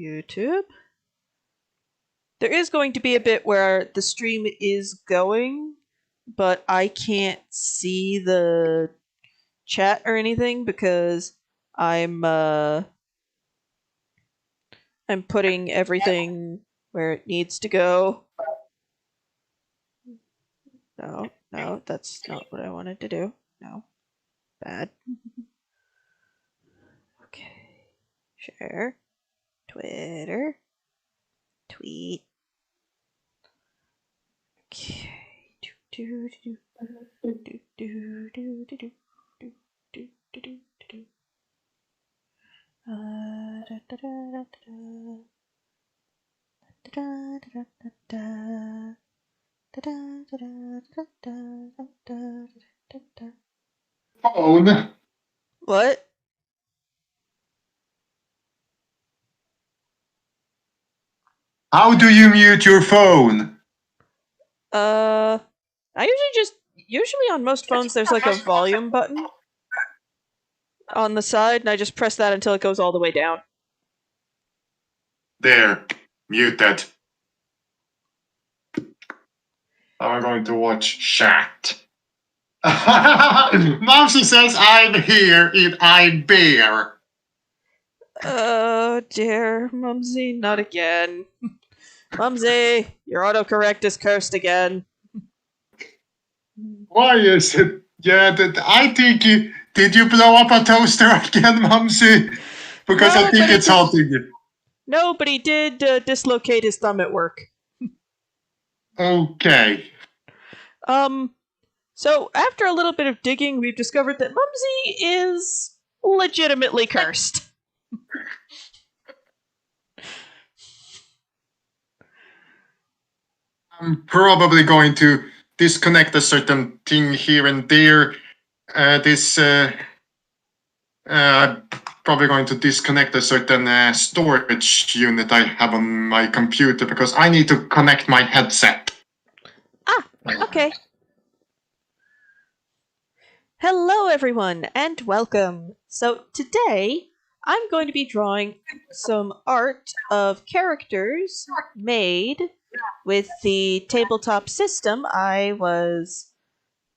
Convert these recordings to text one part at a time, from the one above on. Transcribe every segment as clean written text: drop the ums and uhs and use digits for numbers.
YouTube. There is going to be a bit where the stream is going, but I can't see the chat or anything because I'm putting everything where it needs to go. No, that's not what I wanted to do. No. Bad. Okay. Share. Twitter. Tweet. Okay. Phone. What? How do you mute your phone? I usually on most phones there's like a volume button on the side, and I just press that until it goes all the way down. There. Muted. Now I'm going to watch chat. Mumsy says I'm here in I Bear. Oh dear, Mumsy, not again. Mumsy, your autocorrect is cursed again. Why is it? Yeah, I think did you blow up a toaster again, Mumsy? Because No, I think it's haunting you. No, but he did dislocate his thumb at work. Okay. So after a little bit of digging, we've discovered that Mumsy is legitimately cursed. I'm probably going to disconnect a certain thing here and there. I'm probably going to disconnect a certain storage unit I have on my computer because I need to connect my headset. Ah, okay. Hello everyone, and welcome. So today, I'm going to be drawing some art of characters made with the tabletop system I was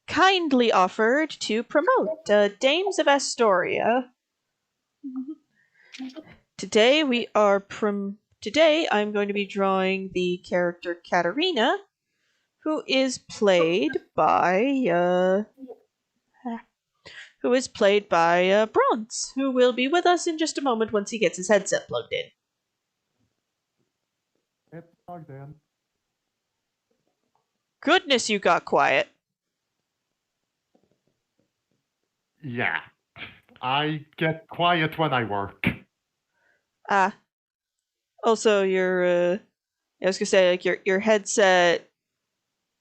kindly offered to promote, Dames of Astoria. Today I'm going to be drawing the character Katarina, who is played by Bronze, who will be with us in just a moment once he gets his headset plugged in. It's plugged in. Goodness, you got quiet. Yeah. I get quiet when I work. Also, I was gonna say, like, your headset,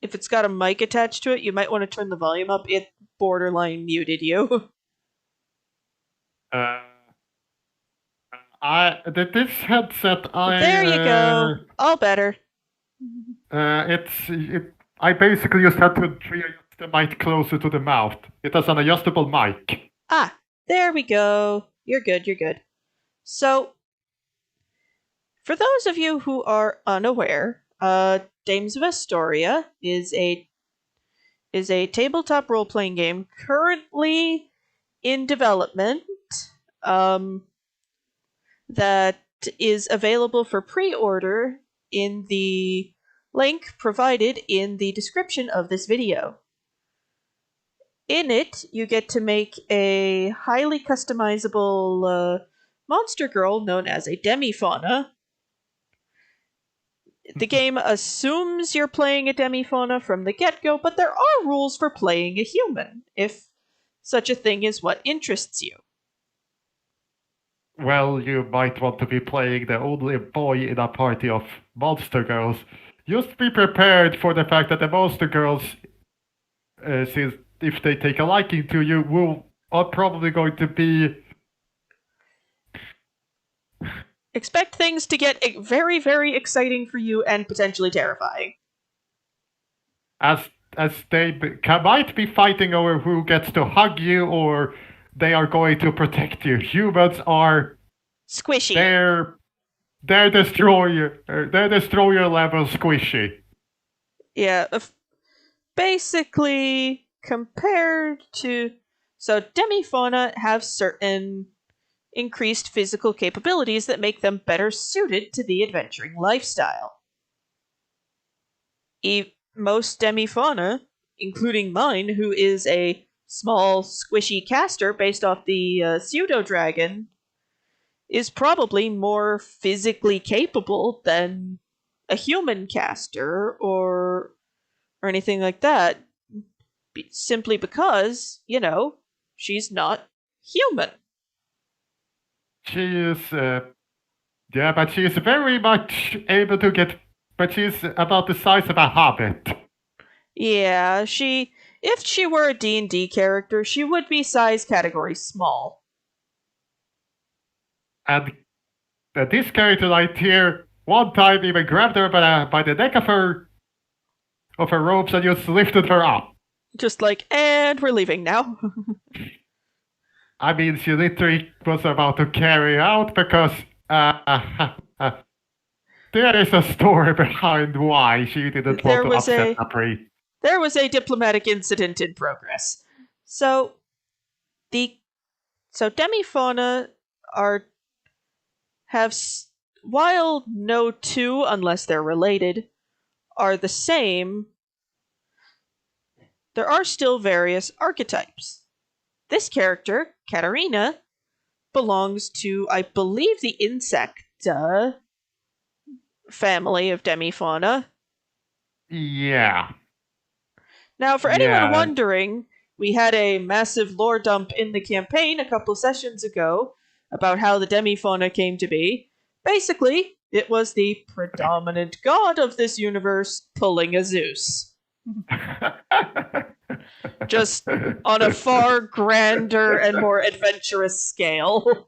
if it's got a mic attached to it, you might want to turn the volume up. It borderline muted you. This headset, There you go. All better. I basically just had to readjust the mic closer to the mouth. It has an adjustable mic. There we go. You're good. So, for those of you who are unaware, Dames of Astoria is a tabletop role-playing game currently in development, that is available for pre-order in the link provided in the description of this video. In it, you get to make a highly customizable monster girl known as a demifauna. The game assumes you're playing a demifauna from the get-go, but there are rules for playing a human, if such a thing is what interests you. Well, you might want to be playing the only boy in a party of monster girls. Just be prepared for the fact that the monster girls, since if they take a liking to you, are probably going to be... Expect things to get very, very exciting for you and potentially terrifying. As they might be fighting over who gets to hug you, or they are going to protect you. Humans are squishy. They're They're destroyer level squishy. Yeah, basically compared to. So, demifauna have certain increased physical capabilities that make them better suited to the adventuring lifestyle. Most demifauna, including mine, who is a small, squishy caster based off the pseudo dragon, is probably more physically capable than a human caster or anything like that, simply because she's not human. She is, yeah, but she is very much able to get, but she's about the size of a hobbit. Yeah, if she were a D&D character, she would be size category small. And this character right here, one time even grabbed her by the neck of her robes and just lifted her up. Just like, and we're leaving now. I mean, she literally was about to carry out because there is a story behind why she didn't want to upset Capri. There was a diplomatic incident in progress. So demifauna while no two, unless they're related, are the same, there are still various archetypes. This character, Katarina, belongs to, I believe, the insect family of demifauna. Yeah. Now, for anyone wondering, we had a massive lore dump in the campaign a couple sessions ago about how the demifauna came to be. Basically, it was the predominant god of this universe pulling a Zeus. Just on a far grander and more adventurous scale.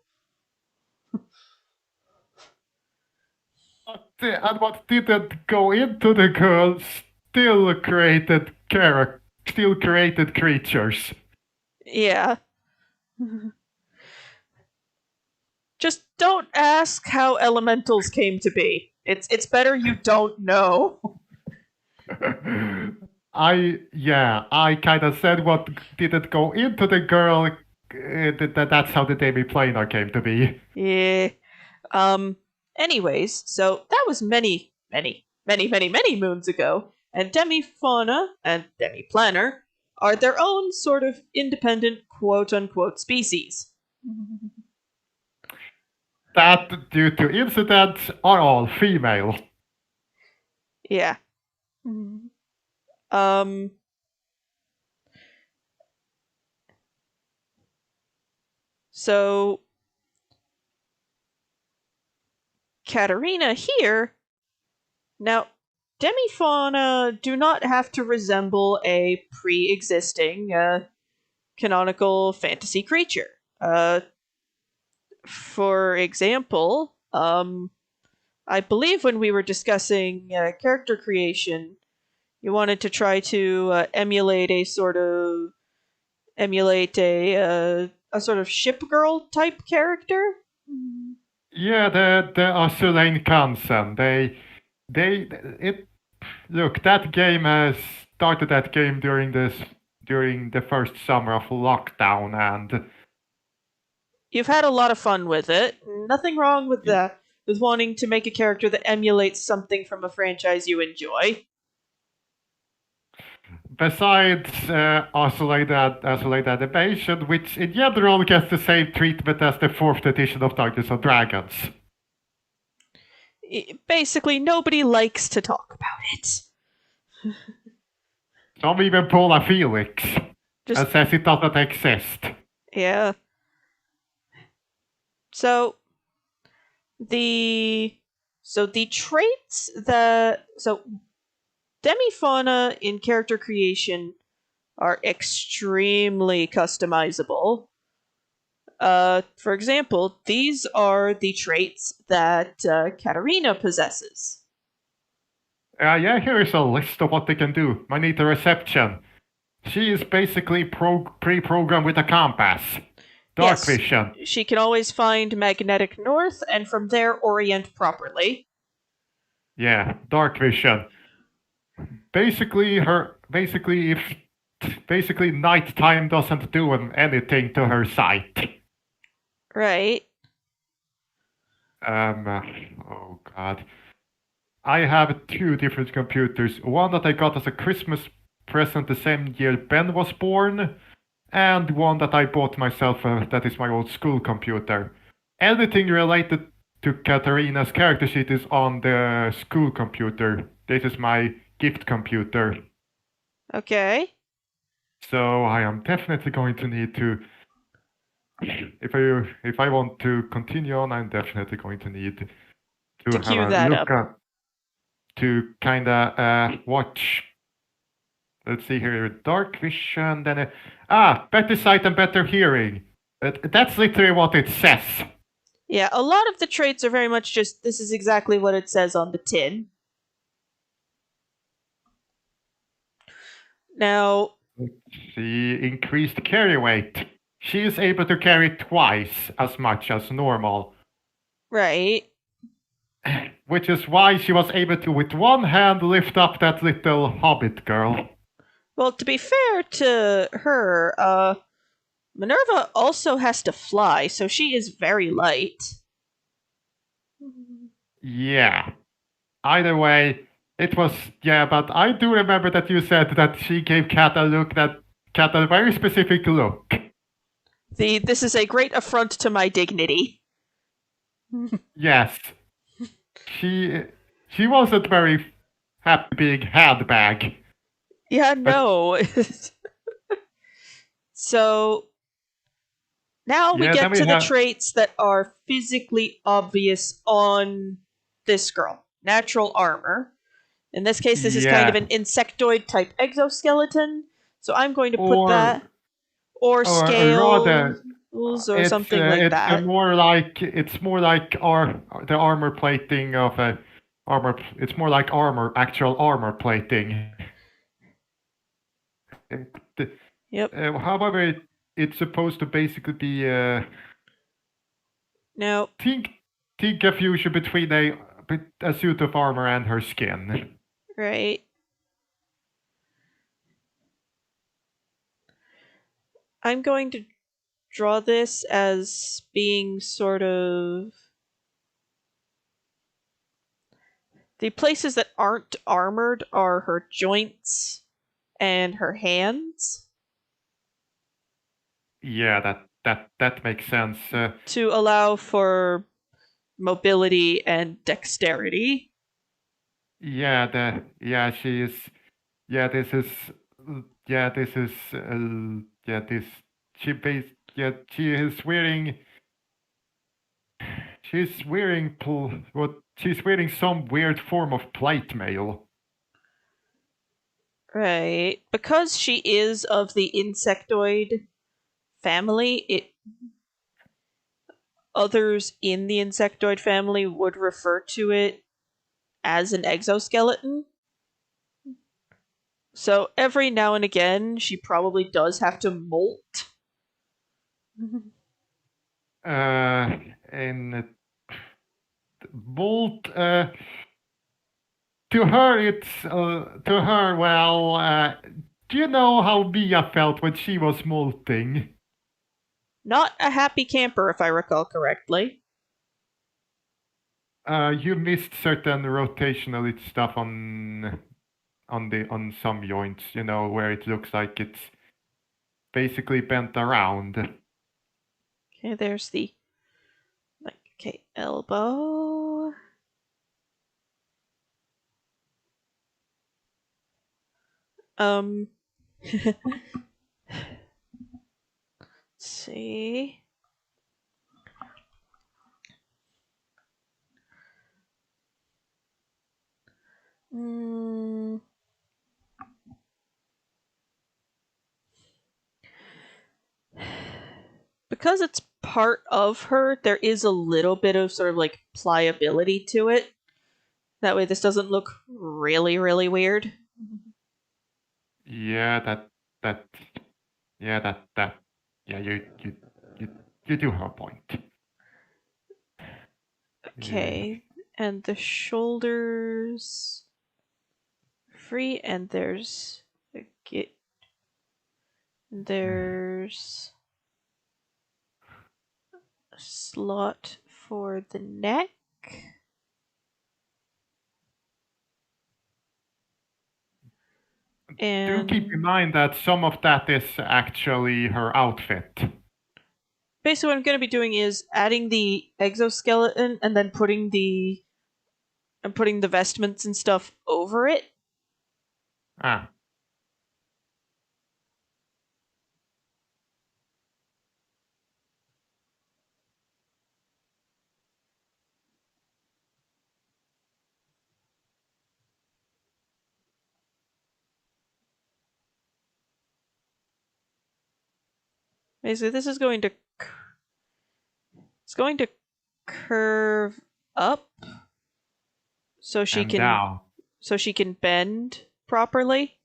And what didn't go into the girl still created creatures. Yeah. Just don't ask how elementals came to be. It's better you don't know. I kind of said what didn't go into the girl. That's how the demiplanar came to be. Yeah. Anyways, so that was many moons ago, and demifauna and demiplanar are their own sort of independent quote-unquote species. That, due to incidents, are all female. Yeah. So Katarina here. Now, demifauna do not have to resemble a pre-existing canonical fantasy creature. For example, I believe when we were discussing character creation, you wanted to try to emulate a sort of ship girl type character. Yeah, the Astoria Kansen. Look, that game has started that game during the first summer of lockdown, and you've had a lot of fun with it. Nothing wrong with that. With wanting to make a character that emulates something from a franchise you enjoy. Besides Isolated Invasion, which in general gets the same treatment as the 4th edition of Dungeons and Dragons. Basically, nobody likes to talk about it. Some even pull a Felix and says it doesn't exist. Yeah. So the traits that demifauna in character creation are extremely customizable. For example, these are the traits that Katarina possesses. Here is a list of what they can do. Manita Reception. She is basically pre-programmed with a compass. Dark Yes. vision. She can always find magnetic north and from there orient properly. Yeah, dark vision. Basically, nighttime doesn't do anything to her sight. Right. Oh god. I have two different computers. One that I got as a Christmas present the same year Ben was born, and one that I bought myself that is my old school computer. Anything related to Katarina's character sheet is on the school computer. This is my gift computer. Okay. So I am definitely going to need to if I want to continue on, I'm definitely going to need to have queue a that look up. at to kinda watch. Let's see here, dark vision, then better sight and better hearing. That's literally what it says. Yeah, a lot of the traits are very much just this is exactly what it says on the tin. Now, Let's see, increased carry weight. She is able to carry twice as much as normal. right. Which is why she was able to, with one hand, lift up that little hobbit girl. Well, to be fair to her, Minerva also has to fly, so she is very light. Yeah. Either way, it was, yeah, but I do remember that you said that she gave Cat a very specific look. This is a great affront to my dignity. Yes. She wasn't very happy being handbag. Yeah, no. So now we get to the traits that are physically obvious on this girl. Natural armor. In this case, this is kind of an insectoid type exoskeleton. So I'm going to put that. Or scales or something like that. It's more like the armor plating of a armor. It's more like actual armor plating. Yep. However, it's supposed to basically be now think a fusion between a suit of armor and her skin. Right. I'm going to draw this as being sort of the places that aren't armored are her joints and her hands. Yeah, that makes sense. To allow for mobility and dexterity. Yeah, she is. Yeah, this is. She is wearing. She's wearing she's wearing some weird form of plate mail. Right. Because she is of the insectoid family, others in the insectoid family would refer to it as an exoskeleton. So every now and again, she probably does have to molt. And bolt. To her, well, do you know how Mia felt when she was molting? Not a happy camper, if I recall correctly. You missed certain rotational stuff on some joints, where it looks like it's basically bent around. Okay, there's the elbow. Let's see. Because it's part of her, there is a little bit of sort of like pliability to it. That way this doesn't look really, really weird. Yeah, you you do have a point. Okay, and the shoulders free, and there's there's a slot for the neck. Do keep in And mind that some of that is actually her outfit. basically what I'm going to be doing is adding the exoskeleton and then putting the vestments and stuff over it. Ah. Basically, this is going to curve up so she And can down. so she can bend properly.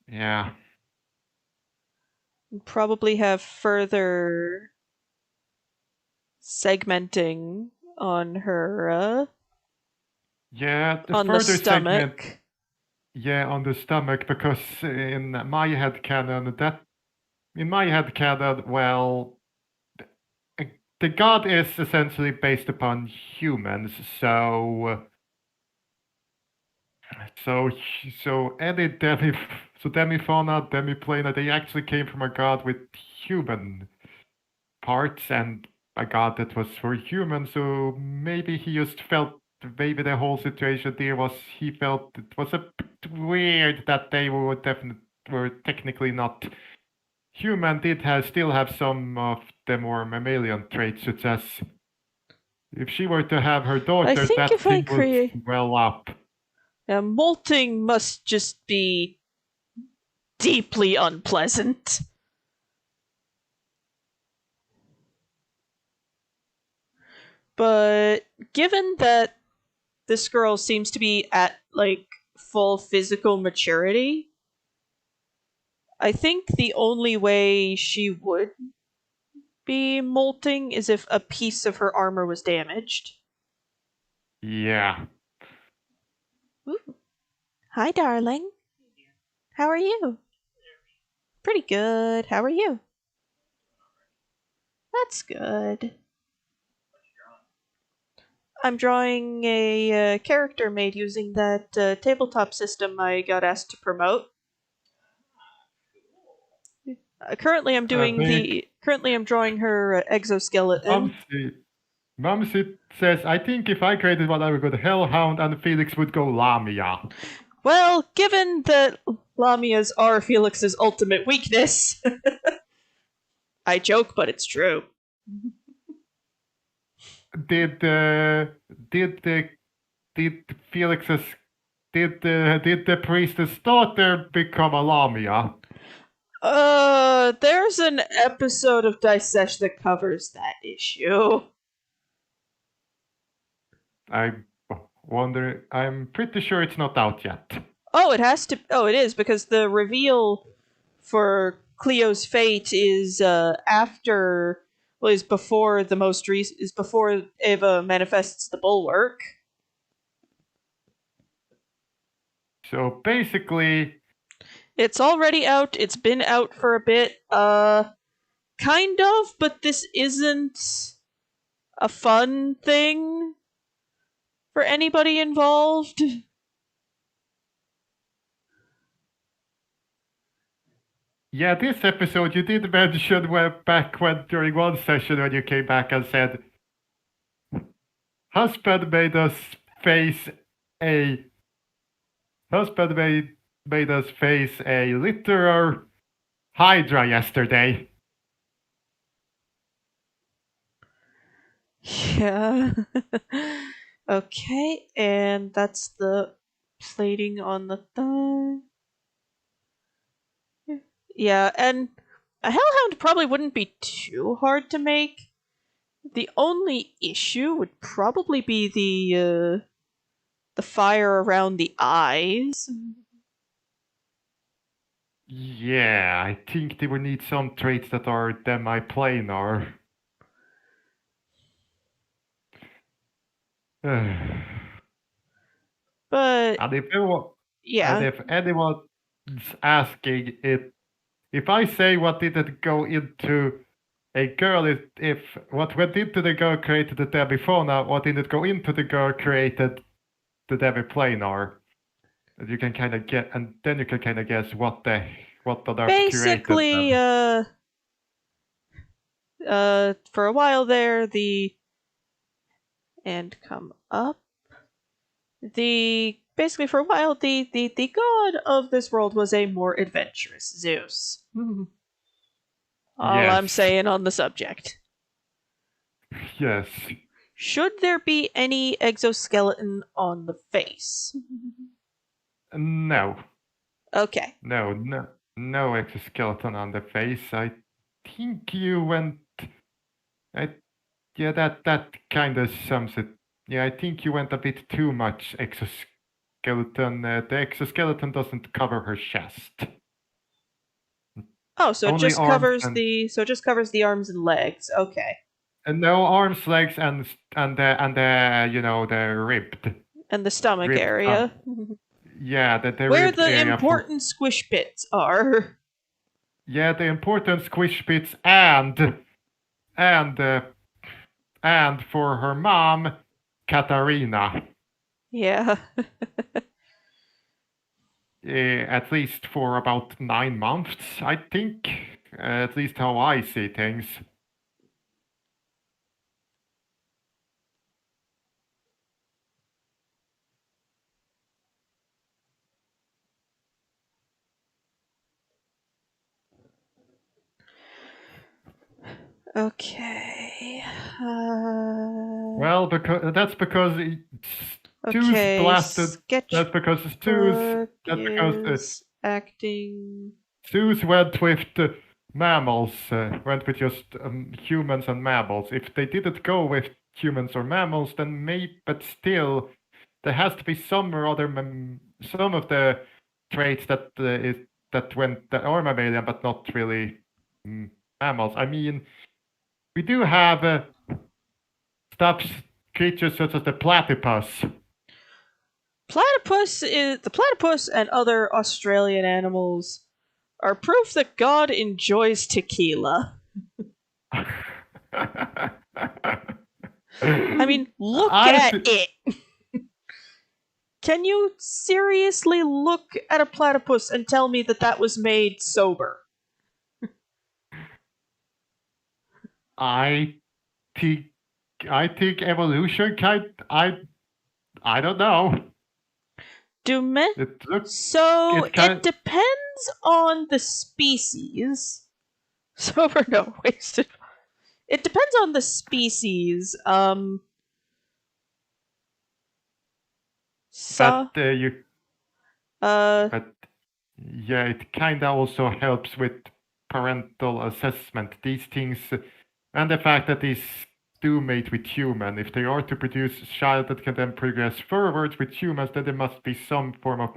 Yeah. And probably have further segmenting on her Yeah, the on the further stomach. segment. Yeah, on the stomach, because in my headcanon, well, the god is essentially based upon humans, so any demifauna, demiplana, they actually came from a god with human parts and a god that was for humans. So maybe he just felt, maybe the whole situation there was, he felt it was a bit weird that they were technically not human, still have some of the more mammalian traits, such as if she were to have her daughter, think that if I thing would create- swell up. Molting must just be deeply unpleasant. But given that this girl seems to be at like full physical maturity, I think the only way she would be molting is if a piece of her armor was damaged. Yeah. Ooh. Hi, darling. How are you? Pretty good. How are you? That's good. I'm drawing a character made using that tabletop system I got asked to promote. Currently, I'm drawing her exoskeleton. Mumsy says, I think if I created one, I would go to Hellhound and Felix would go Lamia. Well, given that Lamias are Felix's ultimate weakness, I joke, but it's true. Did Felix's did the priestess daughter become a Lamia? There's an episode of Dicesh that covers that issue. I wonder. I'm pretty sure it's not out yet. Oh, it has to. Oh, it is, because the reveal for Cleo's fate is after. Well, is before the most recent. Is before Eva manifests the bulwark. So basically, it's already out. It's been out for a bit. Kind of, but this isn't a fun thing for anybody involved. Yeah, this episode you did mention during one session when you came back and said, husband made us face a literal Hydra yesterday. Yeah. Okay, and that's the plating on the thigh. Yeah, and a Hellhound probably wouldn't be too hard to make. The only issue would probably be the fire around the eyes. Yeah, I think they would need some traits that are demi-planar. and But yeah, if anyone's asking it, if I say what didn't go into a girl, if what went into the girl created the Debbie fauna, what didn't go into the girl created the Debbie planar. You can kind of get, and then you can kind of guess what on earth created basically, them. for a while there, come up. Basically for a while, the god of this world was a more adventurous Zeus. All Yes. I'm saying on the subject. Yes. Should there be any exoskeleton on the face? No. Okay. No exoskeleton on the face. I think you went. Yeah, that kind of sums it. Yeah, I think you went a bit too much exoskeleton. The exoskeleton doesn't cover her chest. Oh, so it Only just arms covers and- the arms and legs. Okay. And no arms, legs, and the ribbed. And the stomach Ribbed area. Yeah, the Where ribbed the area important squish bits are. Yeah, the important squish bits and for her mom, Katarina. Yeah. At least for about 9 months, I think. At least how I see things. Okay. Well, that's because Zeus Okay. blasted. That's because Sketchbook Zeus. is acting. Zeus went with the mammals. Went with just humans and mammals. If they didn't go with humans or mammals, then but still, there has to be some or other some of the traits that are mammalian, but not really mammals. I mean, we do have creatures such as the platypus. The platypus and other Australian animals are proof that God enjoys tequila. I mean, look at it. Can you seriously look at a platypus and tell me that was made sober? I think evolution I don't know. It depends on the species. Sober, no, wasted. It depends on the species. But yeah, it kind of also helps with parental assessment. These things, and the fact that these do mate with human. If they are to produce a child that can then progress forward with humans, then there must be some form of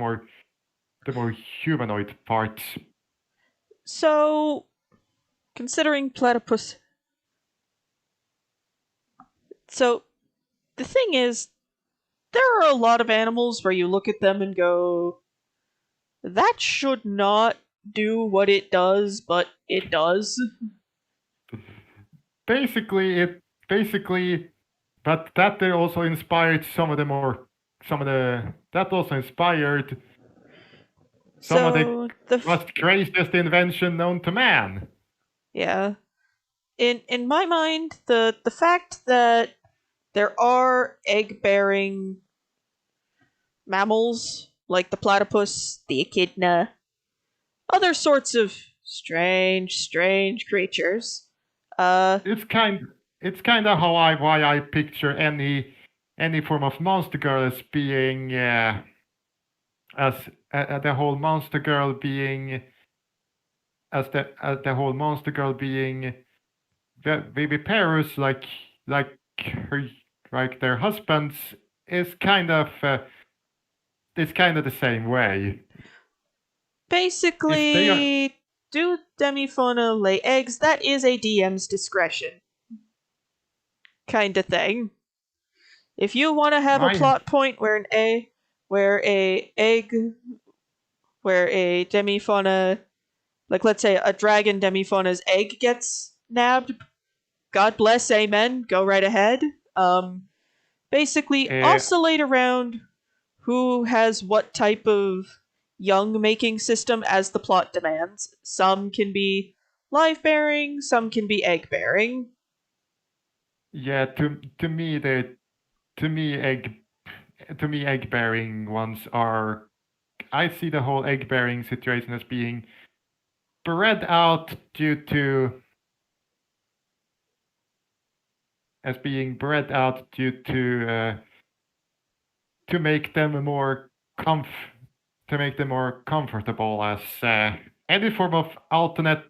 the more humanoid parts. So, considering platypus. So, the thing is, there are a lot of animals where you look at them and go, that should not do what it does, but it does. Basically, but that they also inspired that also inspired some of the most craziest invention known to man. Yeah. In my mind, the fact that there are egg-bearing mammals like the platypus, the echidna, other sorts of strange creatures. It's kind of why I picture any form of monster girl as being the whole monster girl being viviparous, like their husbands is kind of the same way. Basically, do demifauna lay eggs? That is a DM's discretion. Kind of thing. If you want to have a plot point where a demifauna, like let's say a dragon demifauna's egg gets nabbed, God bless, amen, go right ahead. Basically oscillate around who has what type of young making system as the plot demands. Some can be live bearing, some can be egg bearing. Yeah, to me egg bearing ones are. I see the whole egg bearing situation as being bred out due to to make them more comfortable, as any form of alternate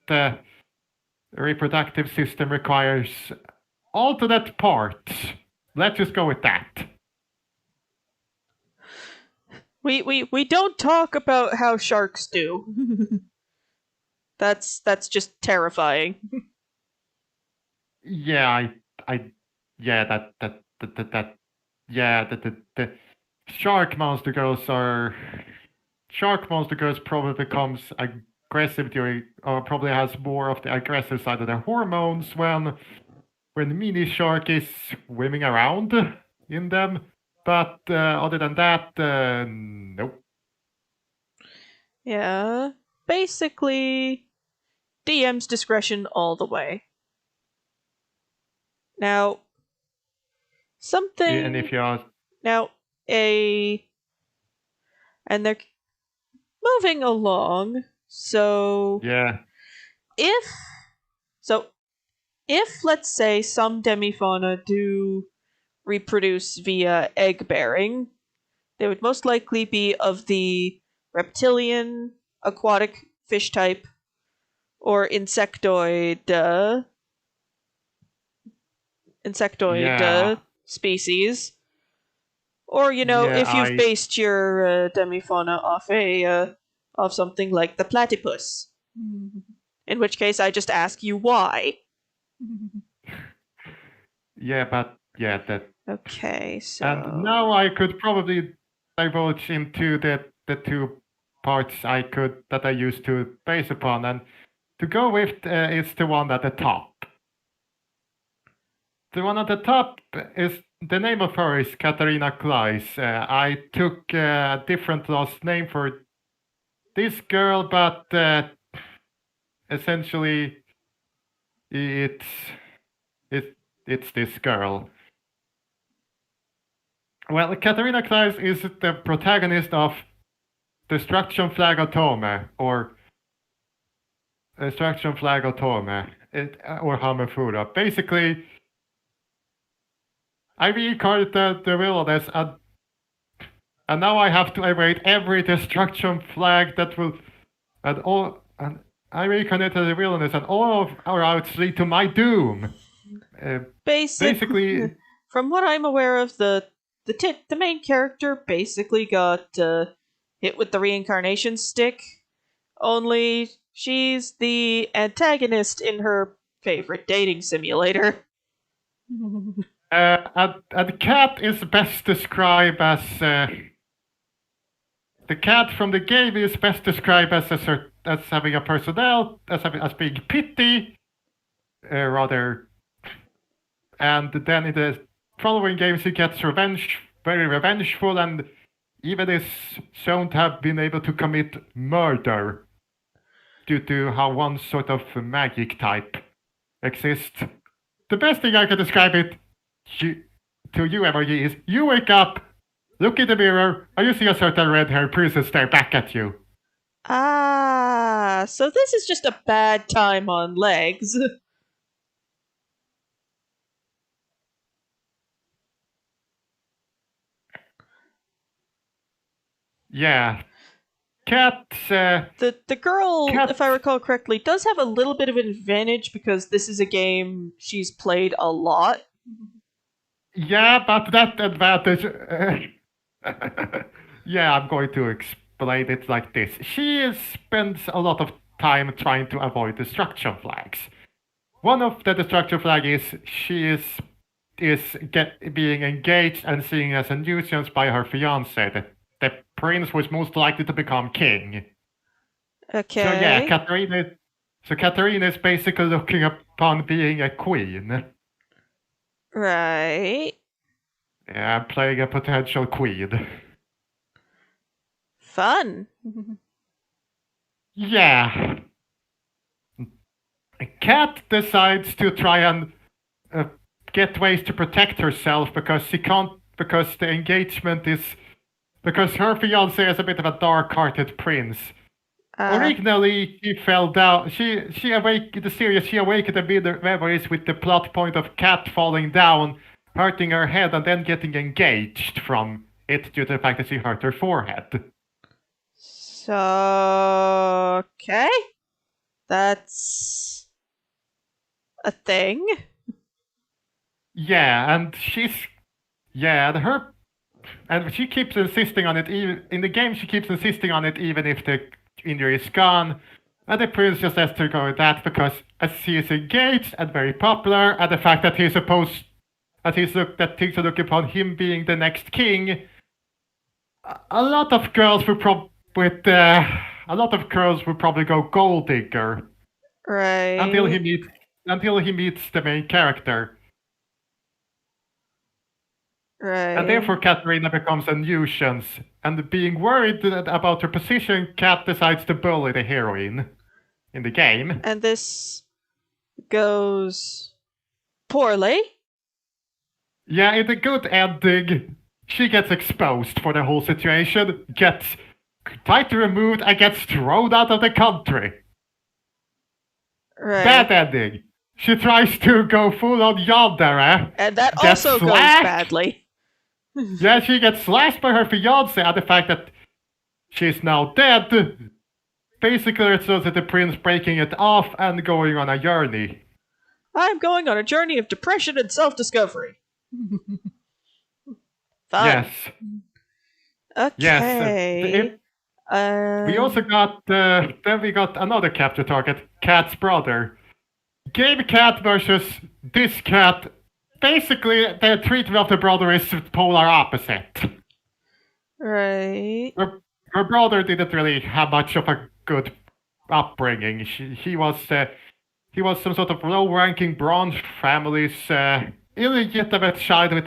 reproductive system requires alternate parts. Let's just go with that. We don't talk about how sharks do. That's just terrifying. Yeah, the shark monster girls probably becomes aggressive during, or probably has more of the aggressive side of their hormones when mini shark is swimming around in them. But other than that, nope. Yeah, basically DM's discretion all the way. Now, something. And if you ask. Now, and they're moving along. So yeah. If let's say some demifauna do reproduce via egg bearing, they would most likely be of the reptilian, aquatic fish type, or insectoid species. Or if you've based your demifauna off something like the platypus, in which case I just ask you why. That. Okay, so. And now I could probably divulge into the two parts that I used to base upon, and to go with is the one at the top. The one at the top is, the name of her is Katarina. I took a different last name for this girl, but essentially it's this girl. Well, Katarina Kleiss is the protagonist of Destruction Flag Atome, or Destruction Flag Atome, or Hamefura. Basically, I reincarnated the villainess, and now I have to evade every destruction flag that will, and I reincarnated the villainess, and all of our routes lead to my doom. Basically, from what I'm aware of, the main character basically got hit with the reincarnation stick. Only she's the antagonist in her favorite dating simulator. The cat is best described as the cat from the game is best described as having a personnel, as being pitty, rather. And then in the following games, he gets very revengeful, and even is shown to have been able to commit murder due to how one sort of magic type exists. The best thing I can describe it to you, Emoji, is you wake up, look in the mirror, and you see a certain red-haired princess stare back at you. Ah, so this is just a bad time on legs. Yeah. Cats. The girl, if I recall correctly, does have a little bit of an advantage because this is a game she's played a lot. Yeah, but that advantage. Yeah, I'm going to explain it like this. She spends a lot of time trying to avoid destruction flags. One of the destruction flags is she is is being engaged and seen as a nuisance by her fiance. The prince was most likely to become king. Okay. So yeah, Katarina is basically looking upon being a queen. Right. Yeah, playing a potential queen. Fun. Yeah. Kat decides to try and get ways to protect herself because she can't, because the engagement is, because her fiance is a bit of a dark-hearted prince. Originally, she fell down. She awakened the series. She awakened the memories with the plot point of Kat falling down, hurting her head, and then getting engaged from it due to the fact that she hurt her forehead. So, okay. That's a thing. Yeah, and she keeps insisting on it. Even in the game, she keeps insisting on it, even if the injury is gone. And the prince just has to go with that because as he is engaged and very popular, and the fact that things are looking upon him being the next king, a lot of girls would probably go gold digger. Right. Until he meets the main character. Right. And therefore Katarina becomes a nuisance. And being worried about her position, Kat decides to bully the heroine in the game. And this goes poorly. Yeah, in the good ending, she gets exposed for the whole situation, gets tightly removed, and gets thrown out of the country. Right. Bad ending. She tries to go full on yandere. And that gets also goes slashed. badly. Yeah, she gets slashed by her fiance, and the fact that she's now dead basically results in the prince breaking it off and going on a journey. I'm going on a journey of depression and self-discovery. Fun. Yes. Okay. Yes. We also got then we got another capture target, Cat's brother. Game Cat versus this cat. Basically, the treatment of the brother is polar opposite. Right. Her brother didn't really have much of a good upbringing. He was some sort of low-ranking bronze family's illegitimate child with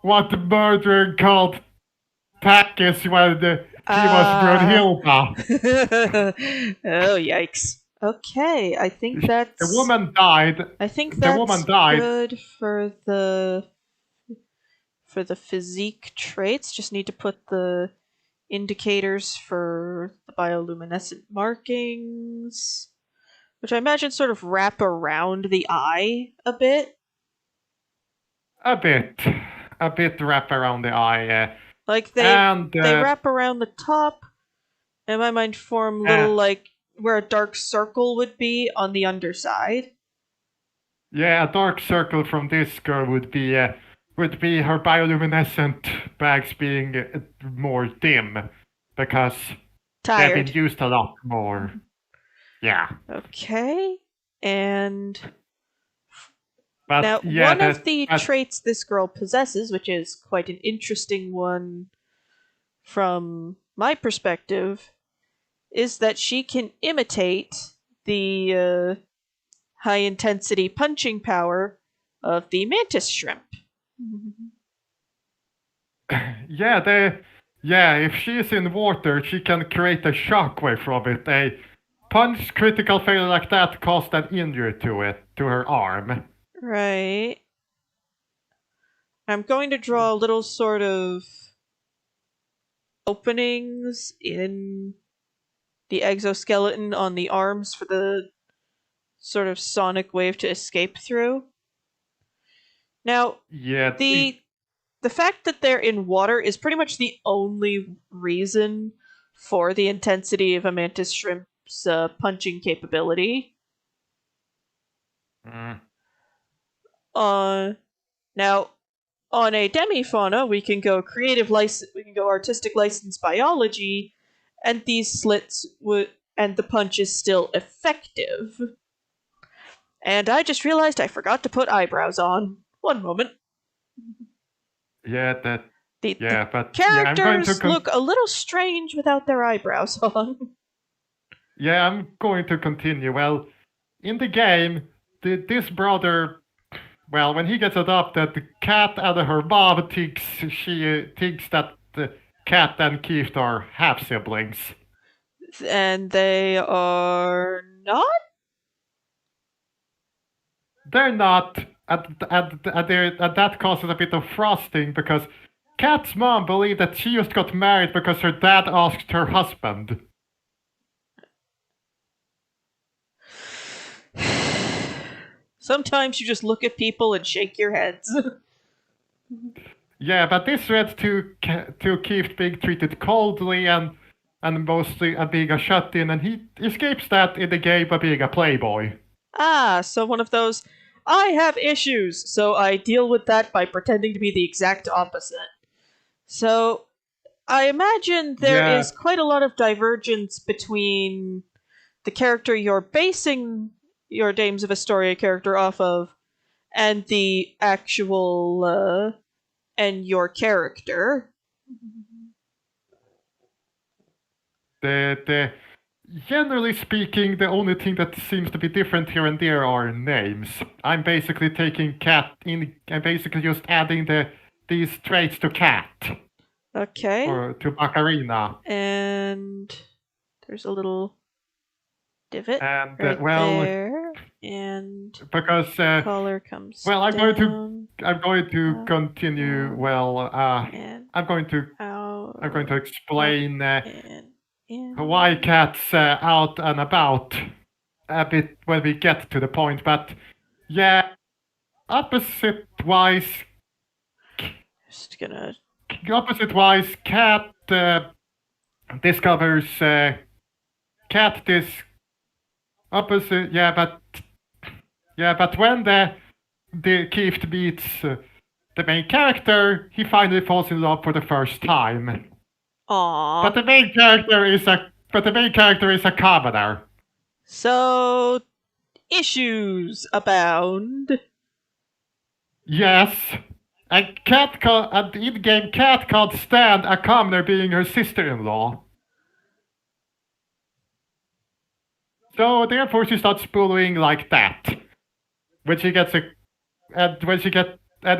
what the murderer called Takis when he was Brunhilda. Oh, yikes. Okay, I think that's... The woman died. I think the that's woman died. Good for the physique traits. Just need to put the indicators for the bioluminescent markings, which I imagine sort of wrap around the eye a bit. A bit wrap around the eye. Like they wrap around the top. In my mind, form little like where a dark circle would be on the underside. Yeah, a dark circle from this girl would be her bioluminescent bags being more dim because Tired. they've been used a lot more. Yeah. Okay, and But now yeah, one of the traits this girl possesses, which is quite an interesting one from my perspective, is that she can imitate the high-intensity punching power of the mantis shrimp. If she's in water, she can create a shockwave from it. A punch critical failure like that caused an injury to her arm. Right. I'm going to draw little sort of openings in the exoskeleton on the arms for the sort of sonic wave to escape through. Now, the fact that they're in water is pretty much the only reason for the intensity of a mantis shrimp's punching capability. Now, on a demi-fauna, we can go artistic license biology, and these slits and the punch is still effective. And I just realized I forgot to put eyebrows on. One moment. Yeah, that. The Yeah, but I'm going to. characters look a little strange without their eyebrows on. Yeah, I'm going to continue. Well, in the game, this brother, well, when he gets adopted, the cat and her mom thinks that the cat and Keith are half siblings. And they are not? They're not, and that causes a bit of frosting because Kat's mom believed that she just got married because her dad asked her husband. Sometimes you just look at people and shake your heads. Yeah, but this led to Keith being treated coldly and mostly being a shut-in, and he escapes that in the game by being a playboy. So one of those, I have issues, so I deal with that by pretending to be the exact opposite. So, I imagine there is quite a lot of divergence between the character you're basing your Dames of Astoria character off of and the actual, and your character. Generally speaking, the only thing that seems to be different here and there are names. I'm basically taking Cat in. I'm basically just adding these traits to Cat. Okay. Or to Katarina. And there's a little divot and right there, and because collar comes. Well, I'm down, going to continue. down, Well, and I'm going to out, explain and in. why Cat's out and about a bit when we get to the point. But yeah, opposite-wise, Cat discovers Cat this opposite. But when the Keith meets the main character, he finally falls in love for the first time. Aww. But the main character is a commoner. So issues abound. Yes. And in-game Cat can't stand a commoner being her sister-in-law. So therefore she starts bullying like that. And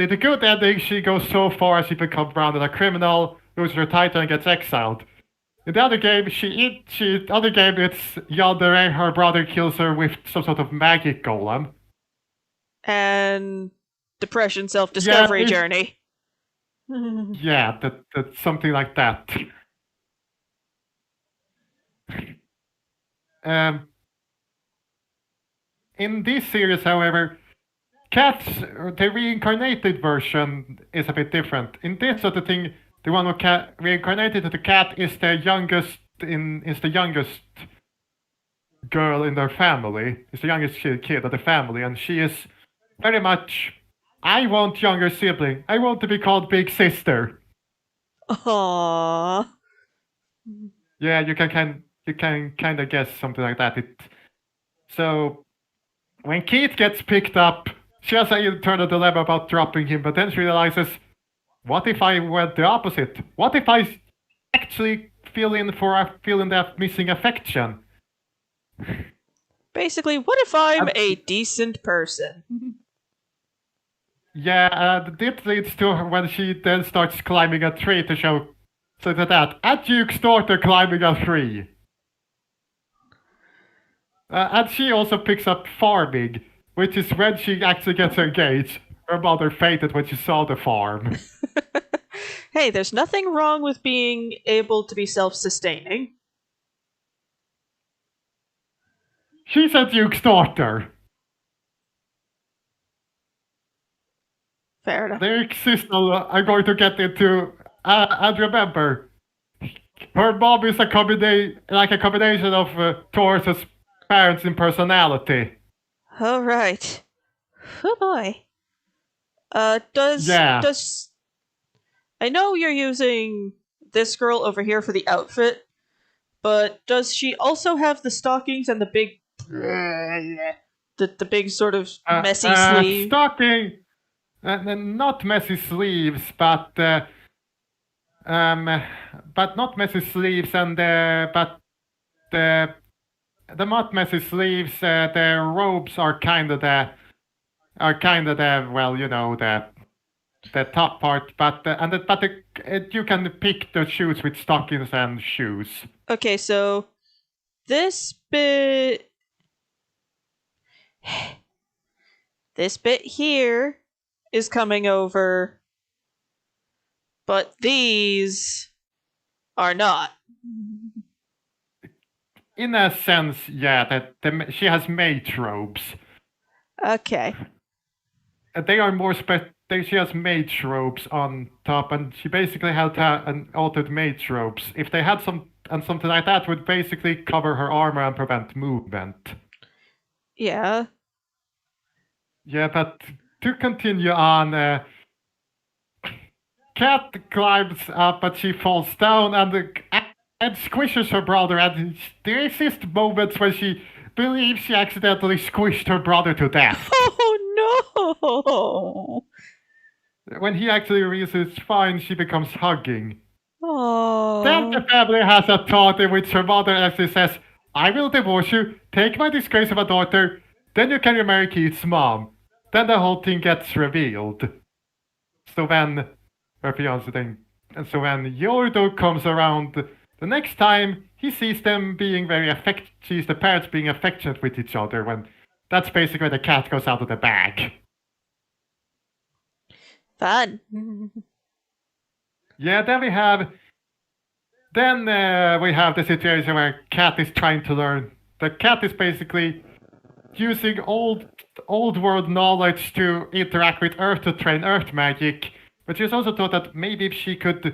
in the good ending, she goes so far as she becomes branded a criminal, loses her title, and gets exiled. In the other game, it's Yandere, her brother kills her with some sort of magic golem. And depression self-discovery journey. Yeah, that's something like that. In this series, however, the reincarnated version is a bit different. In this sort of thing, the one who reincarnated the cat is the youngest girl in their family. Is the youngest kid of the family, and she is very much, I want younger sibling. I want to be called big sister. Aww. Yeah, you can kind of guess something like that. So when Keith gets picked up, she has an internal dilemma about dropping him, but then she realizes, what if I went the opposite? What if I actually fill in that missing affection? Basically, what if I'm a decent person? Yeah, this leads to when she then starts climbing a tree to show that a Duke's daughter climbing a tree. And she also picks up farming, which is when she actually gets engaged. Her mother fainted when she saw the farm. Hey, there's nothing wrong with being able to be self-sustaining. She's a Duke's daughter. Fair enough. Their system I'm going to get into. And remember, her mom is a combination of Taurus's parents in personality. All right. Oh boy. Does I know you're using this girl over here for the outfit, but does she also have the stockings and the big The big sort of messy sleeve. Stocking, not messy sleeves, but not messy sleeves, and but the not messy sleeves. The robes are kind of the well, the top part, but you can pick the shoes with stockings and shoes. Okay, so this bit here is coming over, but these are not. In a sense, yeah, she has maid robes. Okay. They are more she has maid robes on top, and she basically had an altered maid robes. If they had something like that, would basically cover her armor and prevent movement. Yeah. Yeah, but to continue on, Cat climbs up, but she falls down and squishes her brother. And there exist moments when she believes she accidentally squished her brother to death. Oh no! When he actually realizes it's fine, she becomes hugging. Oh. Then the family has a thought in which her mother actually says, "I will divorce you, take my disgrace of a daughter, then you can remarry Keith's mom." Then the whole thing gets revealed. So when her fiance thing, and so when Yordo comes around the next time, he sees them being sees the parents being affectionate with each other. When that's basically when the cat goes out of the bag. Fun. Yeah, then we have the situation where Cat is trying to learn. The cat is basically using old world knowledge to interact with Earth to train Earth magic. But she's also thought that maybe if she gets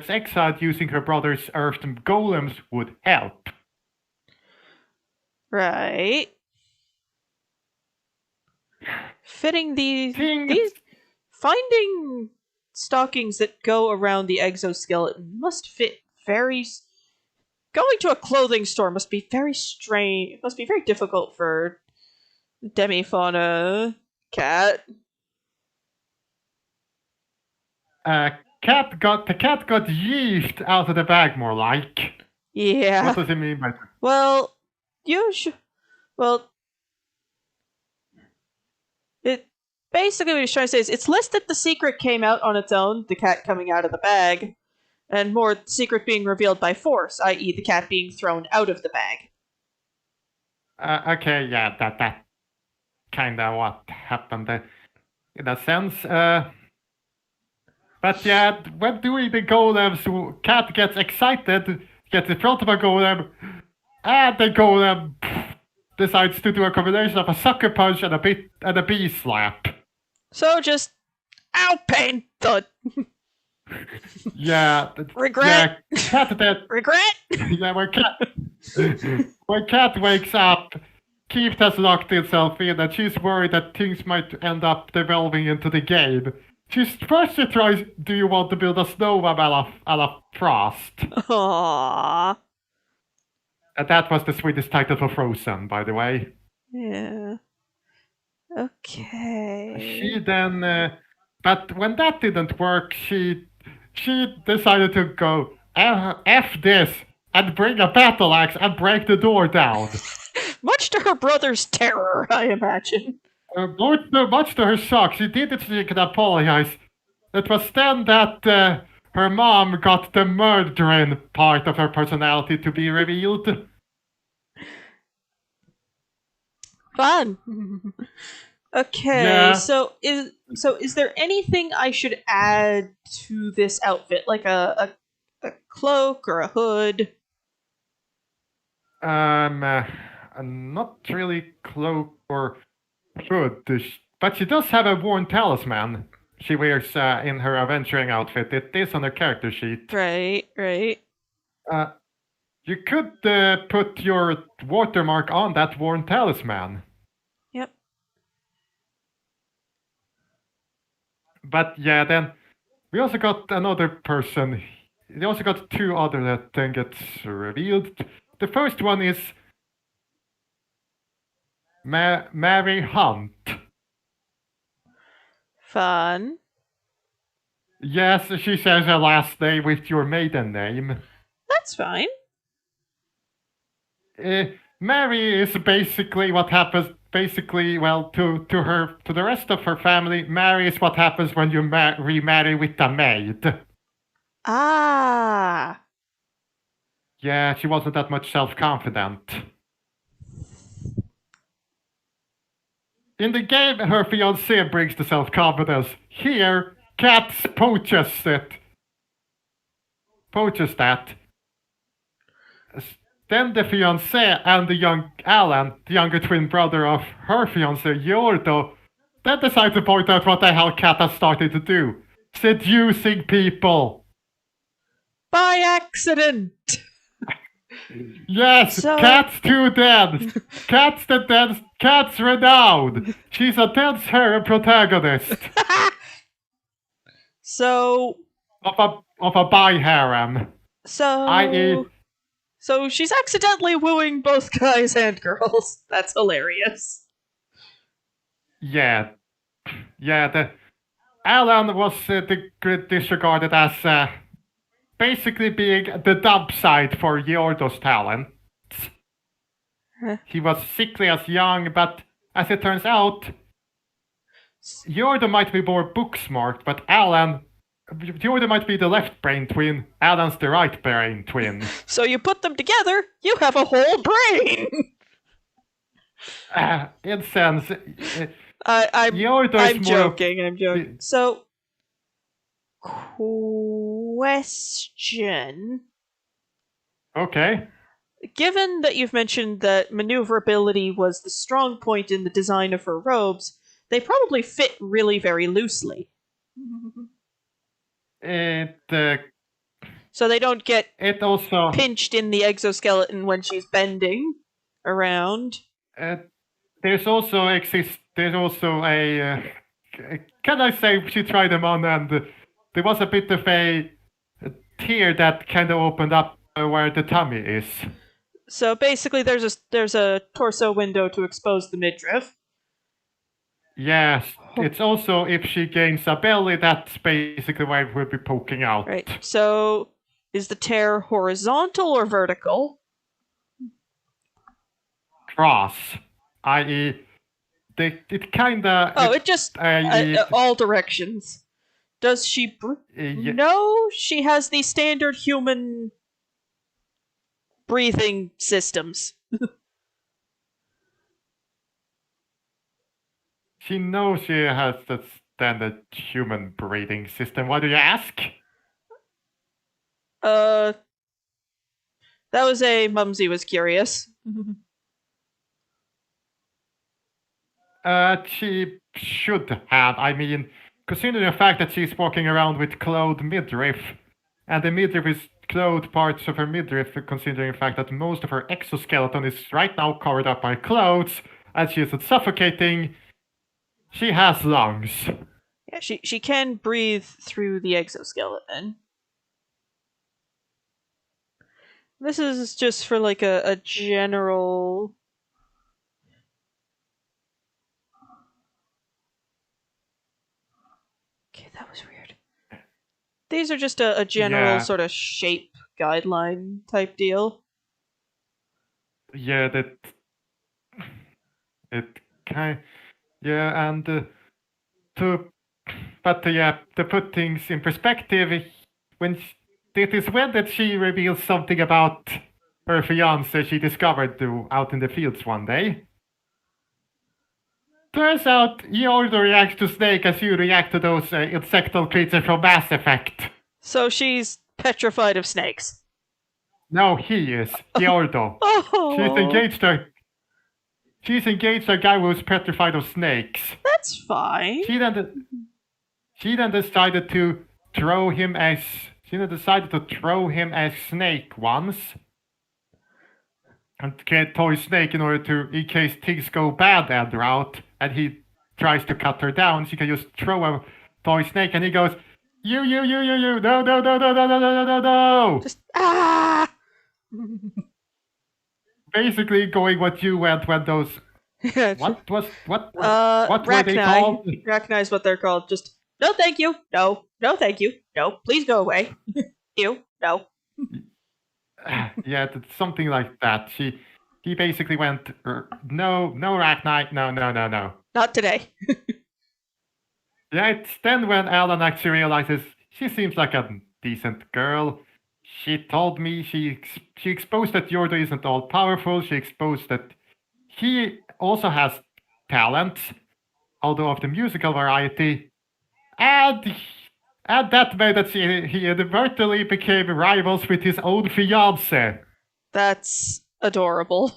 exiled, using her brother's Earth golems would help. Right. Fitting these finding stockings that go around the exoskeleton must fit very. Going to a clothing store must be very strange. It must be very difficult for Demifauna Cat. The cat got yeashed out of the bag, more like. Yeah. What does it mean by that? Well, it basically what he's trying to say is it's less that the secret came out on its own, the cat coming out of the bag, and more the secret being revealed by force, i.e. the cat being thrown out of the bag. Okay, yeah, that kind of what happened in a sense. But yeah, when doing the golems, Cat gets excited, gets in front of a golem, and the golem decides to do a combination of a sucker punch and a bee slap. So just, ow, pain, thud. Yeah. Regret. Yeah, Cat that. Regret. Yeah, when Cat wakes up, Keith has locked himself in, and she's worried that things might end up devolving into the game. She tries, "Do you want to build a snowman a la Frost?" Aww. And that was the Swedish title for Frozen, by the way. Yeah. Okay. She then, but when that didn't work, she decided to go F this and bring a battle axe and break the door down. Much to her brother's terror, I imagine. Much to her shock, she did it so she could apologize. It was then that her mom got the murdering part of her personality to be revealed. Fun. Okay, yeah. so is there anything I should add to this outfit, like a cloak or a hood? Not really cloak or hood, but she does have a worn talisman. She wears in her adventuring outfit. It is on her character sheet. Right. You could put your watermark on that worn talisman. Yep. But yeah, then we also got another person. We also got two other that then gets revealed. The first one is Mary Hunt. Fun. Yes, she shares her last name with your maiden name. That's fine. Mary is basically what happens. Basically, well, to the rest of her family, Mary is what happens when you remarry with a maid. Ah. Yeah, she wasn't that much self-confident. In the game, her fiancé brings the self-confidence. Here, Kat poaches that. Then the fiancé and the young Alan, the younger twin brother of her fiancé Giordo, then decide to point out what the hell Kat has started to do. Seducing people. By accident. Yes, So- Kat's too dead. Kat's the dead. Kat's renowned. She's a dense harem protagonist So of a bi harem. so I.e. so she's accidentally wooing both guys and girls. That's hilarious. Yeah. The Alan was disregarded as basically being the dump site for Giordo's talent. Huh. He was sickly as young, but as it turns out, Giordo might be more book smart, but Giordo might be the left brain twin, Alan's the right brain twin. So you put them together, you have a whole brain. In sense, I'm Giordo is I'm more joking. I'm joking. So, question. Okay. Given that you've mentioned that maneuverability was the strong point in the design of her robes, they probably fit really very loosely. So they don't get It also pinched in the exoskeleton when she's bending around. there's also a can I say she tried them on and there was a bit of a tear that kind of opened up where the tummy is. So basically, there's a torso window to expose the midriff. Yes, it's also if she gains a belly, that's basically where it will be poking out. Right. So is the tear horizontal or vertical? Cross, i.e., it kinda. Oh, it just all directions. Does she? No, she has the standard human breathing systems. She knows she has the standard human breathing system. Why do you ask? That was a Mumsy was curious. She should have. I mean, considering the fact that she's walking around with clothed midriff, and the midriff is clothed parts of her midriff, considering the fact that most of her exoskeleton is right now covered up by clothes, and she isn't suffocating, she has lungs. Yeah, she can breathe through the exoskeleton. This is just for like a general. Okay, that was weird. These are just a general sort of shape guideline type deal. Yeah, it kind. Yeah, and to put things in perspective, it is when that she reveals something about her fiance she discovered out in the fields one day. Turns out Yordo reacts to Snake as you react to those insectal creatures from Mass Effect. So she's petrified of snakes. No, he is. Yordo. Oh, She's engaged a guy who's petrified of snakes. That's fine. She then decided to throw him as Snake once. And get Toy Snake in order to, in case things go bad and route, and he tries to cut her down, she can just throw a Toy Snake, and he goes, you, no. Just ah. Basically going what you went when those What were they Rachni. called? Rachni is what they're called. Just no, thank you. No, no, thank you. No, please go away. You, no. Yeah, it's something like that. He basically went, no, Rachni, no. Not today. Yeah, it's then when Alan actually realizes she seems like a decent girl. She told me she exposed that Yordo isn't all powerful. She exposed that he also has talents, although of the musical variety, and that made that he inadvertently became rivals with his own fiance. That's adorable.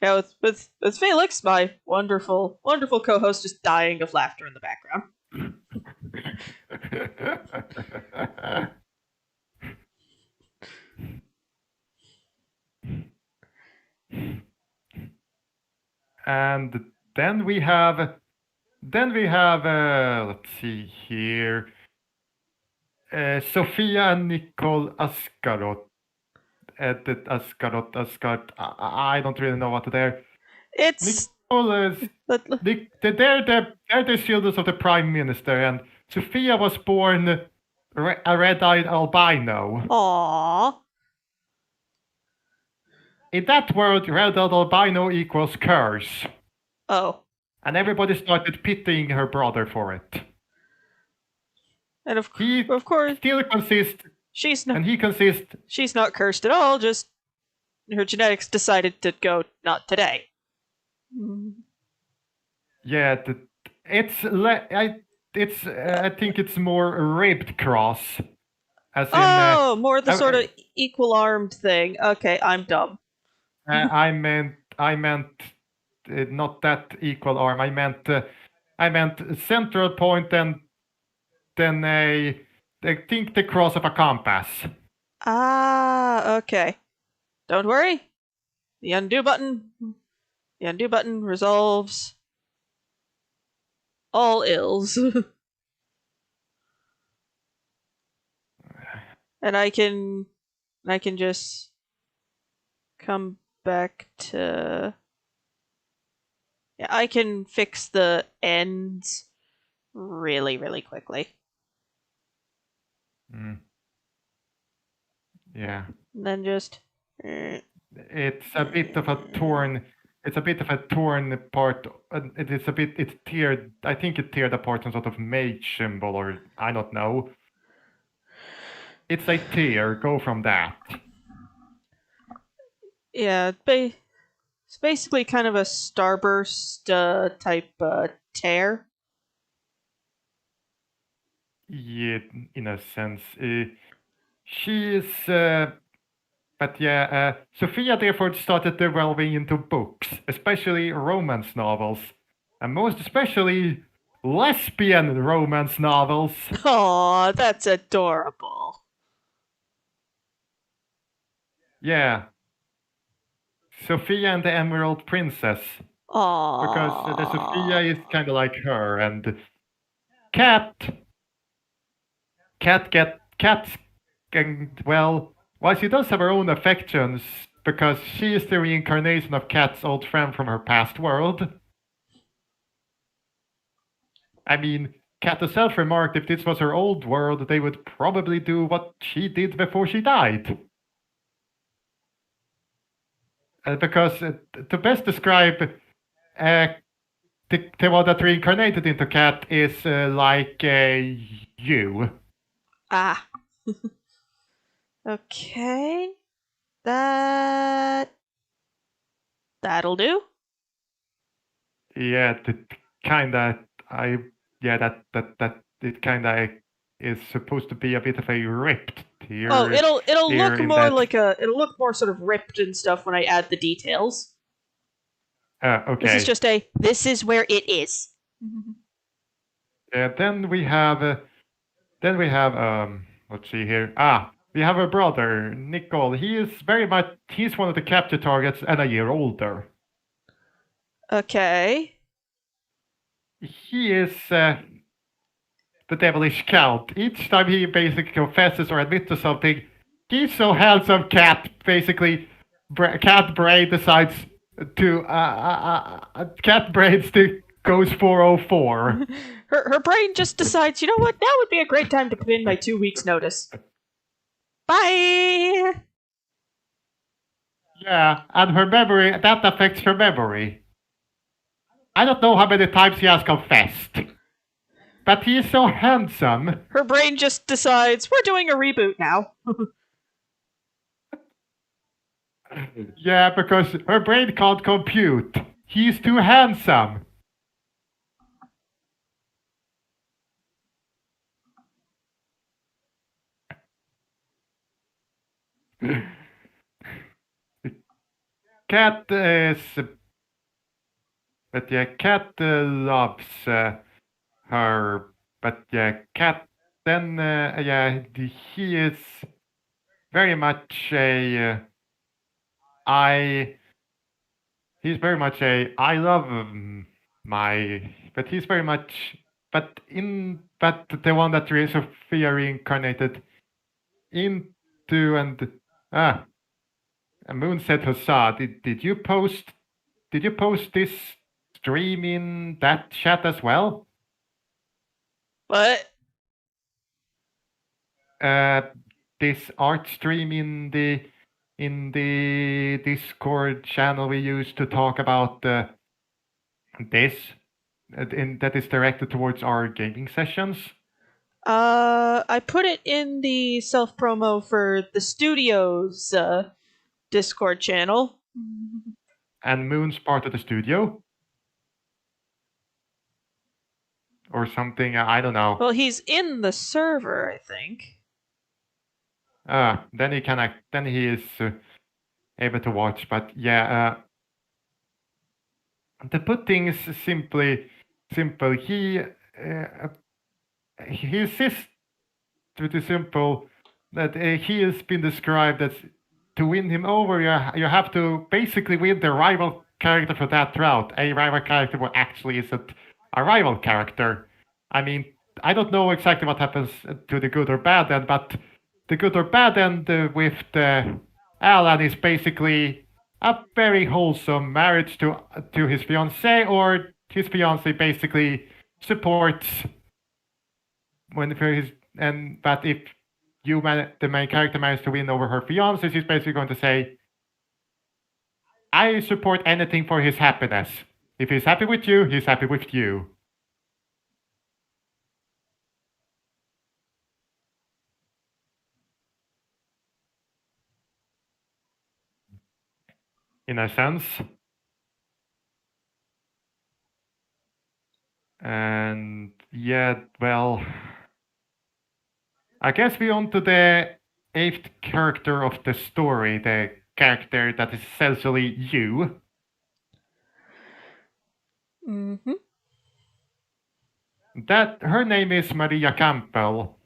Yeah, with Felix, my wonderful co-host, just dying of laughter in the background. And then we have let's see here, Sophia and Nicole Askarot. Askarot. I don't really know what they're. It's Nicole is they're the children of the prime minister, and Sophia was born a red-eyed albino. Aww. In that world, red-eyed albino equals curse. Oh. And everybody started pitying her brother for it. And of course, still consists. She's not. And he consists. She's not cursed at all. Just her genetics decided to go not today. Yeah, I think it's more ribbed cross. As in, more the sort of equal armed thing. Okay, I'm dumb. I meant not that equal arm. I meant central point and then I think the cross of a compass. Ah, okay. Don't worry. The undo button resolves all ills. And I can just come back to. Yeah, I can fix the ends really, really quickly. Yeah. And then just. It's a bit of a torn. It's a bit of a torn part. It's teared. I think it teared apart some sort of mage symbol, or I don't know. It's a tear. Go from that. Yeah, it's basically kind of a starburst type tear. Yeah, in a sense. She is. But yeah, Sophia therefore started delving into books, especially romance novels, and most especially lesbian romance novels. Aw, that's adorable. Yeah. Sophia and the Emerald Princess. Aww. Because the Sophia is kind of like her, and Cat, well, she does have her own affections, because she is the reincarnation of Cat's old friend from her past world. I mean, Cat herself remarked if this was her old world, they would probably do what she did before she died. Because to best describe the one that reincarnated into Cat is like you. Ah. Okay. That'll do. Yeah, that it kinda is supposed to be a bit of a ripped tear. Oh, it'll look more like it'll look more sort of ripped and stuff when I add the details. Okay. This is just this is where it is. Then we have let's see here. We have a brother, Nicole. He's one of the capture targets and a year older. Okay. He is the devilish count. Each time he basically confesses or admits to something, he's so handsome, Cat basically, Cat Brain decides, to cat brain stick goes 404. Her brain just decides, you know what, now would be a great time to put in my 2 weeks notice. Bye! Yeah, and her memory, that affects her memory. I don't know how many times he has confessed, but he is so handsome. Her brain just decides, we're doing a reboot now. Yeah, because her brain can't compute. He's too handsome. Cat is, but yeah, Cat loves her, but yeah, Cat. Then yeah, he is very much a I. He's very much a I love my, but he's very much, but the one that Sophia reincarnated into and ah. Moon said Hussar, did you post this stream in that chat as well? What? This art stream in the Discord channel we use to talk about this, that is directed towards our gaming sessions. I put it in the self promo for the studio's Discord channel. And Moon's part of the studio. Or something, I don't know. Well, he's in the server, I think. Then he is able to watch, but yeah, to put things simple, he insists to the simple that he has been described as to win him over, you have to basically win the rival character for that route. A rival character who actually isn't a rival character. I mean, I don't know exactly what happens to the good or bad end, but the good or bad end with the Alan is basically a very wholesome marriage to his fiancée, or his fiancée basically supports when for his but if the main character manages to win over her fiancé, she's basically going to say, I support anything for his happiness. If he's happy with you, he's happy with you. In a sense. And yeah, well, I guess we're on to the 8th character of the story, the character that is essentially you. Mm-hmm. That her name is Maria Campbell.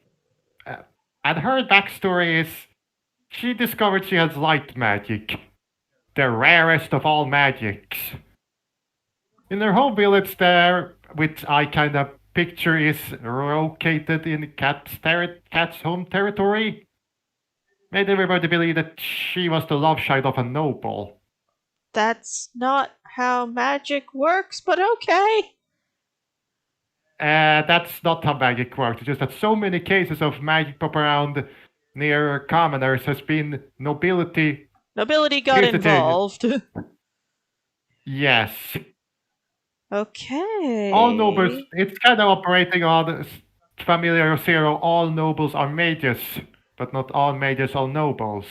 And her backstory is she discovered she has light magic, the rarest of all magics. In her home village there, which I kind of picture is located in Cat's home territory, made everybody believe that she was the love child of a noble. That's not how magic works, but okay. That's not how magic works. It's just that so many cases of magic pop around near commoners has been nobility. Nobility got involved. Yes. Okay. All nobles, it's kind of operating on familiar zero. All nobles are mages, but not all mages are nobles.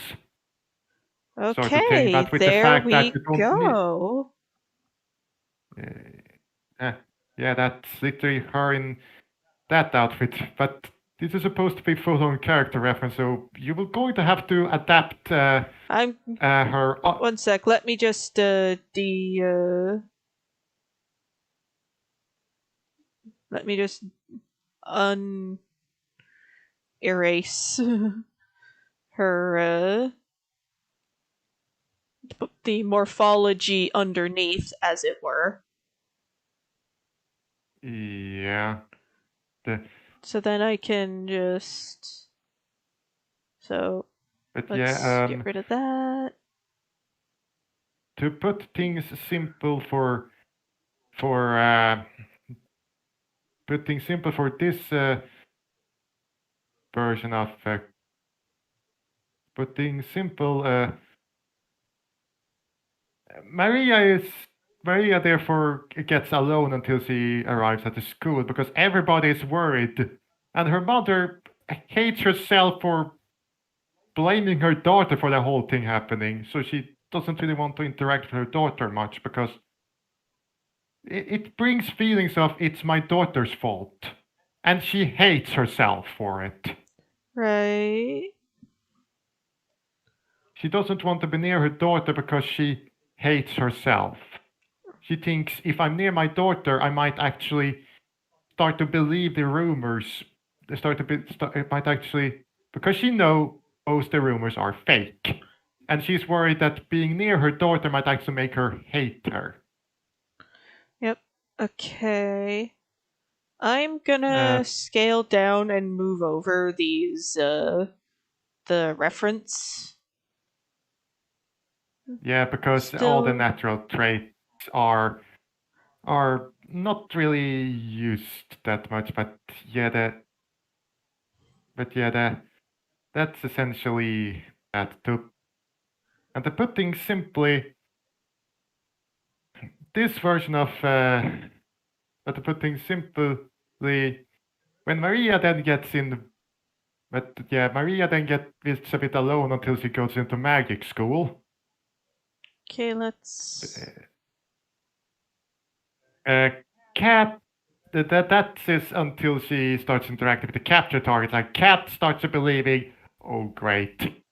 Okay, sort of thing. But with there the fact we that you don't go. Yeah, that's literally her in that outfit. But this is supposed to be full-on character reference, so you will going to have to adapt I'm her. One sec. Let me just let me just erase her the morphology underneath, as it were. Yeah. So then I can just But let's yeah, get rid of that. to put things simple for put things simple for this version of put things simple. Maria therefore gets alone until she arrives at the school because everybody is worried, and her mother hates herself for blaming her daughter for the whole thing happening. So she doesn't really want to interact with her daughter much because it brings feelings of it's my daughter's fault, and she hates herself for it. Right. She doesn't want to be near her daughter because she hates herself. She thinks if I'm near my daughter, I might actually start to believe the rumors. It might actually, because she knows the rumors are fake, and she's worried that being near her daughter might actually make her hate her. Yep. Okay. I'm gonna scale down and move over these the reference. Yeah, because all the natural traits are not really used that much, but that's essentially that too. And to put things simply, this version of but to put things simply, when Maria then gets in, Maria then gets a bit alone until she goes into magic school. Okay, let's. Cat. That is until she starts interacting with the capture target. Like Cat starts to believing, oh great.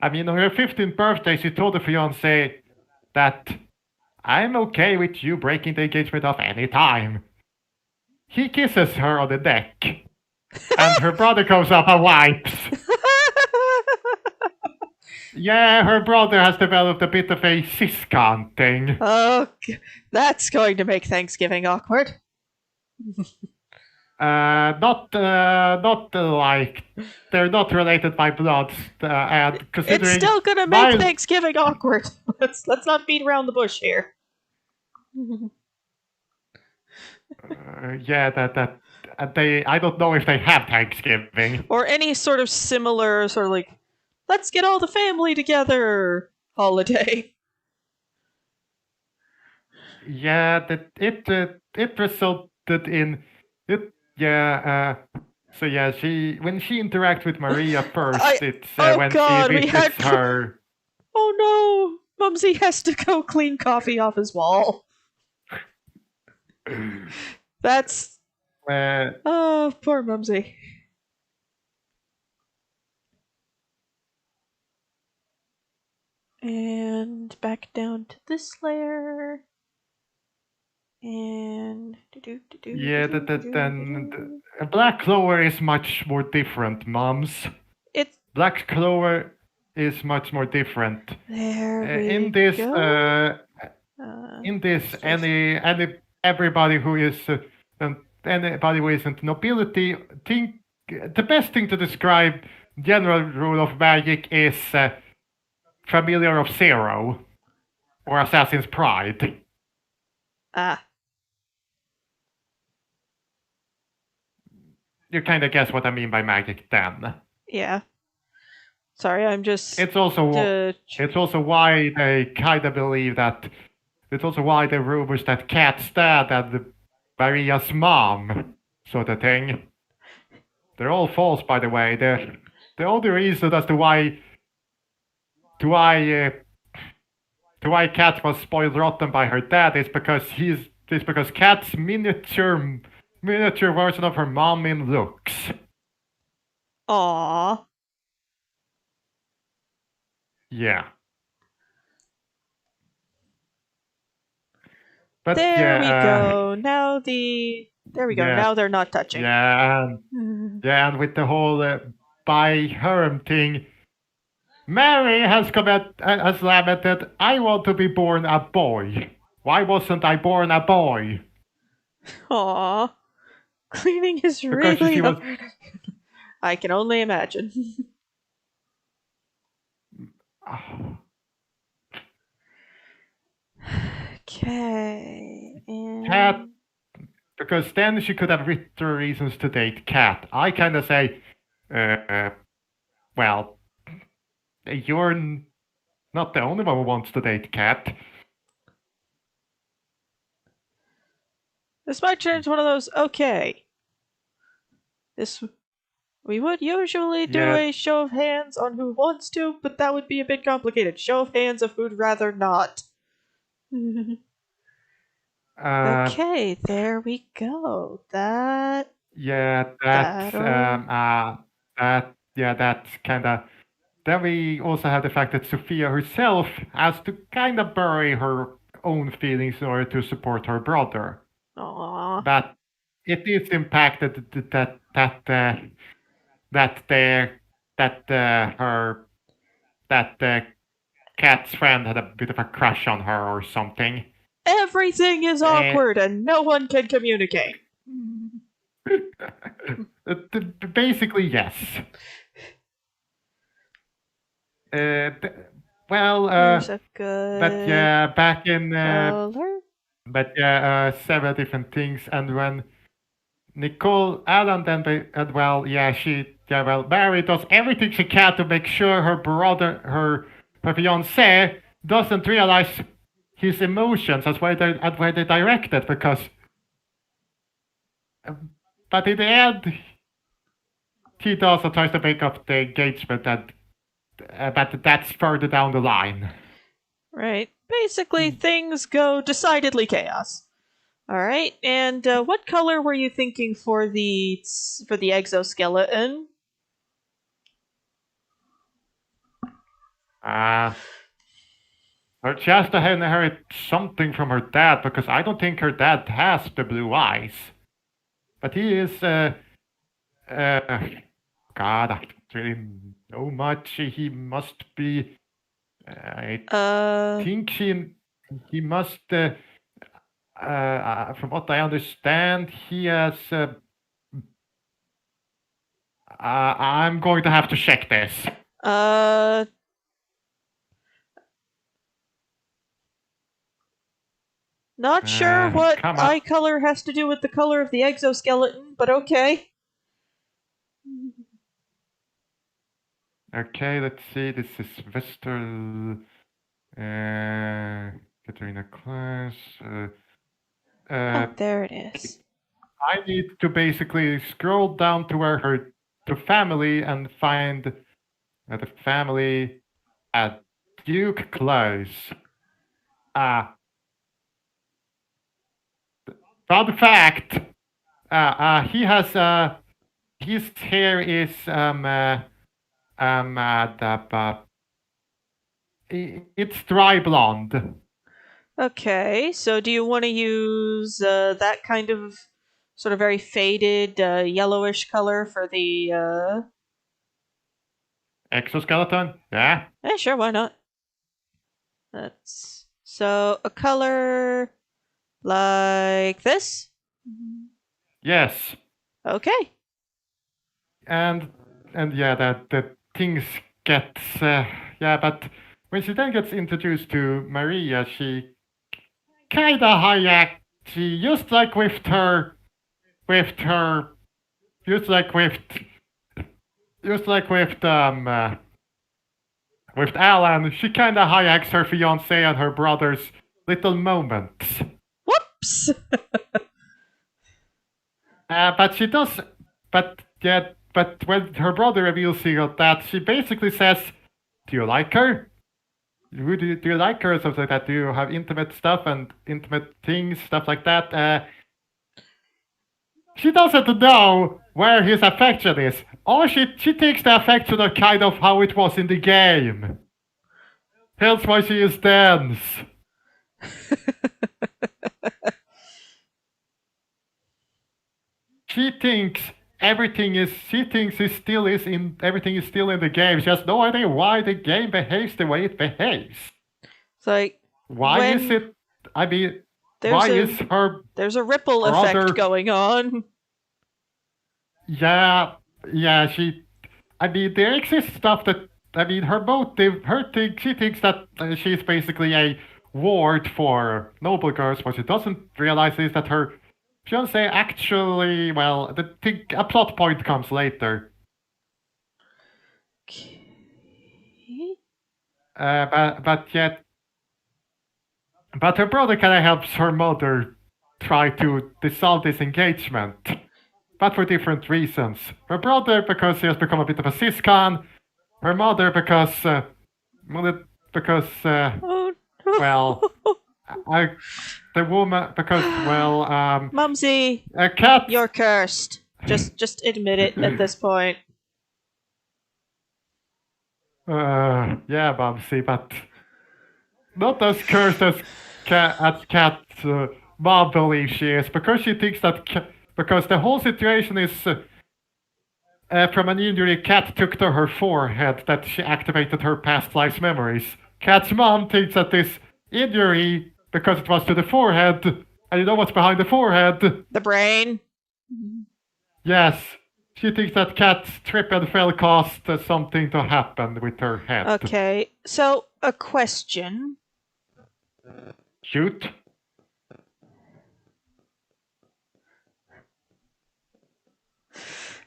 I mean, on her 15th birthday, she told the fiance that I'm okay with you breaking the engagement off any time. He kisses her on the neck, and her brother comes up and wipes. Yeah, her brother has developed a bit of a ciscon thing. Oh, that's going to make Thanksgiving awkward. Not like they're not related by blood, and considering it's still gonna make Thanksgiving awkward. Let's not beat around the bush here. I don't know if they have Thanksgiving or any sort of similar sort of like, let's get all the family together holiday. Yeah, that it resulted in it. Yeah. So yeah, when she interacts with Maria first, when God, she visits her. Oh no, Mumsy has to go clean coffee off his wall. That's. Oh, poor Mumsy. And back down to this layer. And then Black Clover is much more different, Mums. Black Clover is much more different. In this, everybody who isn't nobility, the best thing to describe general rule of magic is Familiar of Zero or Assassin's Pride. You kind of guess what I mean by magic then. Yeah. Sorry, I'm just. It's also why they kind of believe that. It's also why the rumors that Cat stabbed at Maria's mom, sort of thing. They're all false, by the way. The only reason as to why Cat was spoiled rotten by her dad is because Cat's miniature version of her mom in looks. Aww. Yeah. But there we go. There we go. Now they're not touching. Yeah, and with the whole by Herm thing, Mary has lamented, I want to be born a boy. Why wasn't I born a boy? Aww. Cleaning is really hard. I can only imagine. Okay. Cat, And because then she could have richer reasons to date Cat. I kind of say, well, you're not the only one who wants to date Cat. this might turn into one of those. Okay. We would usually do a show of hands on who wants to, but that would be a bit complicated. Show of hands of who'd rather not. Okay, there we go. That's kind of. Then we also have the fact that Sophia herself has to kind of bury her own feelings in order to support her brother. Aww. But it is impacted that Cat's friend had a bit of a crush on her or something. Everything is awkward and no one can communicate. Basically, yes. There's a good but yeah, back in color. several different things, and when Nicole Allen then Mary does everything she can to make sure her brother, her fiancé, doesn't realize his emotions as where they're directed, because but in the end he also tries to make up the engagement, and but that's further down the line. Right. Basically, things go decidedly chaos. All right. And what color were you thinking for the exoskeleton? She has to inherit something from her dad, because I don't think her dad has the blue eyes. But he is, God, I don't really know much. He must be, I think he must, from what I understand, he has, I'm going to have to check this. Not sure what eye color has to do with the color of the exoskeleton, but okay. Okay, let's see. This is Vestal, Katarina class. There it is. I need to basically scroll down to where to family and find the family at Duke Close. Fun fact, he has his hair is it's dry blonde. Okay, so do you want to use that kind of sort of very faded yellowish color for the exoskeleton? Yeah. Sure, why not? That's so a color like this? Yes. Okay. And yeah, that things gets but when she then gets introduced to Maria, she kinda hijacked. She just like with Alan, she kinda hijacks her fiance and her brother's little moments. Whoops. But she does. But when her brother reveals that, she basically says, "Do you like her? Do you like her?" Or something like that. Do you have intimate stuff and intimate things, stuff like that? She doesn't know where his affection is. Or she takes the affection of kind of how it was in the game. Hence why she is dense. She thinks everything is still in the game. She has no idea why the game behaves the way it behaves. It's like why is it? I mean, there's a ripple effect going on. Yeah. She. I mean, there exists stuff that. I mean, her motive, her thing. She thinks that she's basically a ward for noble girls. What she doesn't realize is that her fiance actually, well, a plot point comes later. Okay. But her brother kind of helps her mother try to dissolve this engagement, but for different reasons. Her brother because he has become a bit of a ciscon. Her mother because Oh well, the woman because Mumsy, a cat. you're cursed. Just admit it at this point. Yeah, Bubsy, but not as cursed as Cat Mom believes she is, because she thinks that because the whole situation is from an injury Cat took to her forehead that she activated her past life's memories. Cat's mom thinks that this injury, because it was to the forehead, and you know what's behind the forehead? The brain. Yes. She thinks that Cat's trip and fell caused something to happen with her head. Okay, so a question. Shoot.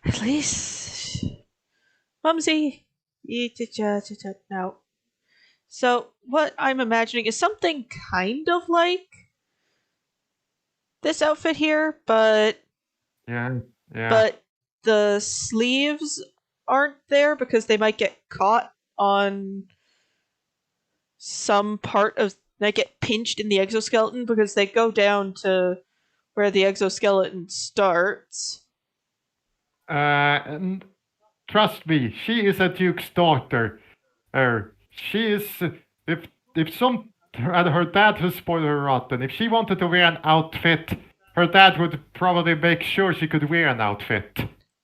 At least, Mumsy, no. So what I'm imagining is something kind of like this outfit here, but Yeah. but the sleeves aren't there because they might get caught on some part of, they get pinched in the exoskeleton because they go down to where the exoskeleton starts. And trust me, she is a duke's daughter. She is. If some and her dad has spoiled her rotten. If she wanted to wear an outfit, her dad would probably make sure she could wear an outfit.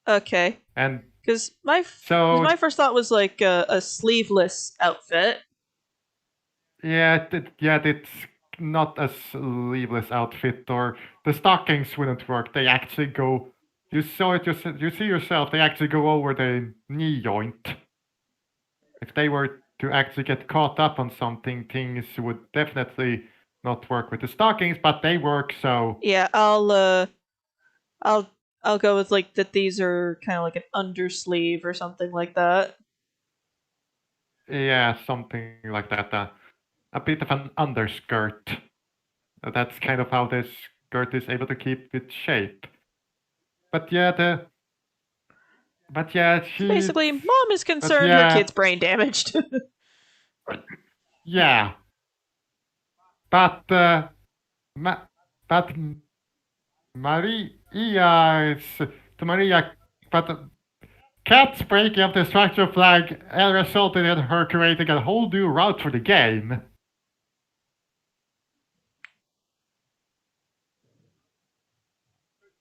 Okay. And because my first thought was like a sleeveless outfit. Yeah, it's not a sleeveless outfit, or the stockings wouldn't work. They actually go. You saw it. You see yourself. They actually go over the knee joint. If they were to actually get caught up on something, things would definitely not work with the stockings, but they work. So yeah, I'll go with like that. These are kind of like an undersleeve or something like that. Yeah, something like that. A bit of an underskirt. That's kind of how this skirt is able to keep its shape. But yeah, she. So basically, mom is concerned her kid's brain damaged. Yeah. But Maria is to Maria, but Cat's breaking of the structure flag resulted in her creating a whole new route for the game.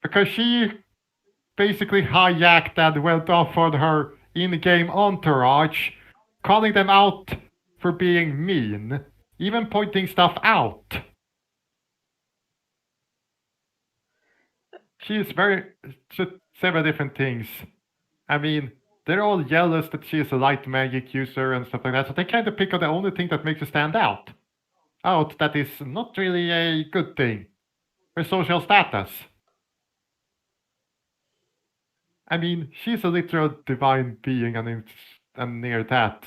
Because she basically hijacked and went off on her in-game entourage, calling them out for being mean, even pointing stuff out. She's several different things. I mean, they're all jealous that she is a light magic user and stuff like that, so they kind of pick on the only thing that makes her stand out. That is not really a good thing. Her social status. I mean, she's a literal divine being, and near that.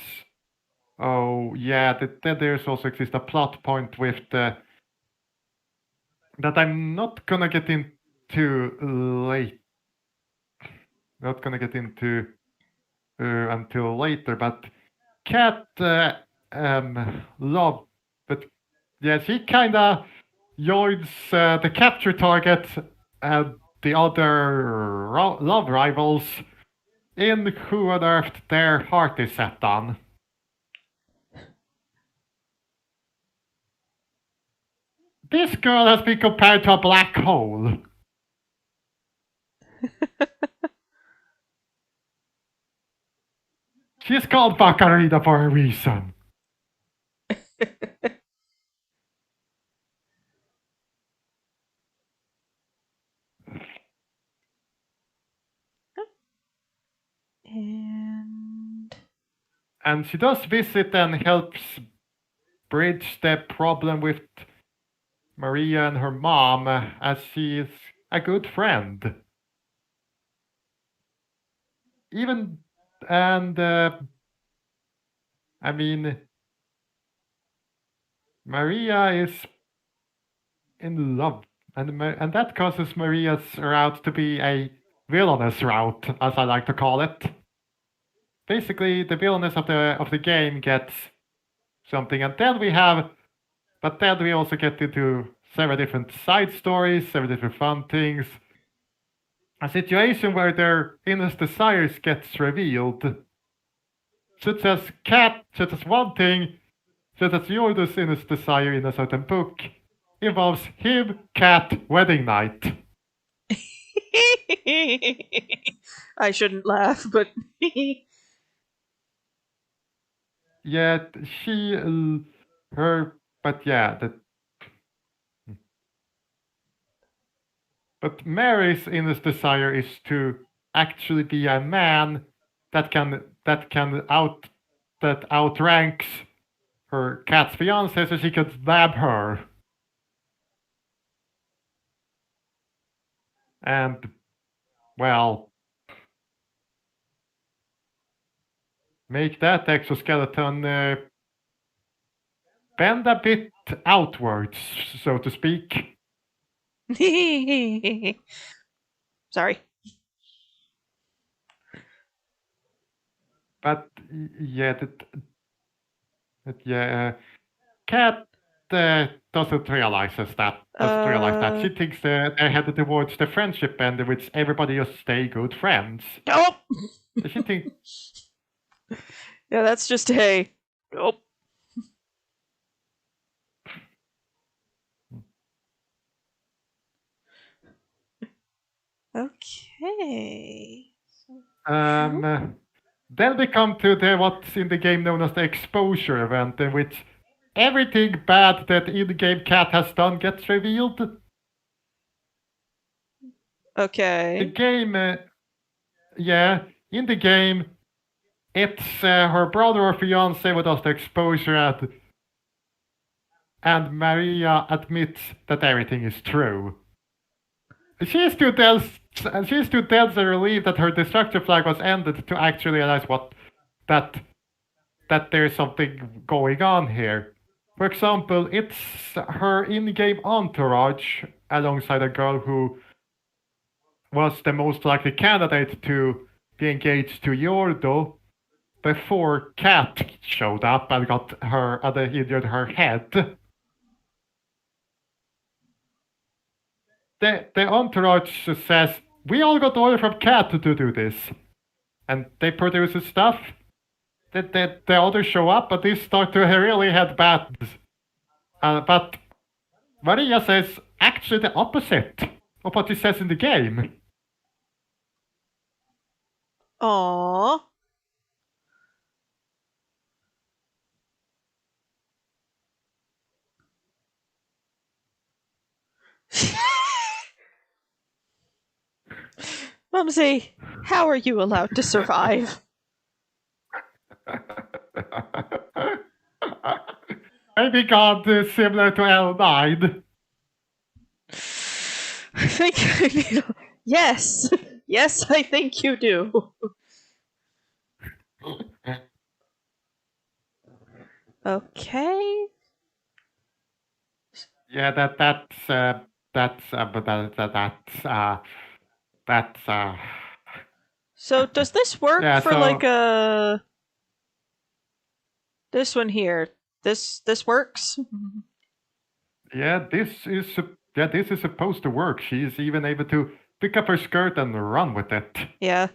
Oh, yeah, then there's also exists a plot point with the that I'm not gonna get into late. Not gonna get into until later, but Cat love, but yeah, she kinda joins the capture target and the other love rivals in who on earth their heart is set on. This girl has been compared to a black hole. She's called Katarina for a reason. And she does visit and helps bridge the problem with Maria and her mom, as she is a good friend. I mean, Maria is in love, and that causes Maria's route to be a villainous route, as I like to call it. Basically, the villainess of the game gets something, and then we also get into several different side stories, several different fun things. A situation where their innerst desires gets revealed, such as one thing, such as Jorda's innerst desire in a certain book, involves him, cat, wedding night. I shouldn't laugh, but Yeah, but Mary's innerst desire is to actually be a man that outranks her cat's fiance, so she could stab her. And, well, make that exoskeleton bend a bit outwards, so to speak. sorry. But yeah, Cat doesn't realize that. She thinks they're headed towards the friendship end, in which everybody just stay good friends. Nope. She thinks, Yeah, that's just a nope. Okay. Then we come to what's in the game known as the exposure event, in which everything bad that in-game Cat has done gets revealed. Okay. The game, in the game, it's her brother or fiance who does the exposure ad, and Maria admits that everything is true. She's too dense and relieved that her destructive flag was ended to actually realize that there's something going on here. For example, it's her in-game entourage alongside a girl who was the most likely candidate to be engaged to Yordo before Cat showed up and injured her head. The entourage says, we all got order from Cat to do this. And they produce the stuff. The others show up, but they start to really head bad. But Maria says actually the opposite of what he says in the game. Aww. Mumsy, how are you allowed to survive? Maybe God is similar to L9. I think I need. Yes, yes, I think you do. Okay. Yeah, So does this work Yeah, for so- like a this one here? This works? Yeah, this is supposed to work. She's even able to pick up her skirt and run with it. Yeah.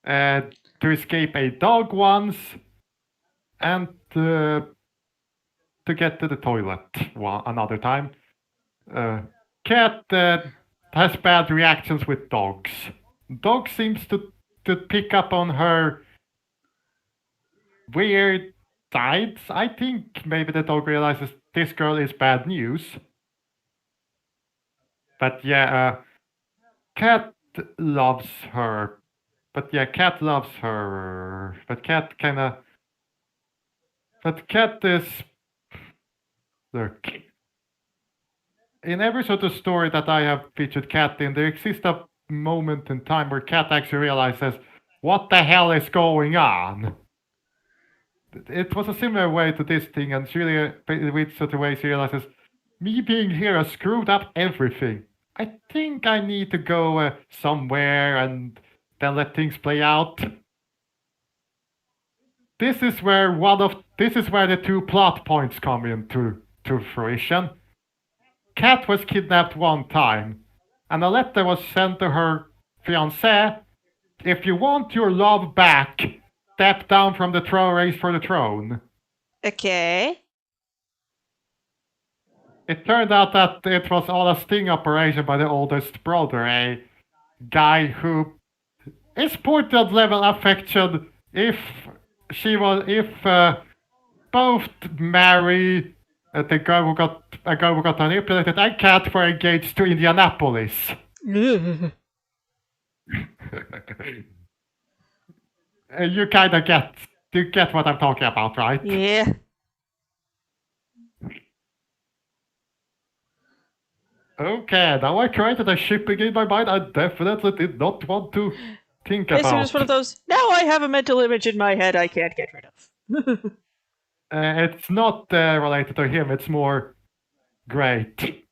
To escape a dog once, and to get to the toilet another time. Cat has bad reactions with dogs. Dog seems to pick up on her weird sides. I think maybe the dog realizes this girl is bad news. But yeah, Cat loves her. But Cat kind of... But Cat is... Look. In every sort of story that I have featured Cat in, there exists a moment in time where Cat actually realizes, what the hell is going on? It was a similar way to this thing, and she really, with sort of way, she realizes, me being here has screwed up everything. I think I need to go somewhere and then let things play out. This is where the two plot points come into fruition. Cat was kidnapped one time, and a letter was sent to her fiancé. If you want your love back, step down from the race for the throne. Okay. It turned out that it was all a sting operation by the oldest brother, a guy who is portrait level affection if both Mary, the girl who got manipulated, and Cat were engaged to Indianapolis. You kind of get what I'm talking about, right? Yeah. Okay, now I created a shipping in my mind I definitely did not want to think Basically about. just one of those, now I have a mental image in my head I can't get rid of. It's not related to him, it's more great.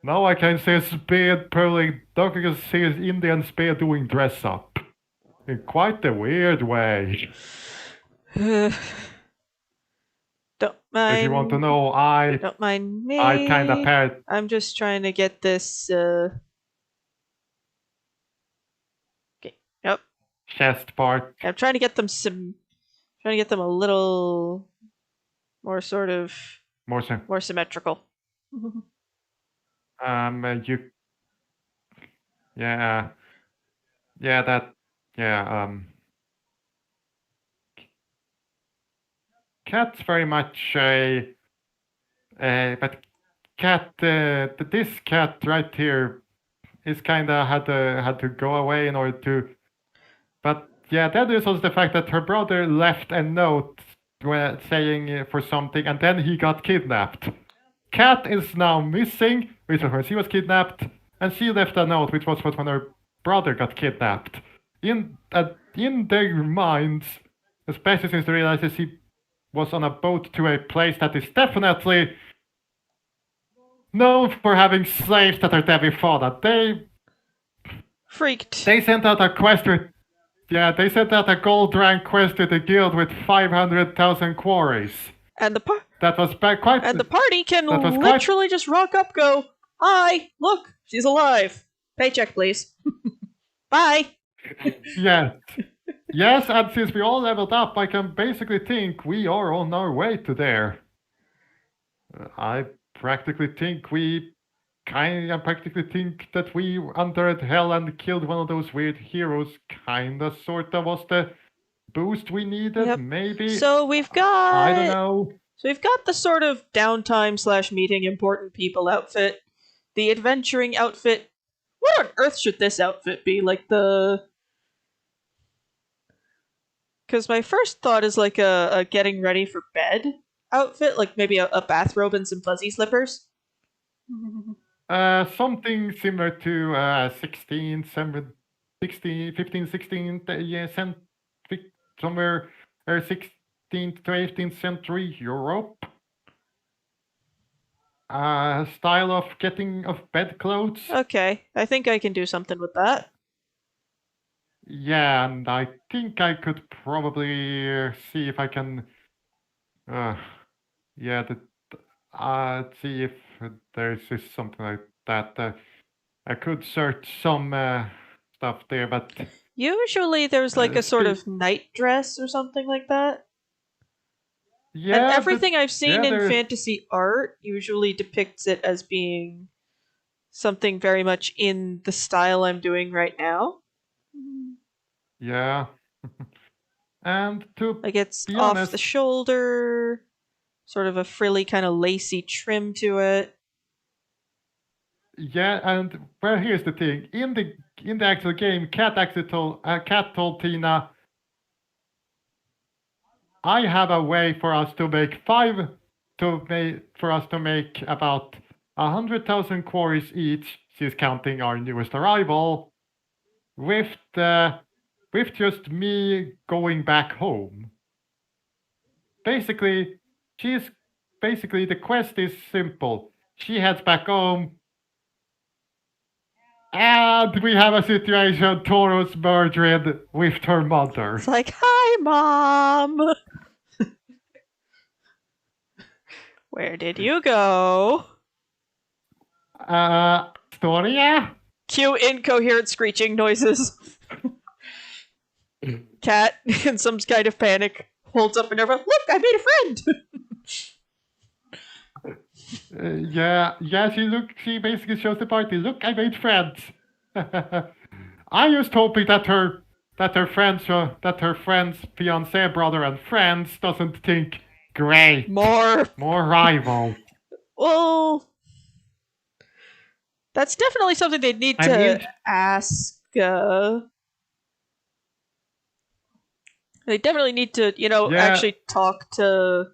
Now I can see a spear pulling, Doctor can see his Indian spear doing dress up. In quite a weird way. Don't mind. If you want to know, Don't mind me. I kind of paired. I'm just trying to get this. Okay. Yep. Chest part. I'm trying to get them Trying to get them a little more sort of more symmetrical. Cat's very much but this cat right here is kind of had to go away in order to. But yeah, that is also the fact that her brother left a note saying for something, and then he got kidnapped. Cat is now missing, which was when she was kidnapped, and she left a note, which was when her brother got kidnapped. In their minds, especially since they realized that she was on a boat to a place that is definitely known for having slaves that are deadly fodder. They freaked. They sent out a quest with. Yeah, they sent out a gold rank quest to the guild with 500,000 quarries. And that was quite. And the party can literally just rock up, go, hi, look, she's alive. Paycheck, please. Bye. Yes. Yes, and since we all leveled up, I can basically think we are on our way to there. I practically think that we entered hell and killed one of those weird heroes. Kinda, sorta was the boost we needed, Yep. maybe. So we've got. I don't know. So we've got the sort of downtime / meeting important people outfit, the adventuring outfit. What on earth should this outfit be? Like the. Because my first thought is like a getting ready for bed outfit, like maybe a bathrobe and some fuzzy slippers. Something similar to 15, 16, somewhere 16th to 18th century Europe. Style of bed clothes. Okay, I think I can do something with that. Yeah, and I think I could probably see if I can. See if there's just something like that. I could search some stuff there, but usually there's like a sort of night dress or something like that. Yeah, and everything I've seen in fantasy art usually depicts it as being something very much in the style I'm doing right now. Yeah. And to like it's be off honest, the shoulder, sort of a frilly kind of lacy trim to it. Yeah, and well, here's the thing: in the actual game, Cat told Tina, I have a way for us to make about 100,000 quarries each. She's counting our newest arrival with just me going back home. Basically, the quest is simple. She heads back home, and we have a situation Toro's murdering with her mother. It's like, hi, Mom! Where did you go? Astoria? Cue incoherent screeching noises. Cat, in some kind of panic, holds up Minerva. Look, I made a friend! She basically shows the party. Look, I made friends. I just hoping that her friends, fiance, brother, and friends doesn't think, great, More rivals. Well, that's definitely something they'd need to ask. They definitely need to, actually talk to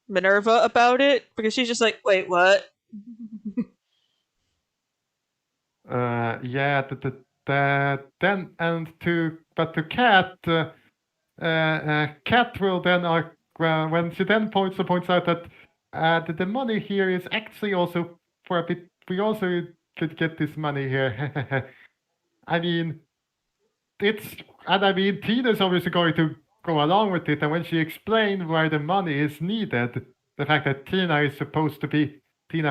Minerva about it, because she's just like, wait, what? To Cat, Cat will then, when she then points out that the money here is actually also for a bit. We also could get this money here. I mean, Tina's obviously going to go along with it, and when she explained where the money is needed, the fact that Tina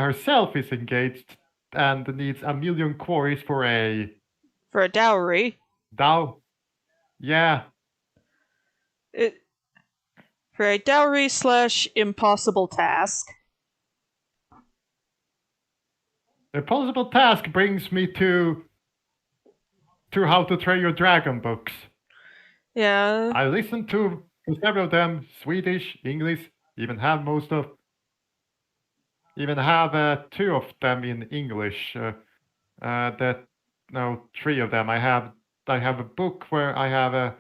herself is engaged and needs 1 million quarries for a dowry. Yeah. For a dowry / impossible task. Impossible task brings me to How to Train Your Dragon books. Yeah. I listened to several of them, Swedish, English, even have 2 of them in English. 3 of them. I have a book where I have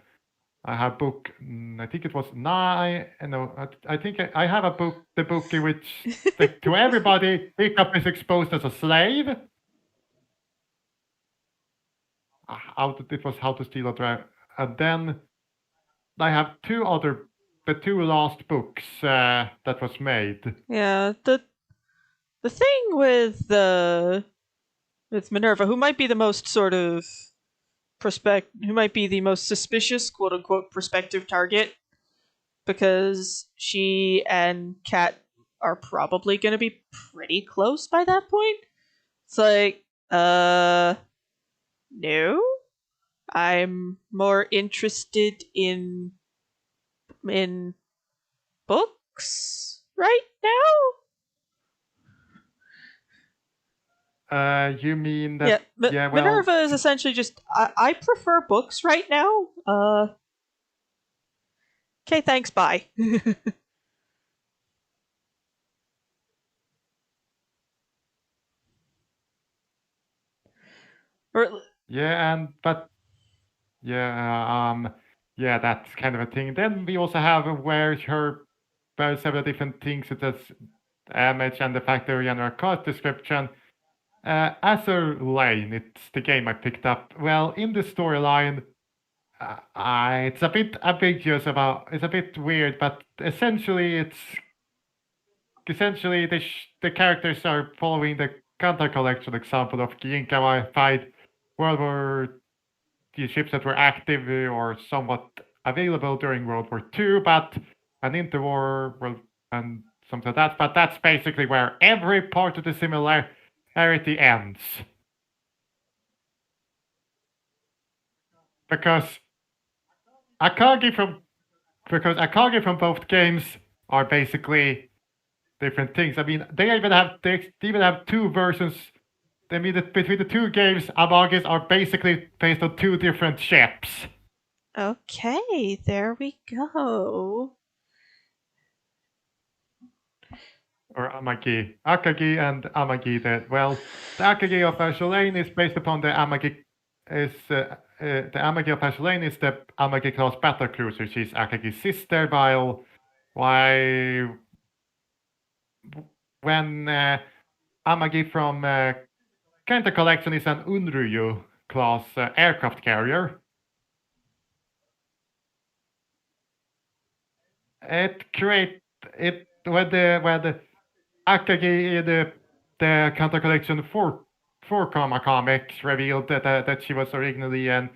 book. I think it was 9. No, I think I have a book. The book in which to everybody, Hiccup is exposed as a slave. It was How to Steal a Dragon, and then I have the 2 last books that was made. Yeah, the thing with Minerva, who might be the most sort of who might be the most suspicious, quote unquote, prospective target, because she and Kat are probably going to be pretty close by that point. It's like, no, I'm more interested in books right now. You mean that? Yeah, Minerva is essentially just, I prefer books right now. Okay, thanks, bye. That's kind of a thing. Then we also have where several different things such as image and the factory and our card description. Azure Lane, it's the game I picked up. Well, in the storyline, it's a bit ambiguous it's a bit weird, but essentially the characters are following the Kanta collection example of Ginkamified World War the ships that were active or somewhat available during World War II, but an interwar and something like that. But that's basically where every part of the similarity ends. Because Akagi from both games are basically different things. I mean, they even have 2 versions. I mean, between the 2 games, Amagis are basically based on 2 different ships. Okay, there we go. Or Amagi. Akagi and Amagi. The Akagi of Azure Lane is based upon the Amagi the Amagi of Azulain is the Amagi class battlecruiser. She's Akagi's sister, while when Amagi from Kenta Collection is an Unryu class aircraft carrier. It create it when the Akagi in the Kenta Collection 4 comics revealed that she was originally an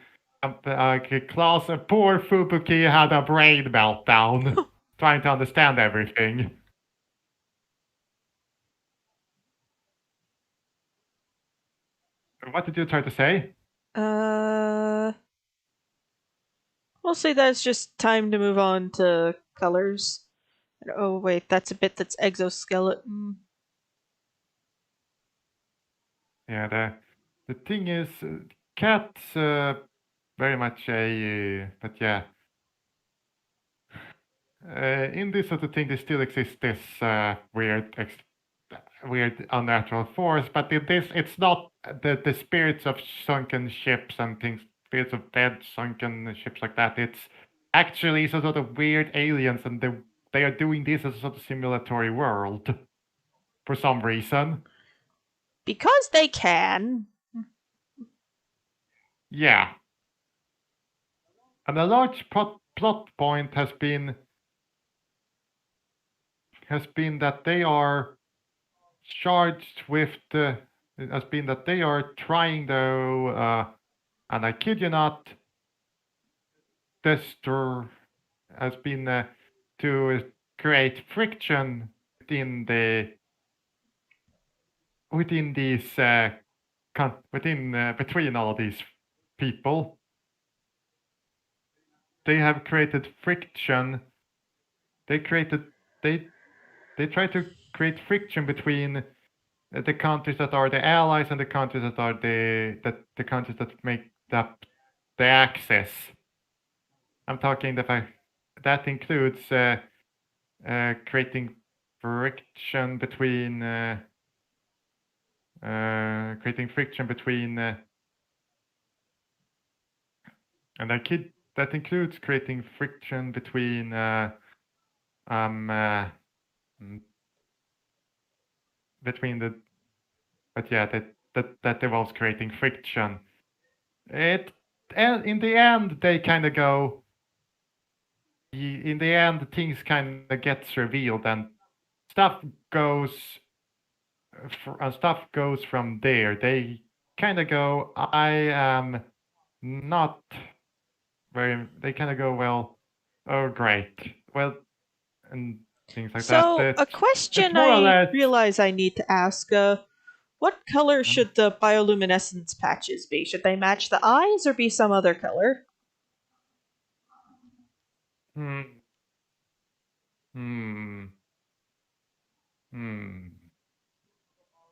class. Poor Fubuki had a brain meltdown trying to understand everything. What did you try to say? We'll say that's just time to move on to colors. Oh wait, that's a bit that's exoskeleton. Yeah, the thing is, Cat's very much a, but yeah. In this sort of thing, there still exists this weird unnatural force, but in this, it's not the spirits of sunken ships and things, spirits of dead sunken ships like that. It's actually some sort of weird aliens, and they are doing this as a sort of simulatory world for some reason. Because they can. Yeah. And a large plot point has been that they are charged with has been that they are trying, though, and I kid you not, has been to create friction within these between all these people. They have created friction. They try to create friction between the countries that are the allies and the countries that are the countries that make up the Axis. I'm talking the fact that includes creating friction between and that includes creating friction between that involves creating friction. And in the end, they kind of go. In the end, things kind of gets revealed, and stuff goes from there. They kind of go, I am not very. They kind of go, well, oh great, well, and things like that. So, a question I realize I need to ask: what color should the bioluminescence patches be? Should they match the eyes or be some other color?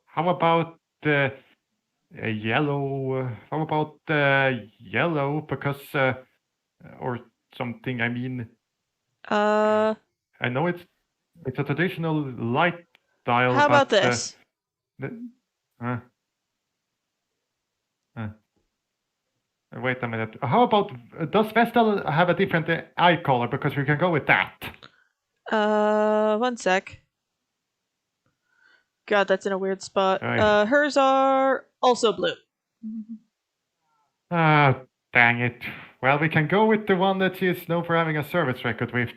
How about yellow? How about yellow? Because or something. I mean, I know it's a traditional light style. How about this? Wait a minute. How about does Vestal have a different eye color? Because we can go with that. 1 sec. God, that's in a weird spot. Hers are also blue. Dang it. Well, we can go with the one that she is known for having a service record with.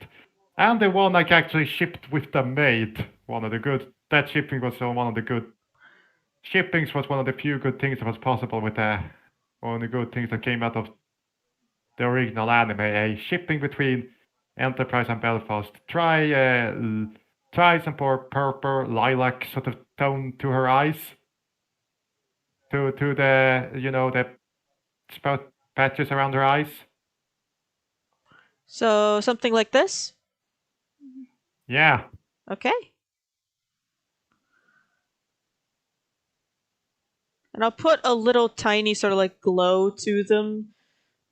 And the one I actually shipped with the maid. That shipping was one of the good. Shippings was one of the few good things that was possible with one of the good things that came out of the original anime. A shipping between Enterprise and Belfast. Try some purple lilac sort of tone to her eyes. To the the spout patches around her eyes. So something like this? Yeah. Okay. And I'll put a little tiny sort of like glow to them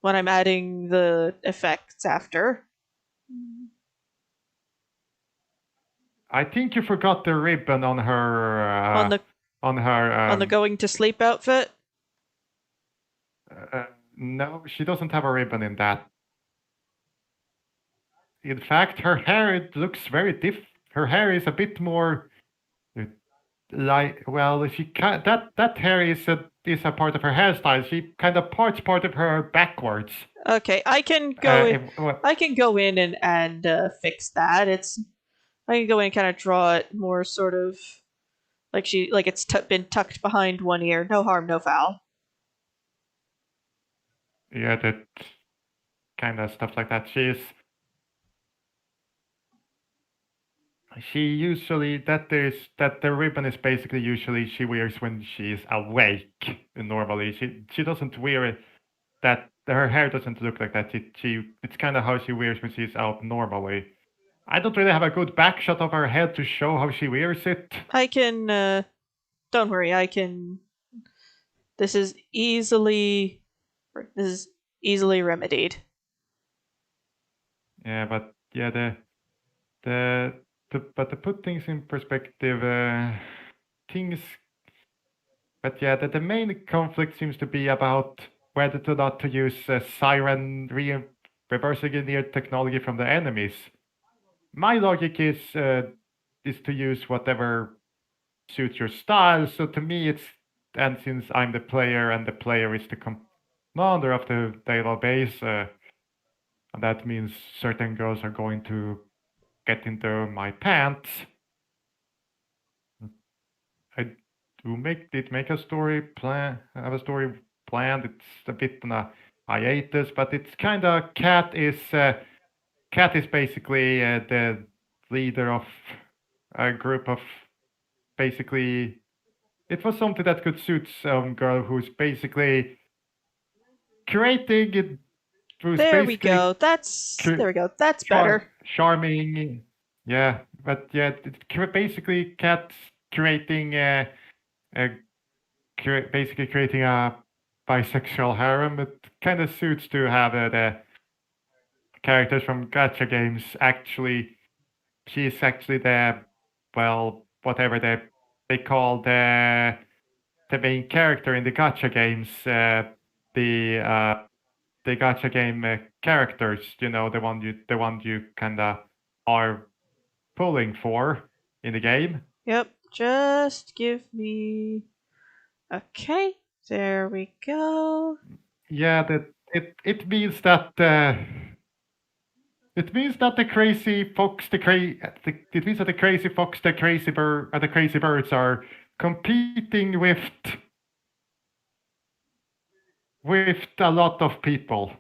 when I'm adding the effects after. I think you forgot the ribbon on her on the going to sleep outfit. No, she doesn't have a ribbon in that. In fact, her hair it looks very her hair is a bit more like she can that hair is a part of her hairstyle. She kind of parts part of her backwards. Okay, I can go in. I can go in and fix that. I can go in and kind of draw it more sort of like it's been tucked behind one ear. No harm, no foul. Yeah, that kind of stuff like that. She usually that the ribbon is basically usually she wears when she's awake. Normally, she doesn't wear it. That her hair doesn't look like that. It's kind of how she wears when she's out normally. I don't really have a good back shot of her head to show how she wears it. I can. Don't worry. I can. This is easily remedied. Yeah, but yeah, but to put things in perspective, things. But yeah, the main conflict seems to be about whether or not to use siren reverse engineered technology from the enemies. My logic is to use whatever suits your style. So to me, and since I'm the player and the player is the commander of the database, and that means certain girls are going to get into my pants. I do make a story plan. Have a story planned. It's a bit on a hiatus, but it's kind of Cat is basically the leader of a group of basically. It was something that could suit some girl who's basically creating it. There we go. There we go. That's better. Charming. Yeah, but yeah, basically Cat's creating basically creating a bisexual harem. It kind of suits to have the characters from gacha games. Actually, she's actually whatever they call the main character in the gacha games. The gacha game characters. You know, the one you kind of are pulling for in the game. Yep. Just give me. Okay. There we go. Yeah, it means that it means that the crazy fox, it means that the crazy fox, the crazy bird, and the crazy birds are competing with a lot of people,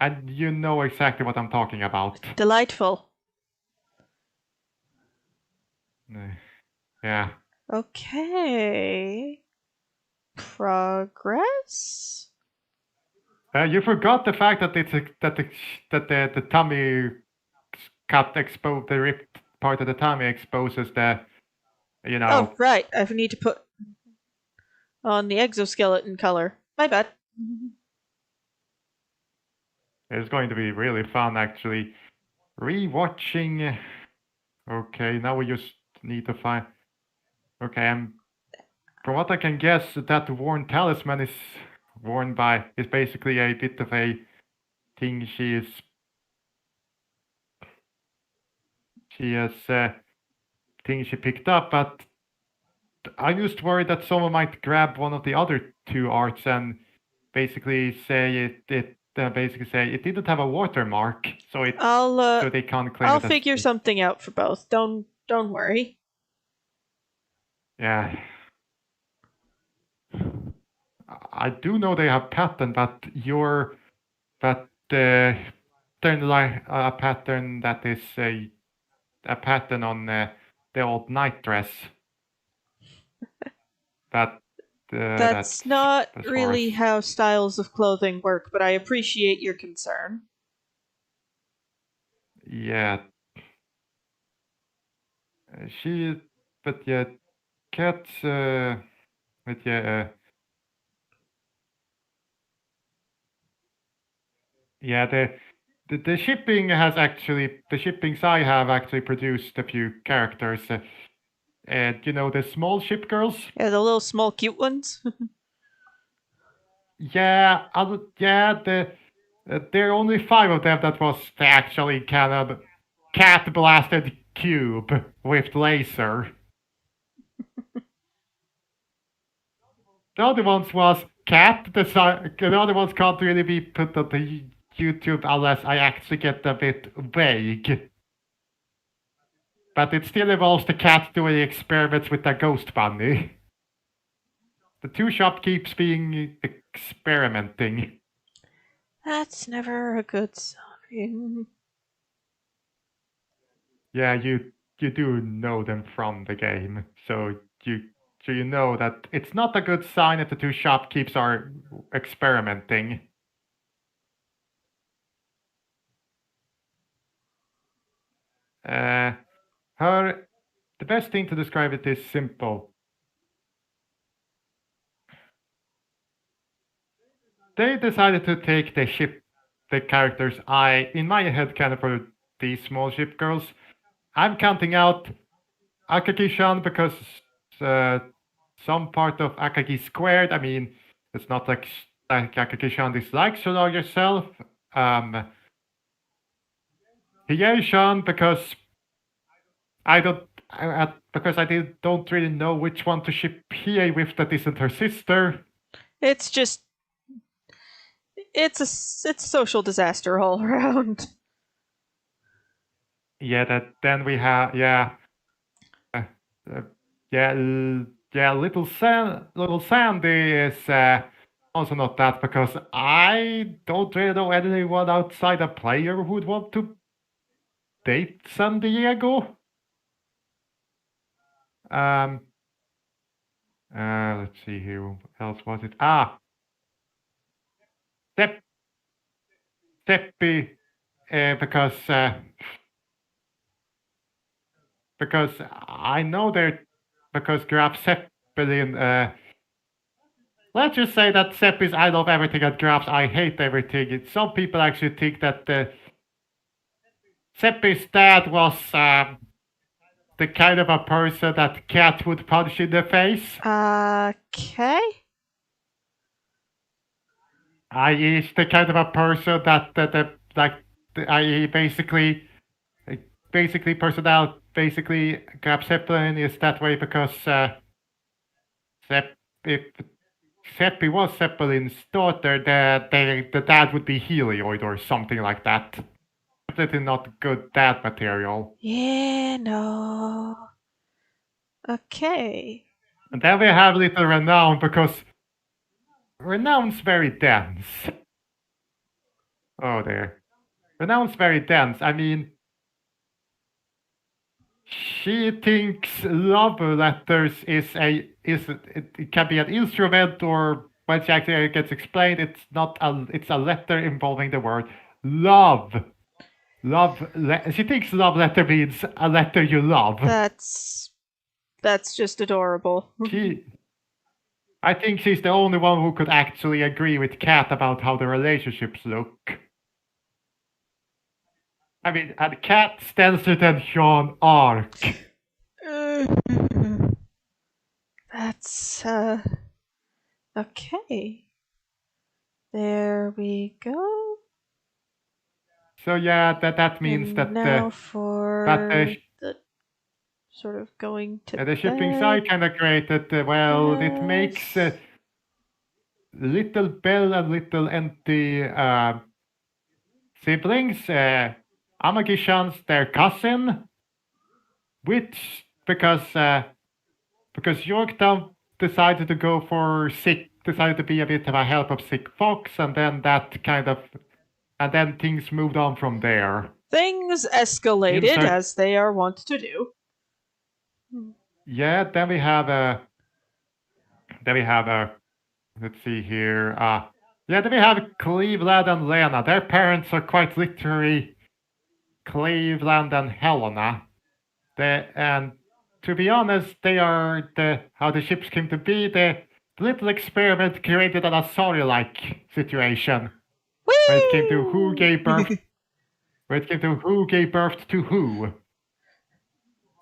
and you know exactly what I'm talking about. Delightful. Yeah. Okay. Progress. You forgot the fact that the tummy cut the ripped part of the tummy exposes the. Oh, right. I need to put on the exoskeleton color. My bad. It's going to be really fun, actually. Rewatching. Okay, now we just need to find. Okay, from what I can guess, that worn talisman is basically a bit of a thing she has thing she picked up, but I'm just worried that someone might grab one of the other two arts and basically say it didn't have a watermark, so they can't claim it. I'll figure something out for both. Don't worry. Yeah. I do know they have pattern, but like a pattern that is a pattern on the old night dress. That's not really how styles of clothing work, but I appreciate your concern. Yeah. But yeah, Cats, but yeah. Yeah, the shipping the shippings I have actually produced a few characters. The small ship girls? Yeah, the little small cute ones. yeah, there are only 5 of them that was the actually kind of cat blasted cube with laser. The other ones was cat design. The other ones can't really be put on the YouTube unless I actually get a bit vague. But it still involves the cat doing experiments with the ghost bunny. The 2 shop keeps being experimenting. That's never a good sign. Yeah, you do know them from the game, so you know that it's not a good sign if the 2 shopkeepers are experimenting. The best thing to describe it is simple. They decided to take the characters in my head kind of for these small ship girls. I'm counting out Akagi-chan because some part of Akagi squared. I mean, it's not like Akagi-chan dislikes you know yourself. Hiei-chan because because I don't really know which one to ship Hiei with that isn't her sister. It's just it's a social disaster all around. Yeah, then we have little Sandy is also not that because I don't really know anyone outside a player who would want to date San Diego. Let's see here. What else was it? Seppi, because I know because Graf Zeppelin. Let's just say that Sepp is I love everything and Graf's I hate everything. Some people actually think that Seppi's dad was the kind of a person that Cat would punch in the face. Okay. He's the kind of a person that Graf Zeppelin is that way because if Seppi was Zeppelin's daughter, the dad would be Helioid or something like that. Definitely not good dad material. Yeah, no. Okay. And then we have little Renown because Renown's very dense. Oh there. Renown's very dense. I mean, she thinks love letters it can be an instrument, or when she actually gets explained, it's a letter involving the word love. She thinks love letter means a letter you love. That's just adorable. I think she's the only one who could actually agree with Kat about how the relationships look. I mean, and Kat Stelzer than Sean Arc. That's okay. There we go. So yeah, that means and that now for the sort of going to the shipping bed. side kind of created. It makes Little Bell and Little Empty siblings. Amagi-chan's their cousin, which because Yorktown decided to go for decided to be a bit of a help of sick fox, and then and then things moved on from there. Things escalated as they are wont to do. Yeah, then we have let's see here. Then we have Cleveland and Lena. Their parents are quite literally Cleveland and Helena. And to be honest, they are how the ships came to be. The little experiment created an Astoria-like situation. Whee! When it came to who gave birth to who.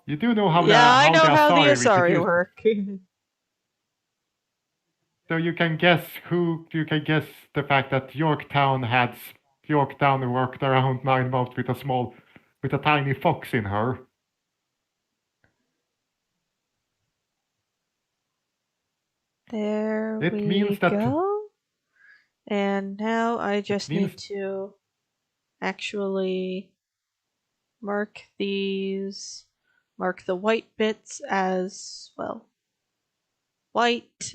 You do know how I know how the Astoria work. So you can guess the fact that Yorktown worked around 9 months with a tiny fox in her. There It we means that go. And now I just means need to actually mark the white bits as, well, white.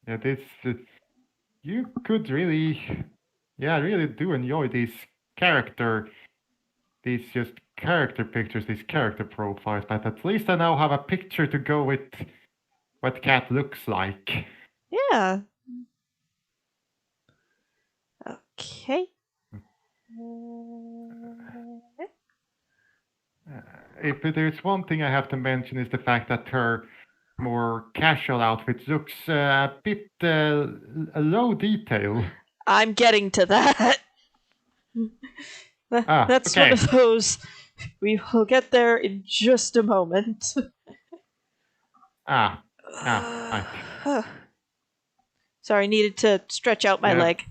yeah, this you could really, really do enjoy these character pictures, these character profiles. But at least I now have a picture to go with what Cat looks like. Yeah. Okay. If there's one thing I have to mention is the fact that her more casual outfit looks a bit low detail. I'm getting to that. That's one Okay. of those. We will get there in just a moment. Right. Sorry, needed to stretch out my Yeah. leg.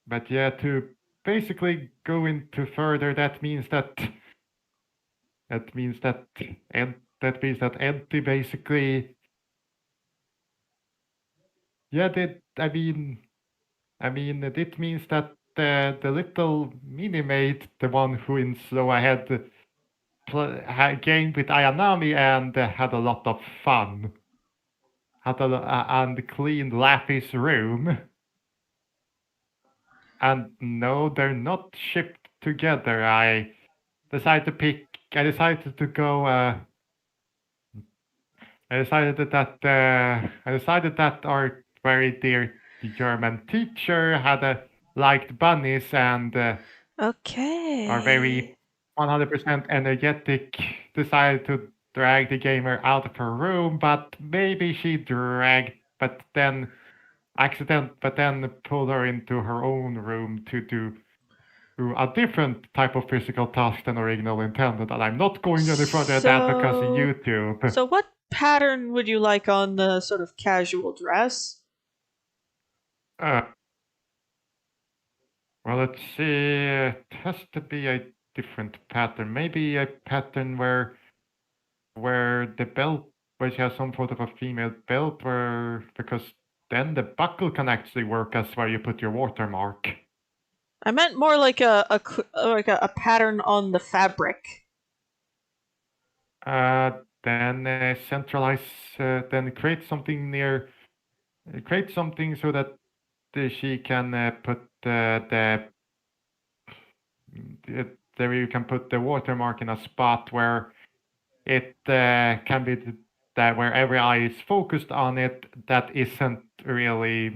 But yeah, to basically go into further, that means that Enti basically, it means that the little mini maid, the one who in Slow Ahead gamed with Ayanami and had a lot of fun, and cleaned Laffy's room. And no, they're not shipped together. I decided to go. I decided that our very dear German teacher liked bunnies and Okay. our very 100% energetic decided to drag the gamer out of her room, but maybe she but then pulled her into her own room to do a different type of physical task than originally intended. And I'm not going any further than that because of YouTube. So what pattern would you like on the sort of casual dress? Well, let's see. It has to be a different pattern. Maybe a pattern where the belt, where she has some sort of a female belt, because then the buckle can actually work as where you put your watermark. I meant more like a pattern on the fabric. Then centralize. Then create something so that she can put there you can put the watermark in a spot where it can be that where every eye is focused on it. That isn't really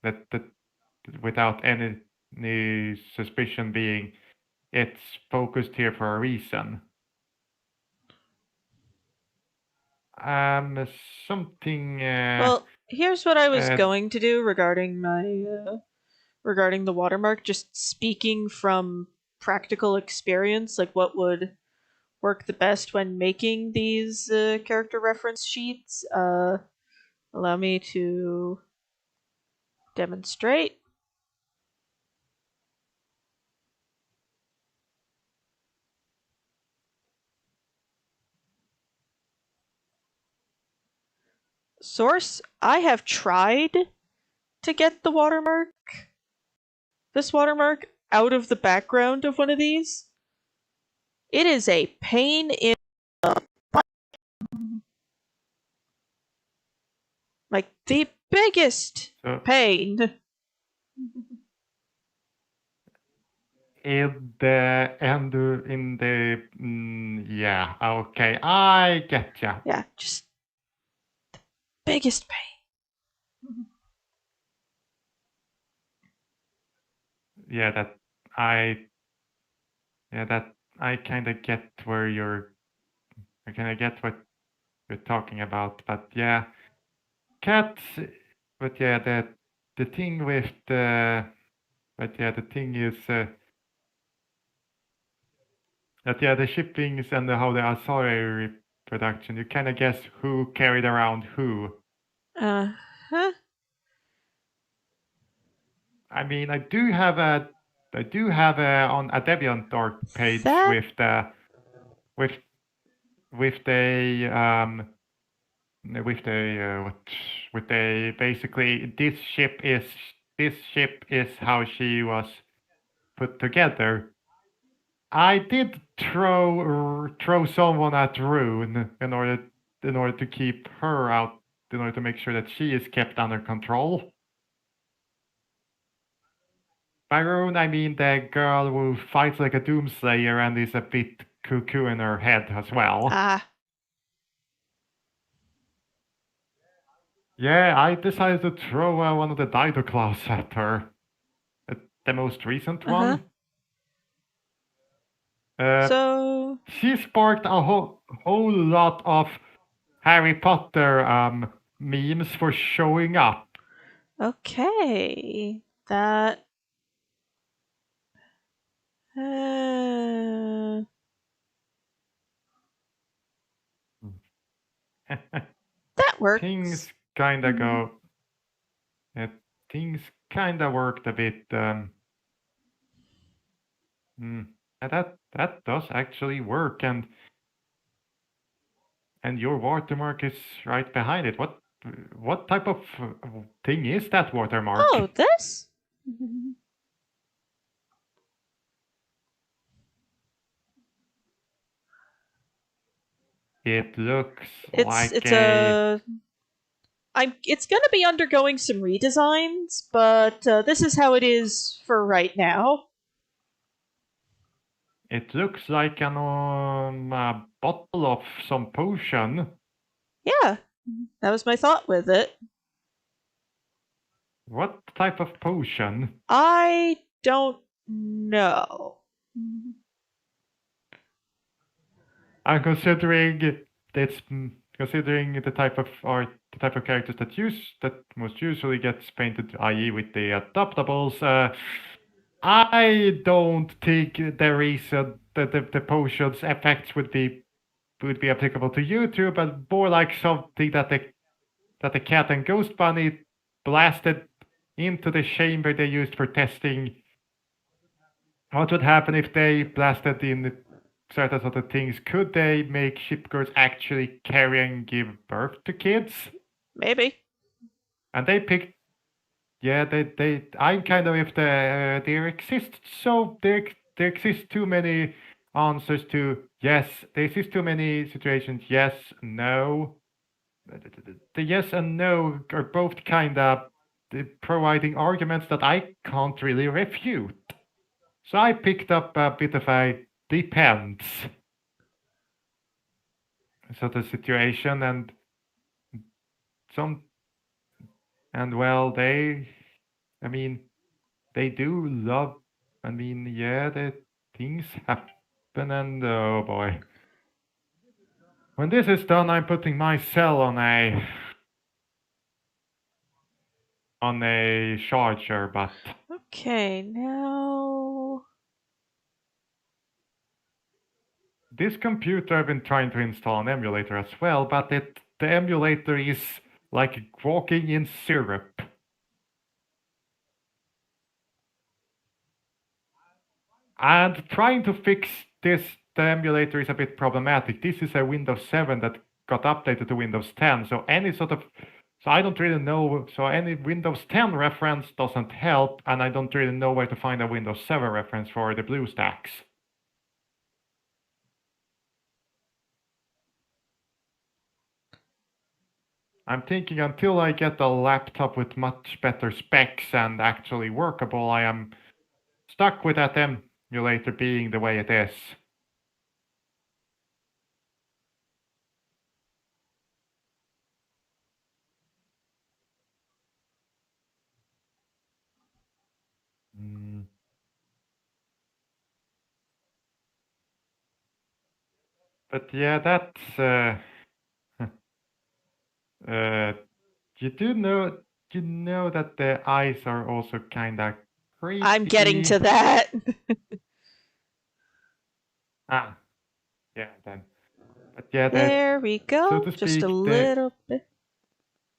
that without any suspicion being it's focused here for a reason. Something. Well, here's what I was going to do regarding regarding the watermark. Just speaking from practical experience, like what would work the best when making these character reference sheets. Allow me to demonstrate. Source, I have tried to get this watermark, out of the background of one of these. It is a pain in the butt. Like the biggest pain. Yeah, okay, I get ya. Yeah, just the biggest pain. That I kind of get what you're talking about, but yeah, cats. But yeah, the thing with the, but yeah, the thing is, That the shippings and how the Astoria production, you kind of guess who carried around who. Uh-huh. I mean, I do have a on a DeviantArt page That- with the with basically this ship is how she was put together. I did throw someone at Rune in order to keep her out, in order to make sure that she is kept under control. By Rune, I mean the girl who fights like a doomslayer and is a bit cuckoo in her head as well. Ah. Yeah, I decided to throw one of the Dido claws at her. The most recent one. So She sparked a whole lot of Harry Potter memes for showing up. okay, that that works. Things kinda go. Things kinda worked a bit. That does actually work, and your watermark is right behind it. What type of thing is that watermark? Oh, this? It looks It's like it's it's gonna be undergoing some redesigns, but this is how it is for right now. It looks like a bottle of some potion. Yeah, that was my thought with it. What type of potion? I don't know. I'm considering the type of art, the type of characters that most usually gets painted, i.e., with the adaptables. I don't think the reason that the potion's effects would be applicable to YouTube, but more like something that the cat and ghost bunny blasted into the chamber they used for testing. What would happen if they blasted in certain sort of things? Could they make shipgirls actually carry and give birth to kids? Maybe. And they picked. Yeah, they. I'm kind of if there exist too many answers to yes. There exist too many situations. Yes, no. The yes and no are both kind of providing arguments that I can't really refute. So I picked up a bit of a depends sort of situation, and well, they do love. The things happen, and oh boy. When this is done, I'm putting my cell on a charger, but Okay, now. this computer, I've been trying to install an emulator as well, but the emulator is like walking in syrup. And trying to fix this, the emulator is a bit problematic. This is a Windows 7 that got updated to Windows 10, so I don't really know, so any Windows 10 reference doesn't help, and I don't really know where to find a Windows 7 reference for the BlueStacks. I'm thinking until I get a laptop with much better specs and actually workable, I am stuck with that emulator being the way it is. But yeah, that's you know that the eyes are also kind of creepy. I'm getting to that. Ah, yeah, then. But yeah, There we go. so to Just a speak, little bit.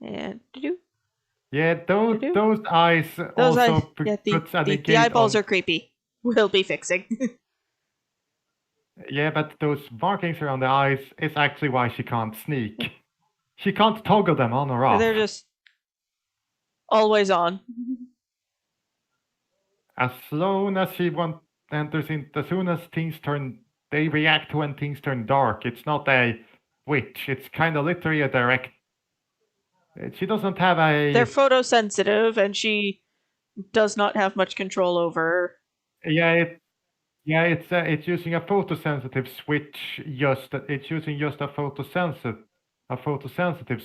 And do yeah, those eyes those also yeah, puts a the negate eyeballs on. are creepy. We'll be fixing. Yeah, but those markings around the eyes is actually why she can't sneak. She can't toggle them on or off. They're just always on. As soon as she enters in, as soon as things turn, they react when things turn dark. It's not a witch. It's kind of literally a direct. She doesn't have a. They're photosensitive, and she does not have much control over. It's using a photosensitive switch. It's using just a photosensitive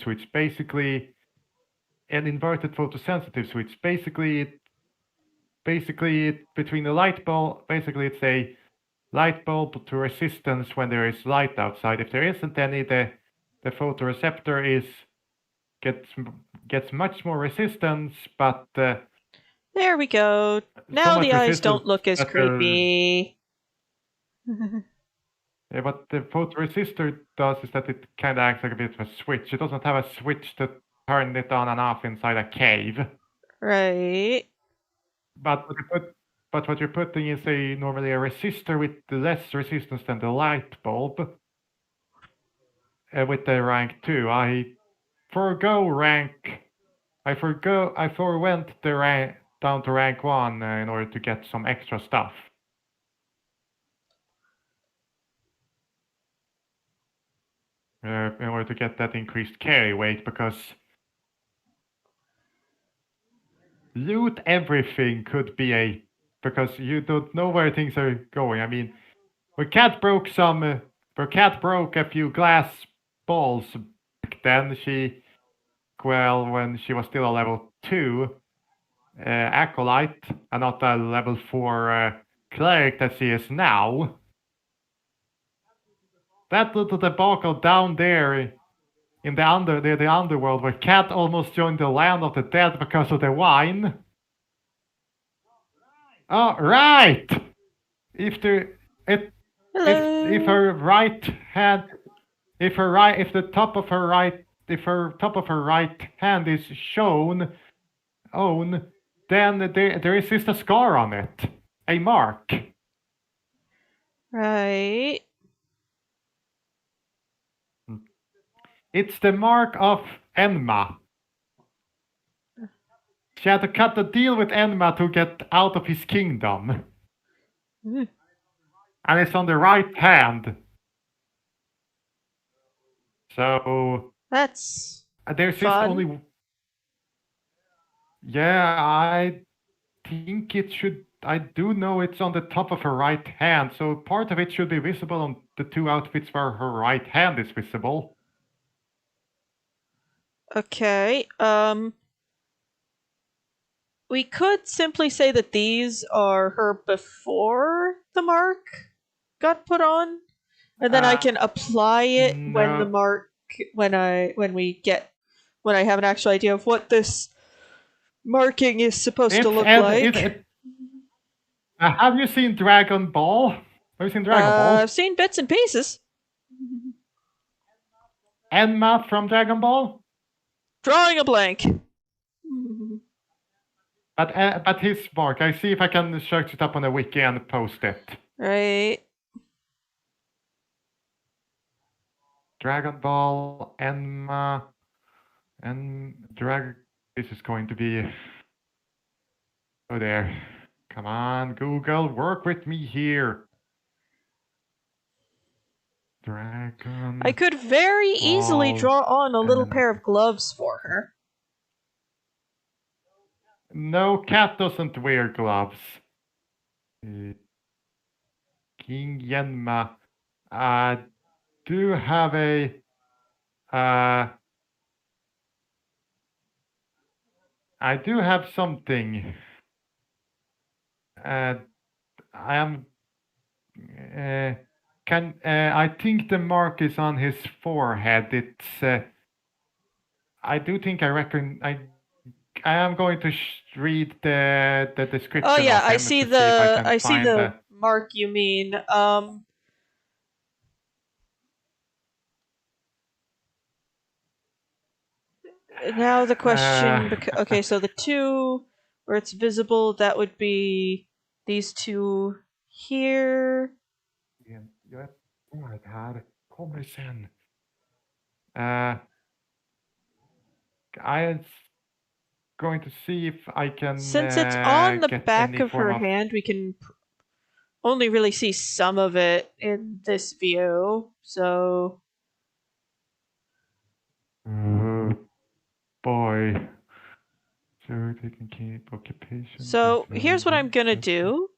switch. Basically, an inverted photosensitive switch. Basically between the light bulb. Basically, it's a light bulb to resistance when there is light outside. If there isn't any, the photoreceptor gets much more resistance, but There we go. so Now much the eyes resistance don't look as that creepy. what the photoresistor does is that it kind of acts like a bit of a switch. It doesn't have a switch to turn it on and off inside a cave. Right. But what you're putting is normally a resistor with less resistance than the light bulb. With the rank 2, I forwent the rank down to rank 1 in order to get some extra stuff. In order to get that increased carry weight, because loot everything could be because you don't know where things are going. I mean, when Cat broke a few glass balls back then, when she was still a level 2 acolyte and not a level 4 cleric that she is now. That little debacle down there in the underworld where Cat almost joined the land of the dead because of the wine. Oh, right! If the top of her right hand is shown, then there is just a scar on it, a mark. Right. It's the mark of Enma. She had to cut the deal with Enma to get out of his kingdom. Mm. And it's on the right hand. So That's there's just fun. only. Yeah, I think it should. I do know it's on the top of her right hand, so part of it should be visible on the 2 outfits where her right hand is visible. Okay. We could simply say that these are her before the mark got put on, and then I can apply it when the No. mark when I have an actual idea of what this marking is supposed to look like. Have you seen Dragon Ball? Have you seen Dragon Ball? I've seen bits and pieces. Enma from Dragon Ball? Drawing a blank. But his mark. I see if I can search it up on the wiki and post it. Right. Dragon Ball, Enma, and This is going to be. Oh, there. Come on, Google, work with me here. Dragon. I could very easily draw on a little pair of gloves for her. No, Cat doesn't wear gloves. King Yenma. I do have a. I do have something. I am. I think the mark is on his forehead. It's. I do think I reckon. I am going to read the description. Oh yeah, of him I see to see if I see find the mark you mean. Now the question... okay, so the two where it's visible, that would be these two here. Jag är här. Kommer sen. I'm going to see if I can Since it's on the get back any of her form hand, we can only really see some of it in this view, so... boy. So they can keep occupation. So here's what I'm gonna do.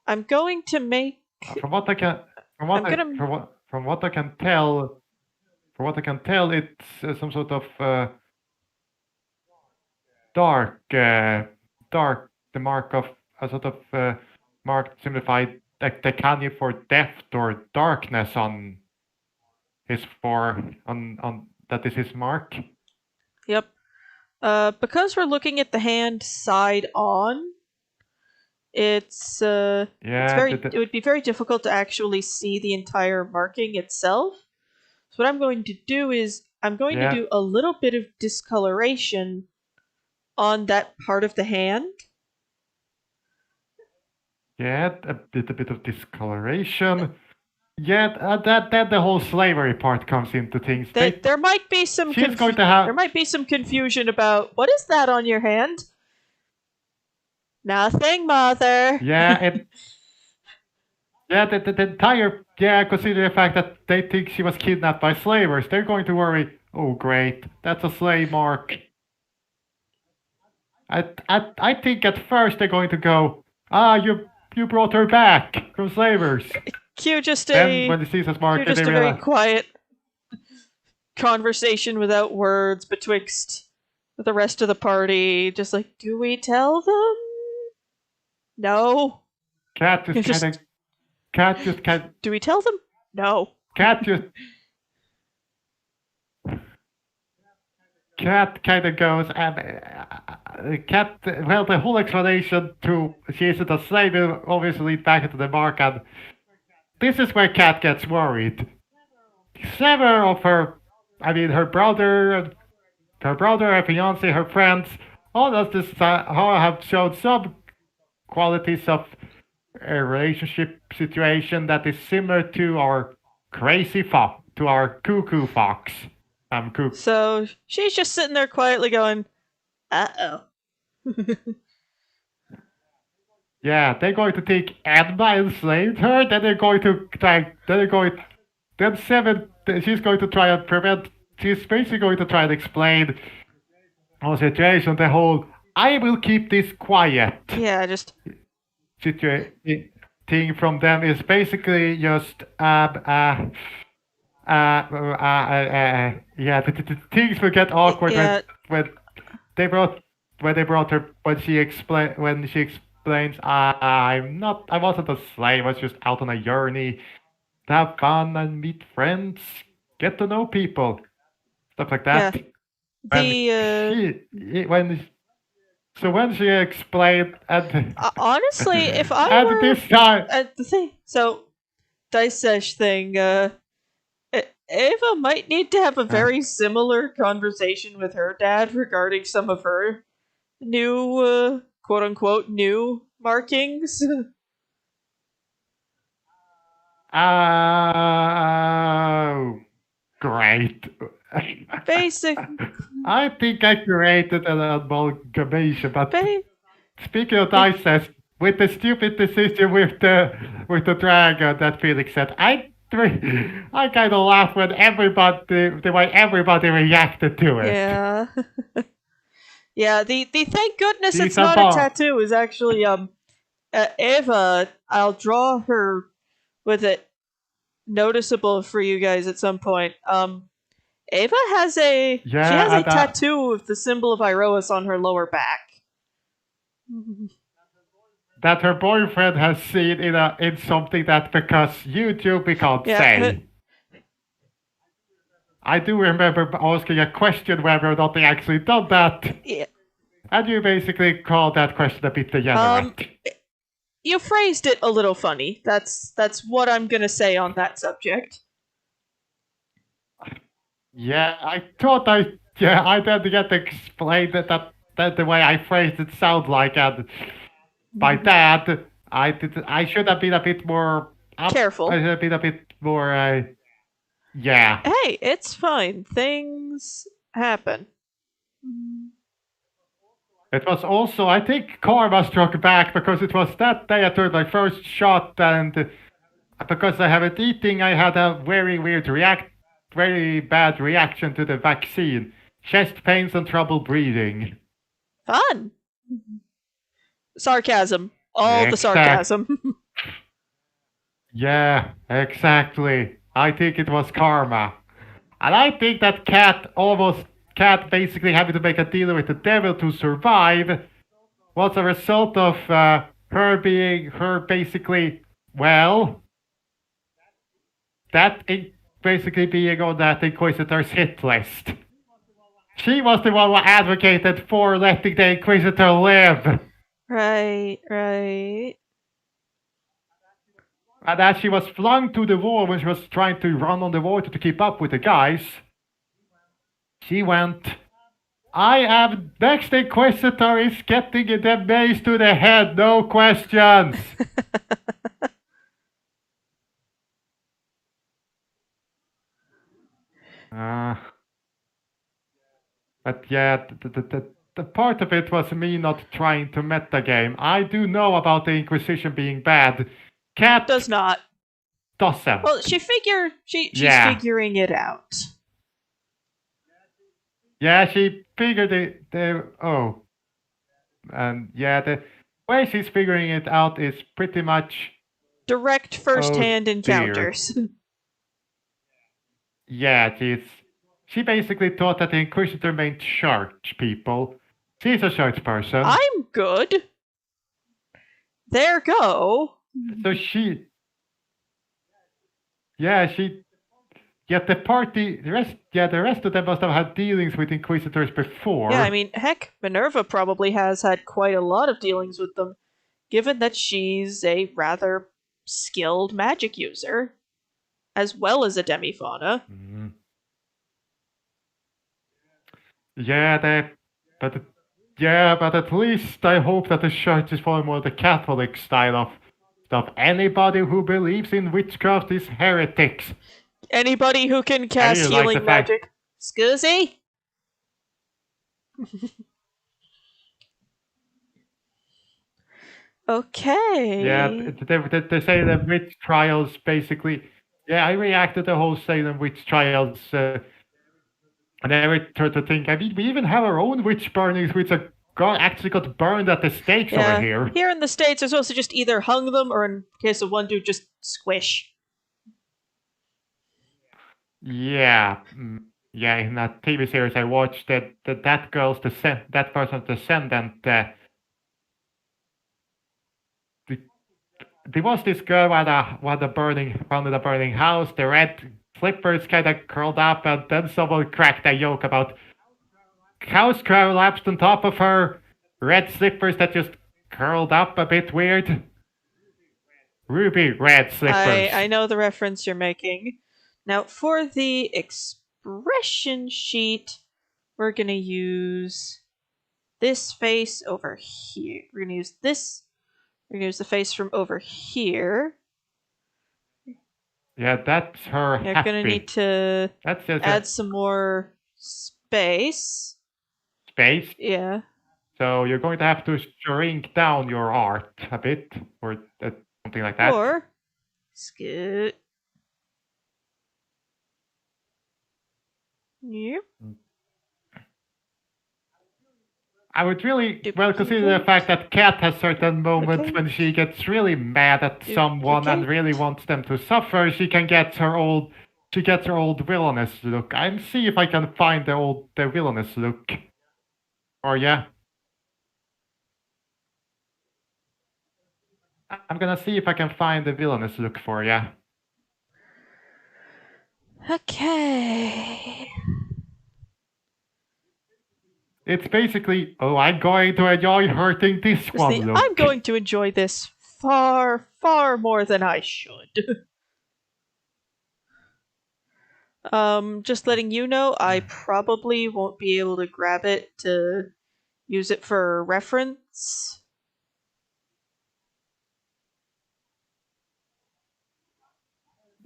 I'm going to make... From what I can tell, it's some sort of dark, the mark of a sort of mark simplified like the canyon for depth or darkness on his on that is his mark. Yep. Because we're looking at the hand side on, it's it would be very difficult to actually see the entire marking itself. So what I'm going to do is I'm going to do a little bit of discoloration on that part of the hand. Yeah, a bit of discoloration. Yeah, that the whole slavery part comes into things. There might be some there might be some confusion about what is that on your hand? Nothing, mother. Yeah, the entire considering the fact that they think she was kidnapped by slavers, they're going to worry. Oh, great, that's a slave mark. I think at first they're going to go, you brought her back from slavers. Cue just when the season's mark, a very quiet conversation without words betwixt the rest of the party. Just like, do we tell them? No. Cat just kind of. Do we tell them? No. Cat kind of goes and Cat. Well, the whole explanation to she isn't a slave obviously back into the mark, and this is where Cat gets worried. Several of her, her brother, her fiance, her friends, all of this all have shown some qualities of a relationship situation that is similar to our crazy fox, to our cuckoo fox. So she's just sitting there quietly going, "Uh-oh." Yeah, they're going to think Edna enslaved her. Then they're going to try. She's going to try and prevent. She's basically going to try and explain the situation. The whole I will keep this quiet. Yeah, just thing from them is basically just the things will get awkward when they brought her when she explains I wasn't a slave, I was just out on a journey to have fun and meet friends, get to know people, stuff like that. So when she explained, and honestly, if I were this time, the thing, so Dice thing, Ava might need to have a very similar conversation with her dad regarding some of her new, quote unquote, new markings. Oh, great. Basic. I think I created an amalgamation, but speaking of Dice, with the stupid decision with the dragon that Felix said, I kind of laughed when the way everybody reacted to it. Yeah. Yeah, the thank goodness it's not a tattoo is actually Ava. I'll draw her with it noticeable for you guys at some point. Ava has a tattoo of the symbol of Iroas on her lower back. That her boyfriend has seen in something that because YouTube we can't say. I do remember asking a question whether or not they actually done that. Yeah. And you basically called that question a bit degenerate. You phrased it a little funny. That's what I'm gonna say on that subject. Yeah, I thought I didn't get to explain that the way I phrased it sound like, and by that I should have been a bit more up. I Careful. should have been a bit more. Yeah. Hey, it's fine. Things happen. It was also, I think, karma struck back because it was that day I took my first shot, and because I haven't eating, I had a very bad reaction to the vaccine. Chest pains and trouble breathing. Fun. Sarcasm. All the sarcasm. Yeah, exactly. I think it was karma. And I think that Cat basically having to make a deal with the devil to survive was a result of her basically, well, basically being on that Inquisitor's hit list. She was the one who advocated for letting the Inquisitor live. Right. And as she was flung to the wall when she was trying to run on the water to keep up with the guys, she went, I am next Inquisitor is getting the mace to the head, no questions. But yeah, the part of it was me not trying to metagame. I do know about the Inquisition being bad. Cat Does not. doesn't. Well, she's Yeah. figuring it out. Yeah, she figured and yeah, the way she's figuring it out is pretty much Direct first-hand encounters. Yeah, she basically thought that the Inquisitor meant church people. She's a church person. I'm good. There go. So the rest of them must have had dealings with Inquisitors before. Yeah, I mean, heck, Minerva probably has had quite a lot of dealings with them, given that she's a rather skilled magic user, as well as a demifauna. Mm. Yeah, but at least I hope that the church is following more the Catholic style of stuff. Anybody who believes in witchcraft is heretics. Anybody who can cast really healing like the fact- magic. Scusi? Okay. Yeah, they say that witch trials basically. Yeah, I reacted to the whole Salem witch trials. And I would try to think, I mean, we even have our own witch burnings, which actually got burned at the stakes over here. Here in the States, they're supposed to just either hung them, or in case of one dude, just squish. Yeah. Yeah, in that TV series I watched, that person's descendant, there was this girl at a burning house, the red slippers kind of curled up, and then someone cracked a joke about house collapsed on top of her, red slippers that just curled up a bit weird. Ruby red slippers. I know the reference you're making. Now, for the expression sheet, we're going to use this face over here. We're going to use this. We're going to use the face from over here. Yeah, that's her. You're going to need to add some more space. Space? Yeah. So you're going to have to shrink down your art a bit, or something like that. Or scoot. Yep. I would really consider the fact that Cat has certain moments when she gets really mad at someone and really wants them to suffer. She gets her old villainous look. I'll see if I can find the villainous look. Or yeah. I'm gonna see if I can find the villainous look for you. Okay. It's basically, I'm going to enjoy hurting this one. Look. I'm going to enjoy this far, far more than I should. Just letting you know, I probably won't be able to grab it to use it for reference.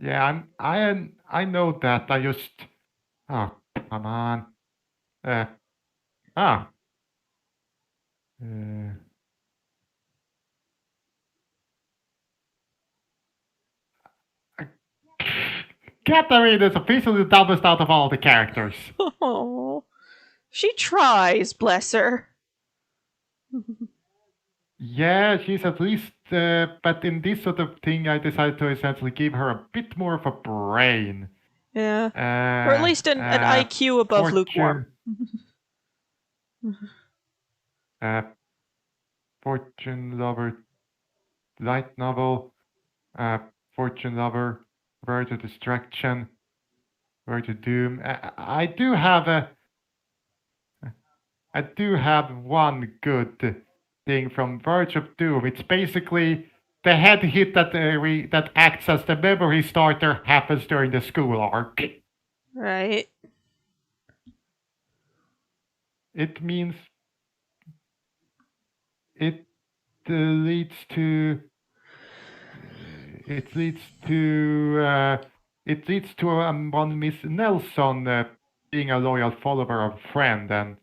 Yeah, I know that. I just. Oh, come on. Ah. Katarina is officially the dumbest out of all the characters. Oh, she tries, bless her. Yeah, she's at least, but in this sort of thing, I decided to essentially give her a bit more of a brain. Yeah. Or at least an IQ above lukewarm. Fortune lover, light novel, fortune lover, verge of distraction, verge of doom. I do have one good thing from Verge of Doom. It's basically the head hit that acts as the memory starter happens during the school arc. Right. It means it leads to one Miss Nelson being a loyal follower of friend, and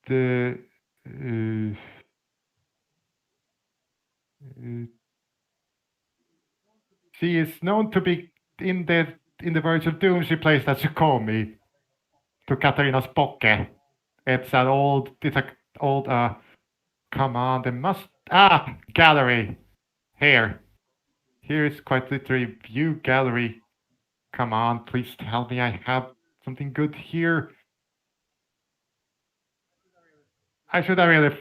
the she is known to be in the Verge of Doom. She plays as Sukomi to Katarina's Poke. It's an old. Come on, they must gallery. Here is quite literally view gallery. Come on, please tell me I have something good here. I should have really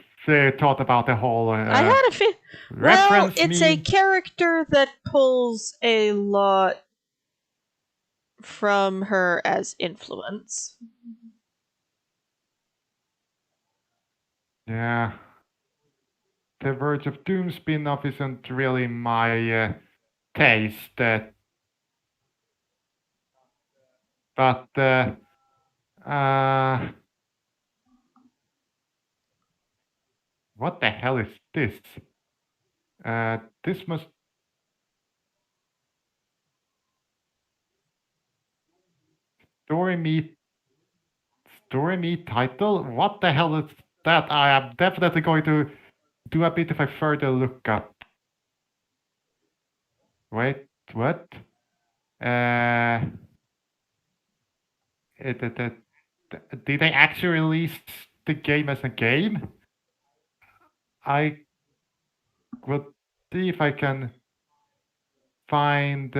thought about the whole. I had a feel. Well, it's a character that pulls a lot from her as influence. Yeah. The Verge of Doom spin-off isn't really my taste. But what the hell is this? This must. Story me title? What the hell is that? I am definitely going to do a bit of a further lookup. Wait, what? Did they actually release the game as a game? I will see if I can find.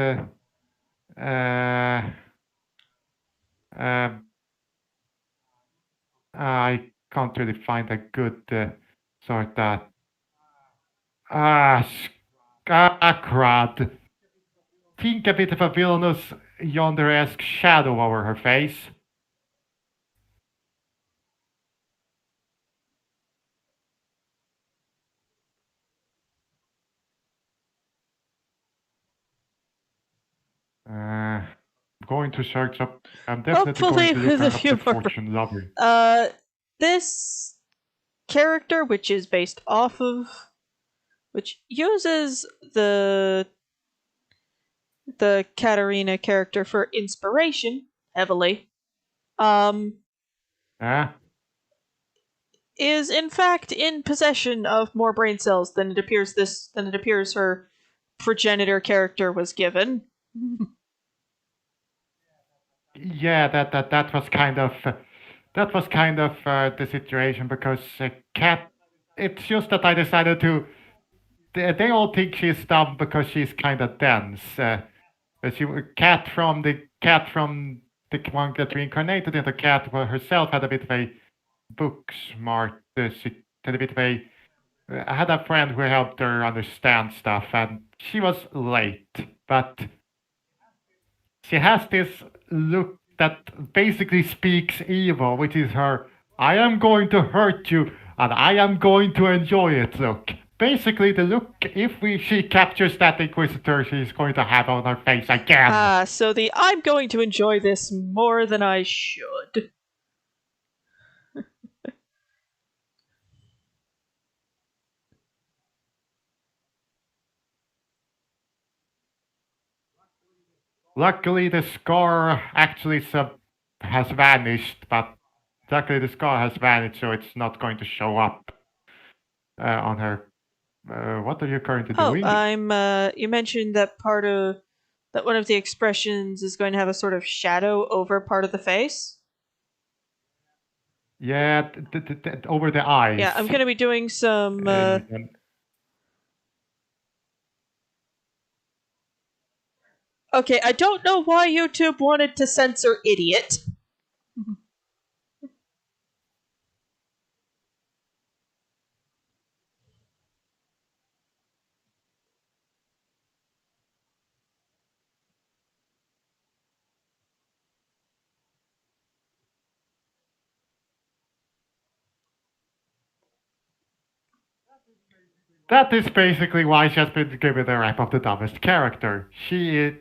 I can't really find a good sort that. Crud. Think a bit of a villainous yonder-esque shadow over her face. I'm going to search up. I'm definitely Hopefully going to look with a up few the more. fortune lover. This character, which is based off of, which uses the Katarina character for inspiration heavily, is in fact in possession of more brain cells than it appears her progenitor character was given. Yeah, that was kind of the situation, because Cat. It's just that I decided to. They all think she's dumb because she's kind of dense. Cat from the one that reincarnated into Cat herself had a bit of a book smart. She had a bit of a. I had a friend who helped her understand stuff, and she was late, but she has this look that basically speaks evil, which is her "I am going to hurt you and I am going to enjoy it" look. basically the look. If she captures that Inquisitor, she's going to have on her face again. So the I'm going to enjoy this more than I should. Luckily, the scar actually has vanished, but luckily the scar has vanished, so it's not going to show up on her. What are you currently doing? You mentioned that that one of the expressions is going to have a sort of shadow over part of the face. Yeah, over the eyes. Yeah, I'm going to be doing some. Okay, I don't know why YouTube wanted to censor idiot. That is basically why she has been given the rap of the dumbest character. She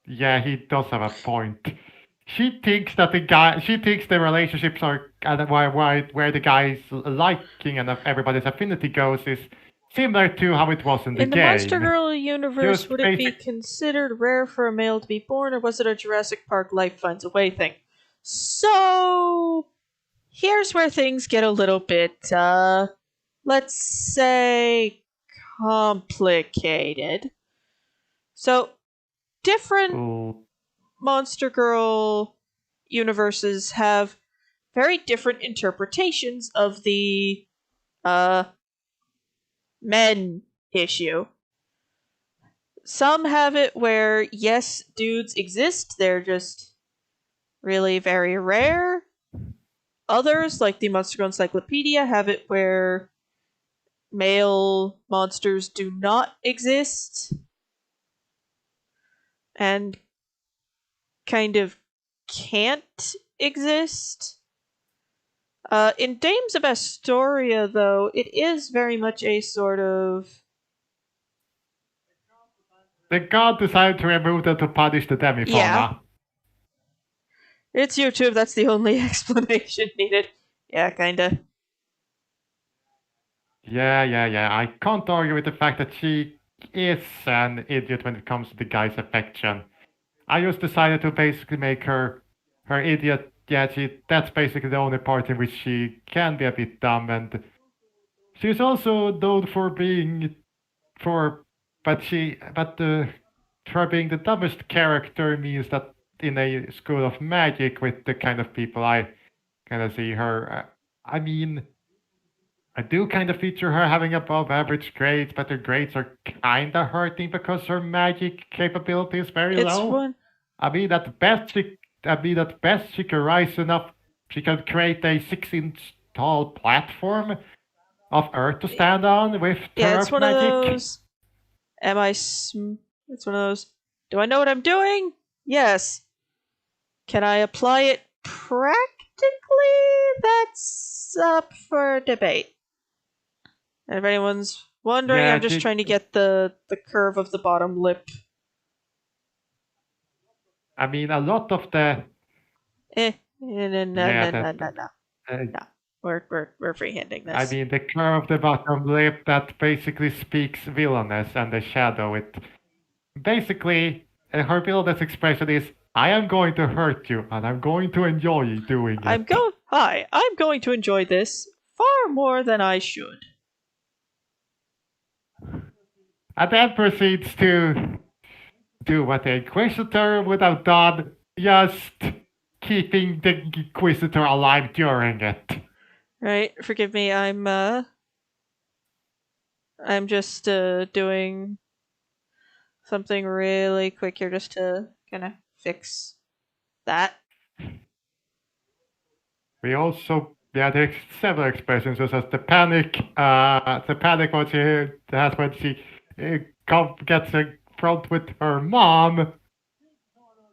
yeah, he does have a point. She thinks that the relationships are where the guy's liking and everybody's affinity goes is similar to how it was in the game. In the Monster Girl universe, Just would it be considered rare for a male to be born, or was it a Jurassic Park life finds a way thing? So, here's where things get a little bit, let's say, complicated. So, different Monster Girl universes have very different interpretations of the men issue. Some have it where, yes, dudes exist, they're just really very rare. Others, like the Monster Girl Encyclopedia, have it where male monsters do not exist and kind of can't exist. In Dames of Astoria, though, it is very much a sort of... The god decided to remove them to punish the demifauna. Yeah. It's YouTube, that's the only explanation needed. Yeah, kinda. Yeah. I can't argue with the fact that she is an idiot when it comes to the guy's affection. I just decided to basically make her idiot. Yeah, that's basically the only part in which she can be a bit dumb, and she's also known for being her being the dumbest character means that in a school of magic with the kind of people I kind of see her, I mean, I do kind of feature her having above average grades, but her grades are kind of hurting because her magic capability is very low. I mean, at best she can rise enough. She can create a 6-inch tall platform of earth to stand on with it's one magic. Of those. It's one of those. Do I know what I'm doing? Yes. Can I apply it practically? That's up for debate. And if anyone's wondering, I'm just trying to get the curve of the bottom lip. I mean, a lot of the... No. We're freehanding this. I mean, the curve of the bottom lip that basically speaks villainous and the shadow. It basically, her villainous expression is, I am going to hurt you and I'm going to enjoy doing it. I'm going to enjoy this far more than I should. And then proceeds to do what the Inquisitor would have done, just keeping the Inquisitor alive during it. Right, forgive me, I'm just doing something really quick here just to kind of fix that. We also, there's several expressions, such as the panic what she has when she gets in front with her mom.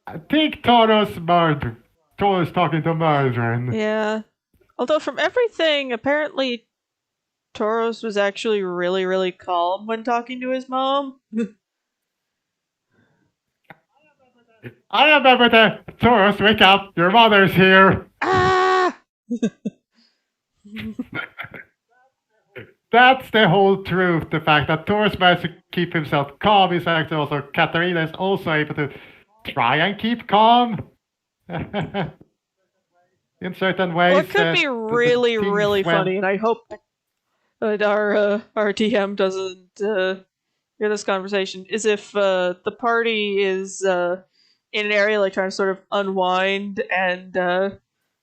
I think Toro's talking to Murdrin. Yeah. Although from everything, apparently Tauros was actually really, really calm when talking to his mom. I remember the Taurus, wake up, your mother's here. Ah! That's the whole truth. The fact that Taurus managed to keep himself calm is actually also Katarina is also able to try and keep calm. In certain ways. Well, it could be really, really went... funny, and I hope that our DM doesn't hear this conversation. Is if the party is in an area like trying to sort of unwind, and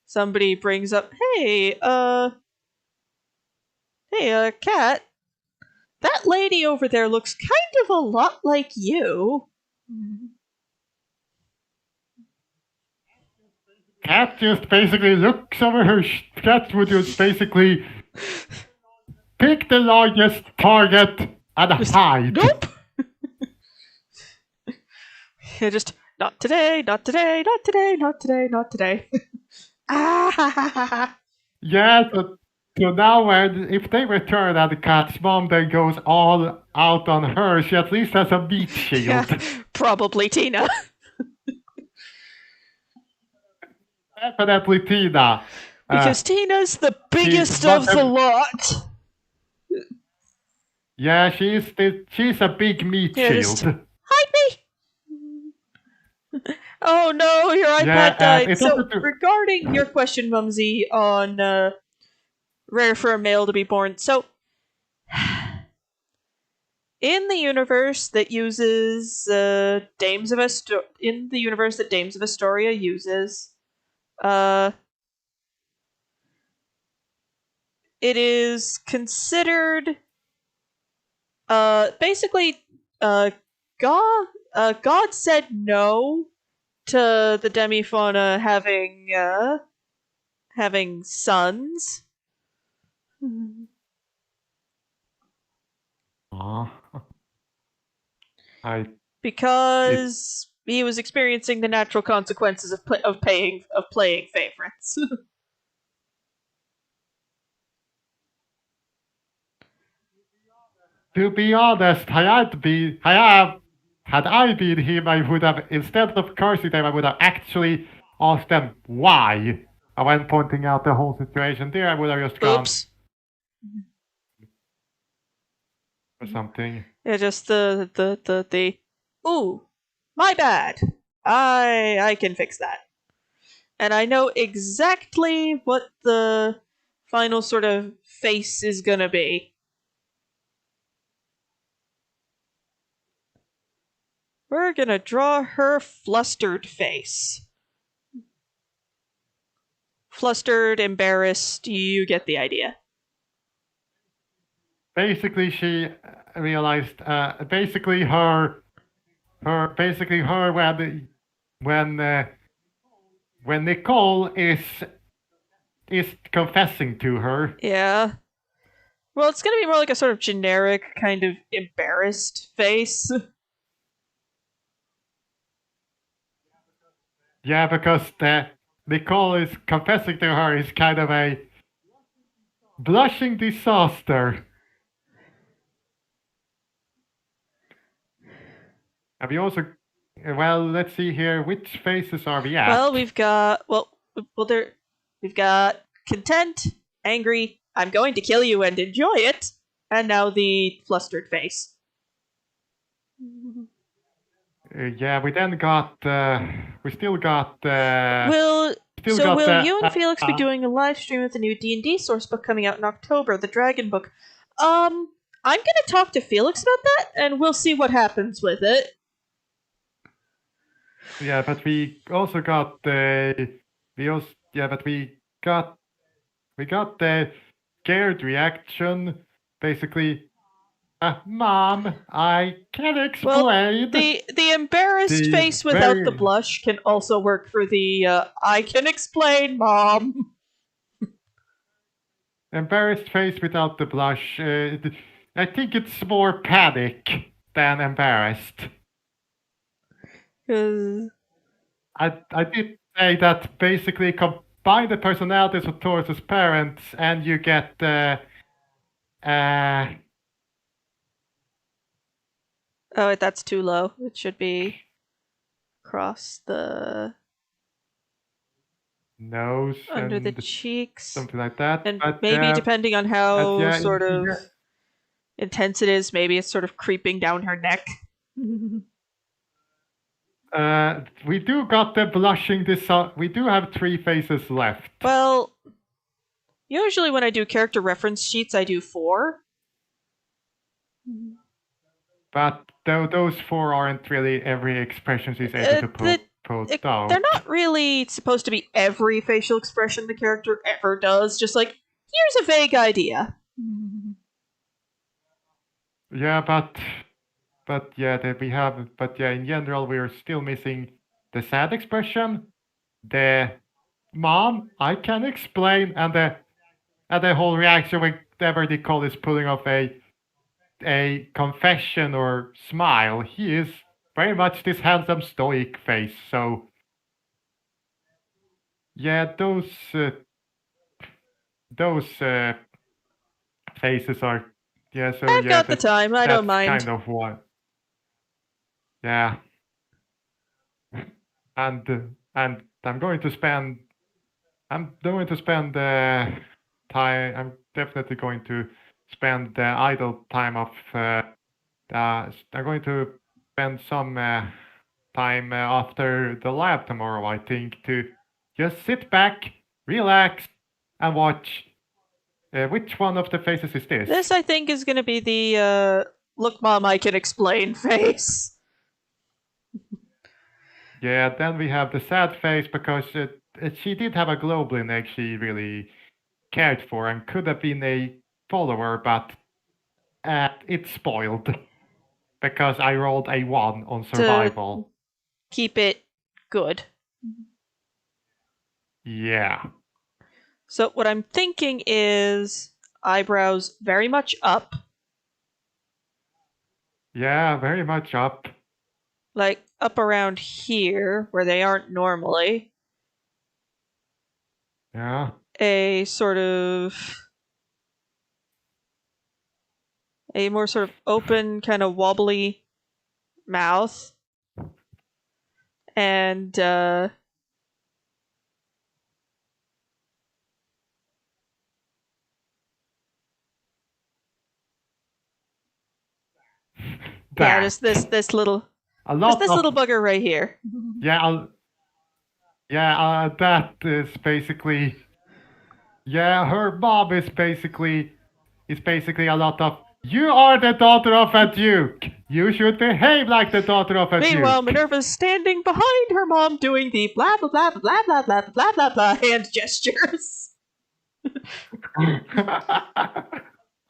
somebody brings up, "Hey, Cat, that lady over there looks kind of a lot like you." Cat just basically looks over her. Cat would just basically pick the largest target and hide. Nope. Yeah, just not today, not today, not today, not today, not today. Ah! Yeah, so now if they return and the Cat's mom then goes all out on her, she at least has a meat shield. Yeah, probably Tina. Definitely Tina. Because Tina's the biggest of the lot. Yeah, she's a big meat Just shield. hide me! Oh no, your iPad died. So, regarding your question, Mumsy, on rare for a male to be born. So, in the universe that uses Dames of Astoria uses, it is considered basically God said no to the demifauna having sons. Because he was experiencing the natural consequences of playing favorites. To be honest, had I been him, I would have, instead of cursing them, I would have actually asked them why. And when pointing out the whole situation there, I would have just gone. Oops. Or something. Yeah, just the ooh, my bad. I can fix that. And I know exactly what the final sort of face is gonna be. We're gonna draw her flustered face. Flustered, embarrassed, you get the idea. Basically, she realized. Basically, her when Nicole is confessing to her. Yeah. Well, it's gonna be more like a sort of generic kind of embarrassed face. Yeah, because Nicole is confessing to her is kind of a blushing disaster. And we also, well, let's see here, which faces are we at? Well, we've got we've got content, angry, I'm going to kill you and enjoy it, and now the flustered face. Yeah, we then got, we still got. Will you and Felix be doing a live stream of the new D&D source book coming out in October, the Dragon Book? I'm gonna talk to Felix about that, and we'll see what happens with it. Yeah, but we also got the scared reaction, basically. Mom, I can explain. Well, the embarrassed face without the blush can also work for the I can explain, Mom. Embarrassed face without the blush. I think it's more panic than embarrassed. I did say that basically combine the personalities of Taurus's parents and you get Oh, wait, that's too low. It should be across the nose under the and cheeks, something like that. and But maybe depending on how yeah, sort of intense it is, maybe it's sort of creeping down her neck. we do got the blushing this. We do have 3 faces left. Well, usually when I do character reference sheets, I do 4. But those 4 aren't really every expression she's able to put out. They're not really supposed to be every facial expression the character ever does. Just like, here's a vague idea. Yeah, but yeah, that we have. But yeah, in general, we're still missing the sad expression, the mom, I can explain, and the whole reaction whenever Nicole is pulling off a confession or smile. He is very much this handsome stoic face. So yeah, those faces are So I've got the time. I don't that's mind. kind of what. Yeah. And I'm going to spend time. I'm definitely going to spend the idle time of. I'm going to spend some time after the lab tomorrow. I think to just sit back, relax, and watch. Which one of the faces is this? This, I think, is going to be the look, Mom, I can explain face. Yeah, then we have the sad face because she did have a Globlin egg she really cared for and could have been a follower, but it's spoiled because I rolled a 1 on survival. Keep it good. Yeah. So what I'm thinking is eyebrows very much up. Yeah, very much up. Like up around here, where they aren't normally. Yeah. A more sort of open, kind of wobbly mouth. And yeah, just this little little bugger right here. Yeah, that is basically. Yeah, her mom is basically a lot of. You are the daughter of a duke. You should behave like the daughter of a duke. Meanwhile, Minerva's standing behind her mom doing the blah blah blah blah blah blah blah blah blah hand gestures.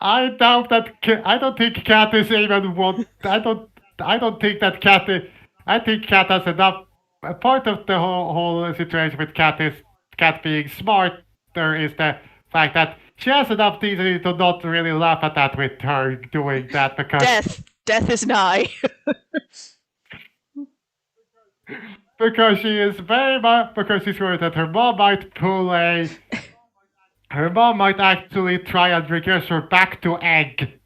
I doubt that. I don't think Cat is even what. I don't think that Cat is. I think Cat has enough. A part of the whole situation with Cat being smarter is the fact that she has enough decency to not really laugh at that with her doing that because death is nigh. Because she is very much because she's worried that her mom might pull a. Her mom might actually try and regress her back to egg.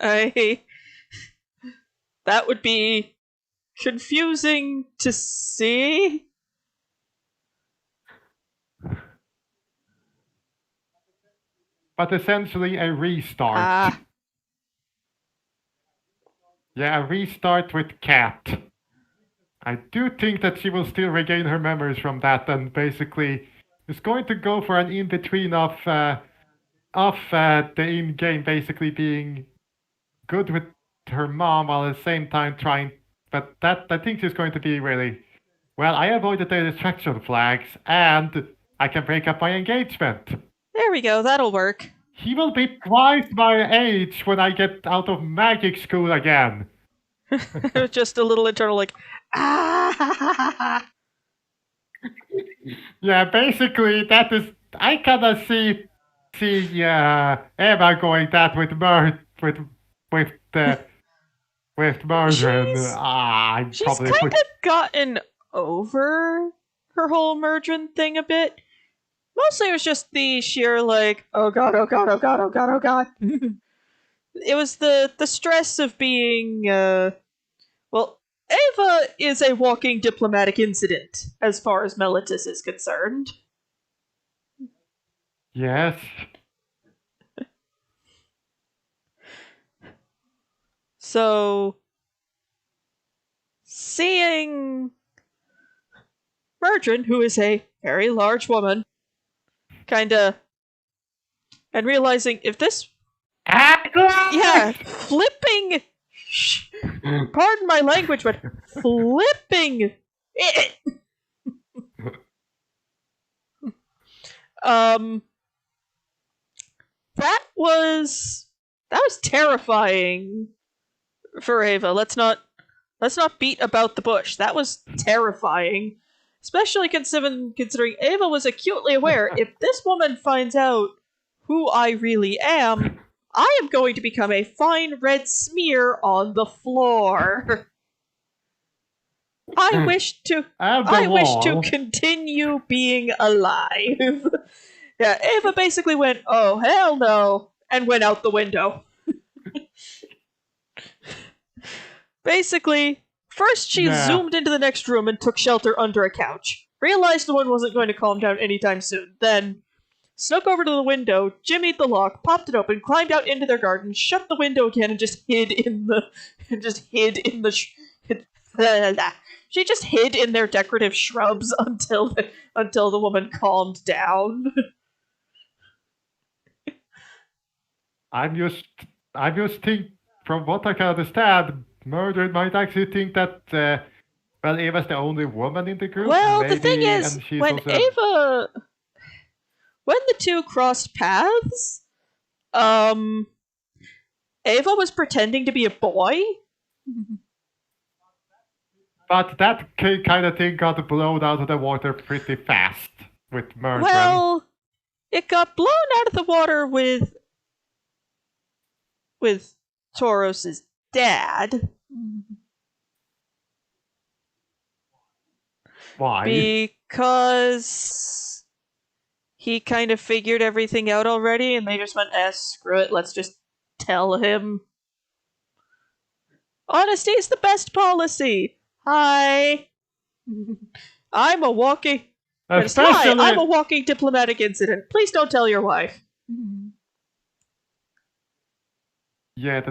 That would be confusing to see. But essentially a restart. Yeah, a restart with Cat. I do think that she will still regain her memories from that and basically is going to go for an in-between of the in-game basically being good with her mom while at the same time trying. But that I think she's going to be really. Well, I avoided the distraction flags and I can break up my engagement. There we go, that'll work. He will be twice my age when I get out of magic school again. Just a little internal like, ah. Yeah, basically that is. I kinda see Emma going that with Margaret. She's kind of gotten over her whole Murdrin thing a bit. Mostly it was just the sheer, like, oh god, oh god, oh god, oh god, oh god. It was the stress of being, well, Ava is a walking diplomatic incident, as far as Meletus is concerned. Yes. So, seeing Murdrin, who is a very large woman, kinda, and realizing if this, yeah, flipping, pardon my language, but flipping it, that was terrifying for Ava. Let's not beat about the bush. That was terrifying, especially considering Ava was acutely aware if this woman finds out who I really am, I am going to become a fine red smear on the floor. I wish to continue being alive. Yeah, Ava basically went, oh hell no, and went out the window. Basically, first she zoomed into the next room and took shelter under a couch. Realized the one wasn't going to calm down anytime soon. Then snuck over to the window, jimmied the lock, popped it open, climbed out into their garden, shut the window again, and just hid in the she just hid in their decorative shrubs until the woman calmed down. I'm just think from what I can understand, Murder might actually think that well, Ava's the only woman in the group. Well, maybe, the thing is, when the two crossed paths, Ava was pretending to be a boy. But that kind of thing got blown out of the water pretty fast with Murder. Well, it got blown out of the water with Tauros's dad. Why? Because he kind of figured everything out already, and they just went, screw it, let's just tell him. Honesty is the best policy. Hi. I'm a walking diplomatic incident. Please don't tell your wife. Yeah,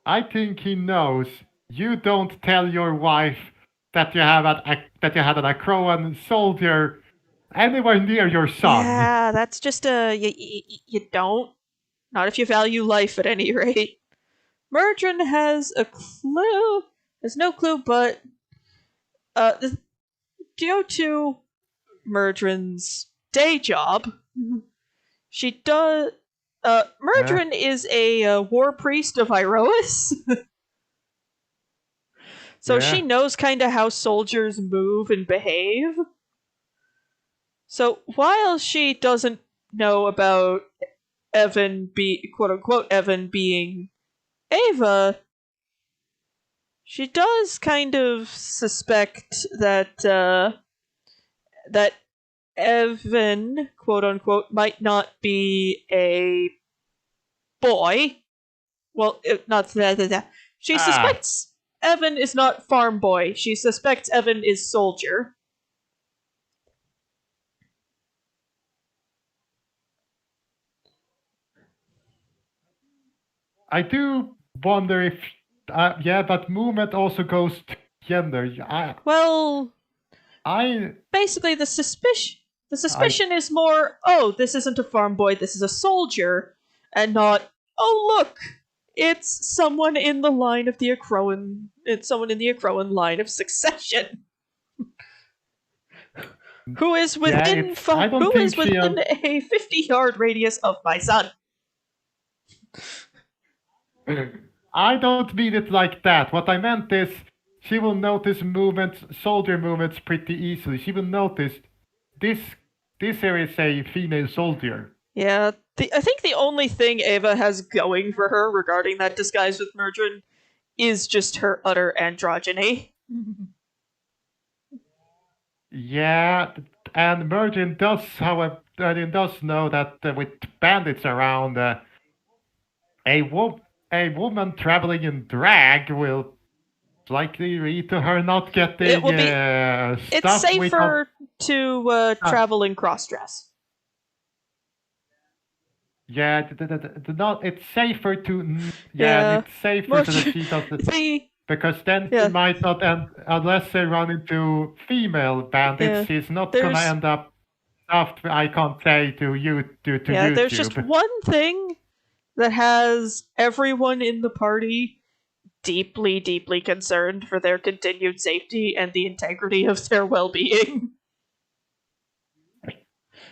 I think he knows. You don't tell your wife that you had an Acroan soldier anywhere near your son. Yeah, that's just you don't. Not if you value life, at any rate. Murdrin has no clue, but due to Murdrin's day job, she does. Murdrin is a war priest of Iroas. So she knows kind of how soldiers move and behave. So while she doesn't know about quote-unquote Evan being Ava, she does kind of suspect that Evan, quote-unquote, might not be a boy. Well, not that. She suspects Evan is not farm boy. She suspects Evan is soldier. I do wonder if, but movement also goes to gender. Basically the suspicion is more, oh, this isn't a farm boy, this is a soldier, and not, oh look, it's someone in the line of the Acroan. It's someone in the Acroan line of succession. Who is within a 50-yard radius of my son. I don't mean it like that. What I meant is she will notice soldier movements pretty easily. She will notice this here is a female soldier. Yeah, I think the only thing Ava has going for her regarding that disguise with Murdrin is just her utter androgyny. Yeah, and Merlin does, however, Merlin does know that with bandits around, a woman traveling in drag will likely lead to her not It getting will be. It's stuff we don't. safer to travel in cross dress. Yeah, not. It's safer to. Yeah. It's safer Much so that she doesn't. the Because then she yeah might not end, unless they run into female bandits, yeah. she's not gonna There's end up stuff I can't say to you to there's just YouTube. one thing that has everyone in the party deeply, deeply concerned for their continued safety and the integrity of their well-being.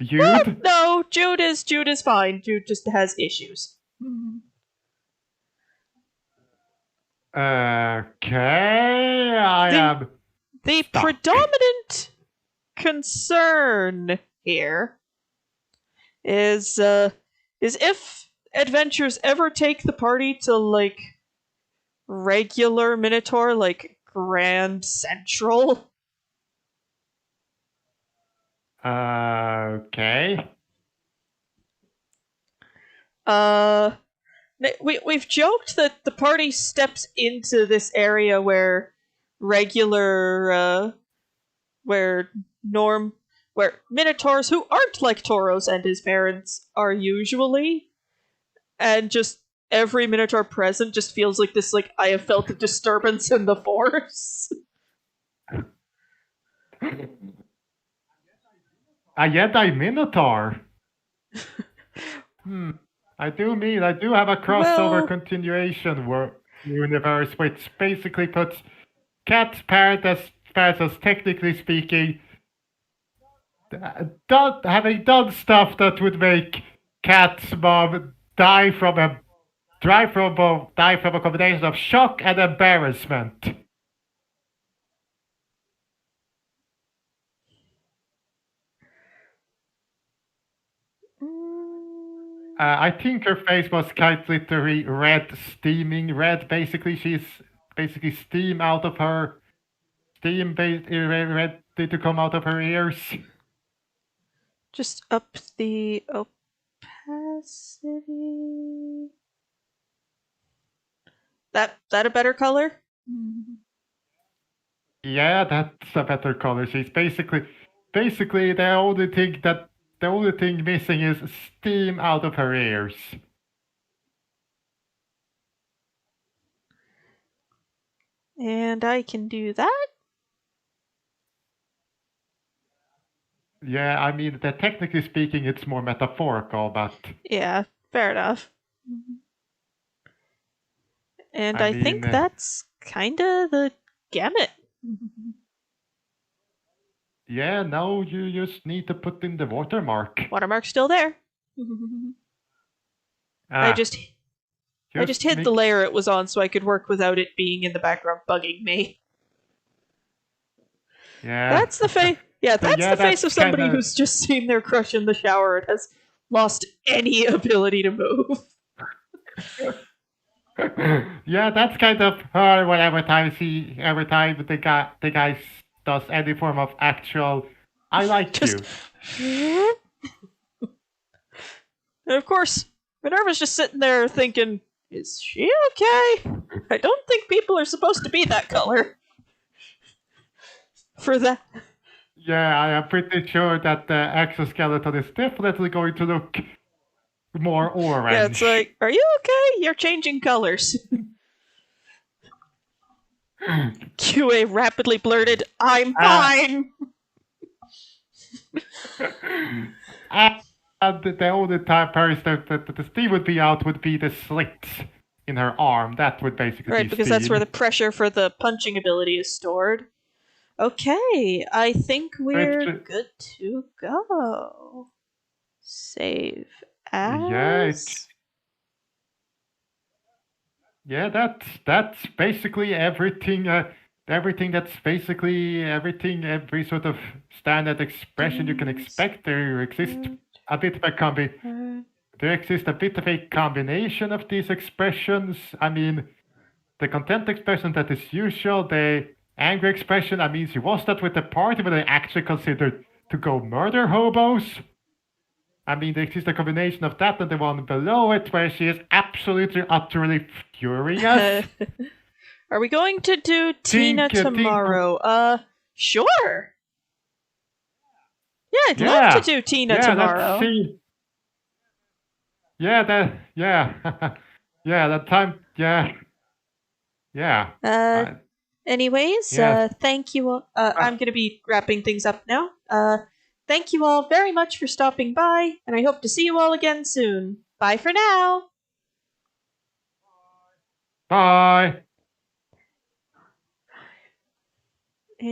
Jude? No, Jude is fine. Jude just has issues. Okay, I am. The stuck. predominant concern here is if adventures ever take the party to like regular Minotaur, like Grand Central. Okay. We've joked that the party steps into this area where regular where Minotaurs who aren't like Tauros and his parents are usually, and just every Minotaur present just feels like this, like, I have felt a disturbance in the force. A Jedi Minotaur. I do have a crossover Well- continuation universe, which basically puts Cat's parent as technically speaking, having done stuff that would make Cat's mom die from a combination of shock and embarrassment. I think her face was quite literally red, steaming red. Basically, she's basically steam out of her steam, ready to come out of her ears. Just up the opacity. That a better color? Yeah, that's a better color. She's basically the only thing missing is steam out of her ears. And I can do that. Yeah, I mean, technically speaking, it's more metaphorical, but Yeah, fair enough. And I think mean, that's kinda the gamut. yeah, no, you just need to put in the watermark. Watermark's still there. I just hid the layer it was on so I could work without it being in the background bugging me. Yeah. That's the face. Yeah, that's the face of somebody kinda... who's just seen their crush in the shower and has lost any ability to move. Yeah, that's kind of her. Every time the guy does any form of actual, I like Just- you. And of course, Minerva's just sitting there thinking, is she okay? I don't think people are supposed to be that color. For that. Yeah, I am pretty sure that the exoskeleton is definitely going to look more orange. Yeah, it's like, are you okay? You're changing colors. QA rapidly blurted, I'm fine! And the only time person that the steam would be out would be the slits in her arm. That would basically Right, be because steam. that's where the pressure for the punching ability is stored. Okay, I think we're good to go. Save as. Yeah, that's basically everything. Every sort of standard expression you can expect. There exists a bit of a combination of these expressions. I mean, the content expression that is usual, they angry expression, that means she was not with the party when they actually considered to go murder hobos. I mean, there is the combination of that and the one below it, where she is absolutely, utterly furious. Are we going to do Tina tomorrow? Sure. Yeah, I'd love to do Tina tomorrow. Let's see. Yeah, that time, yeah. Anyways, Yes. thank you all. I'm going to be wrapping things up now. Thank you all very much for stopping by, and I hope to see you all again soon. Bye for now. Bye. And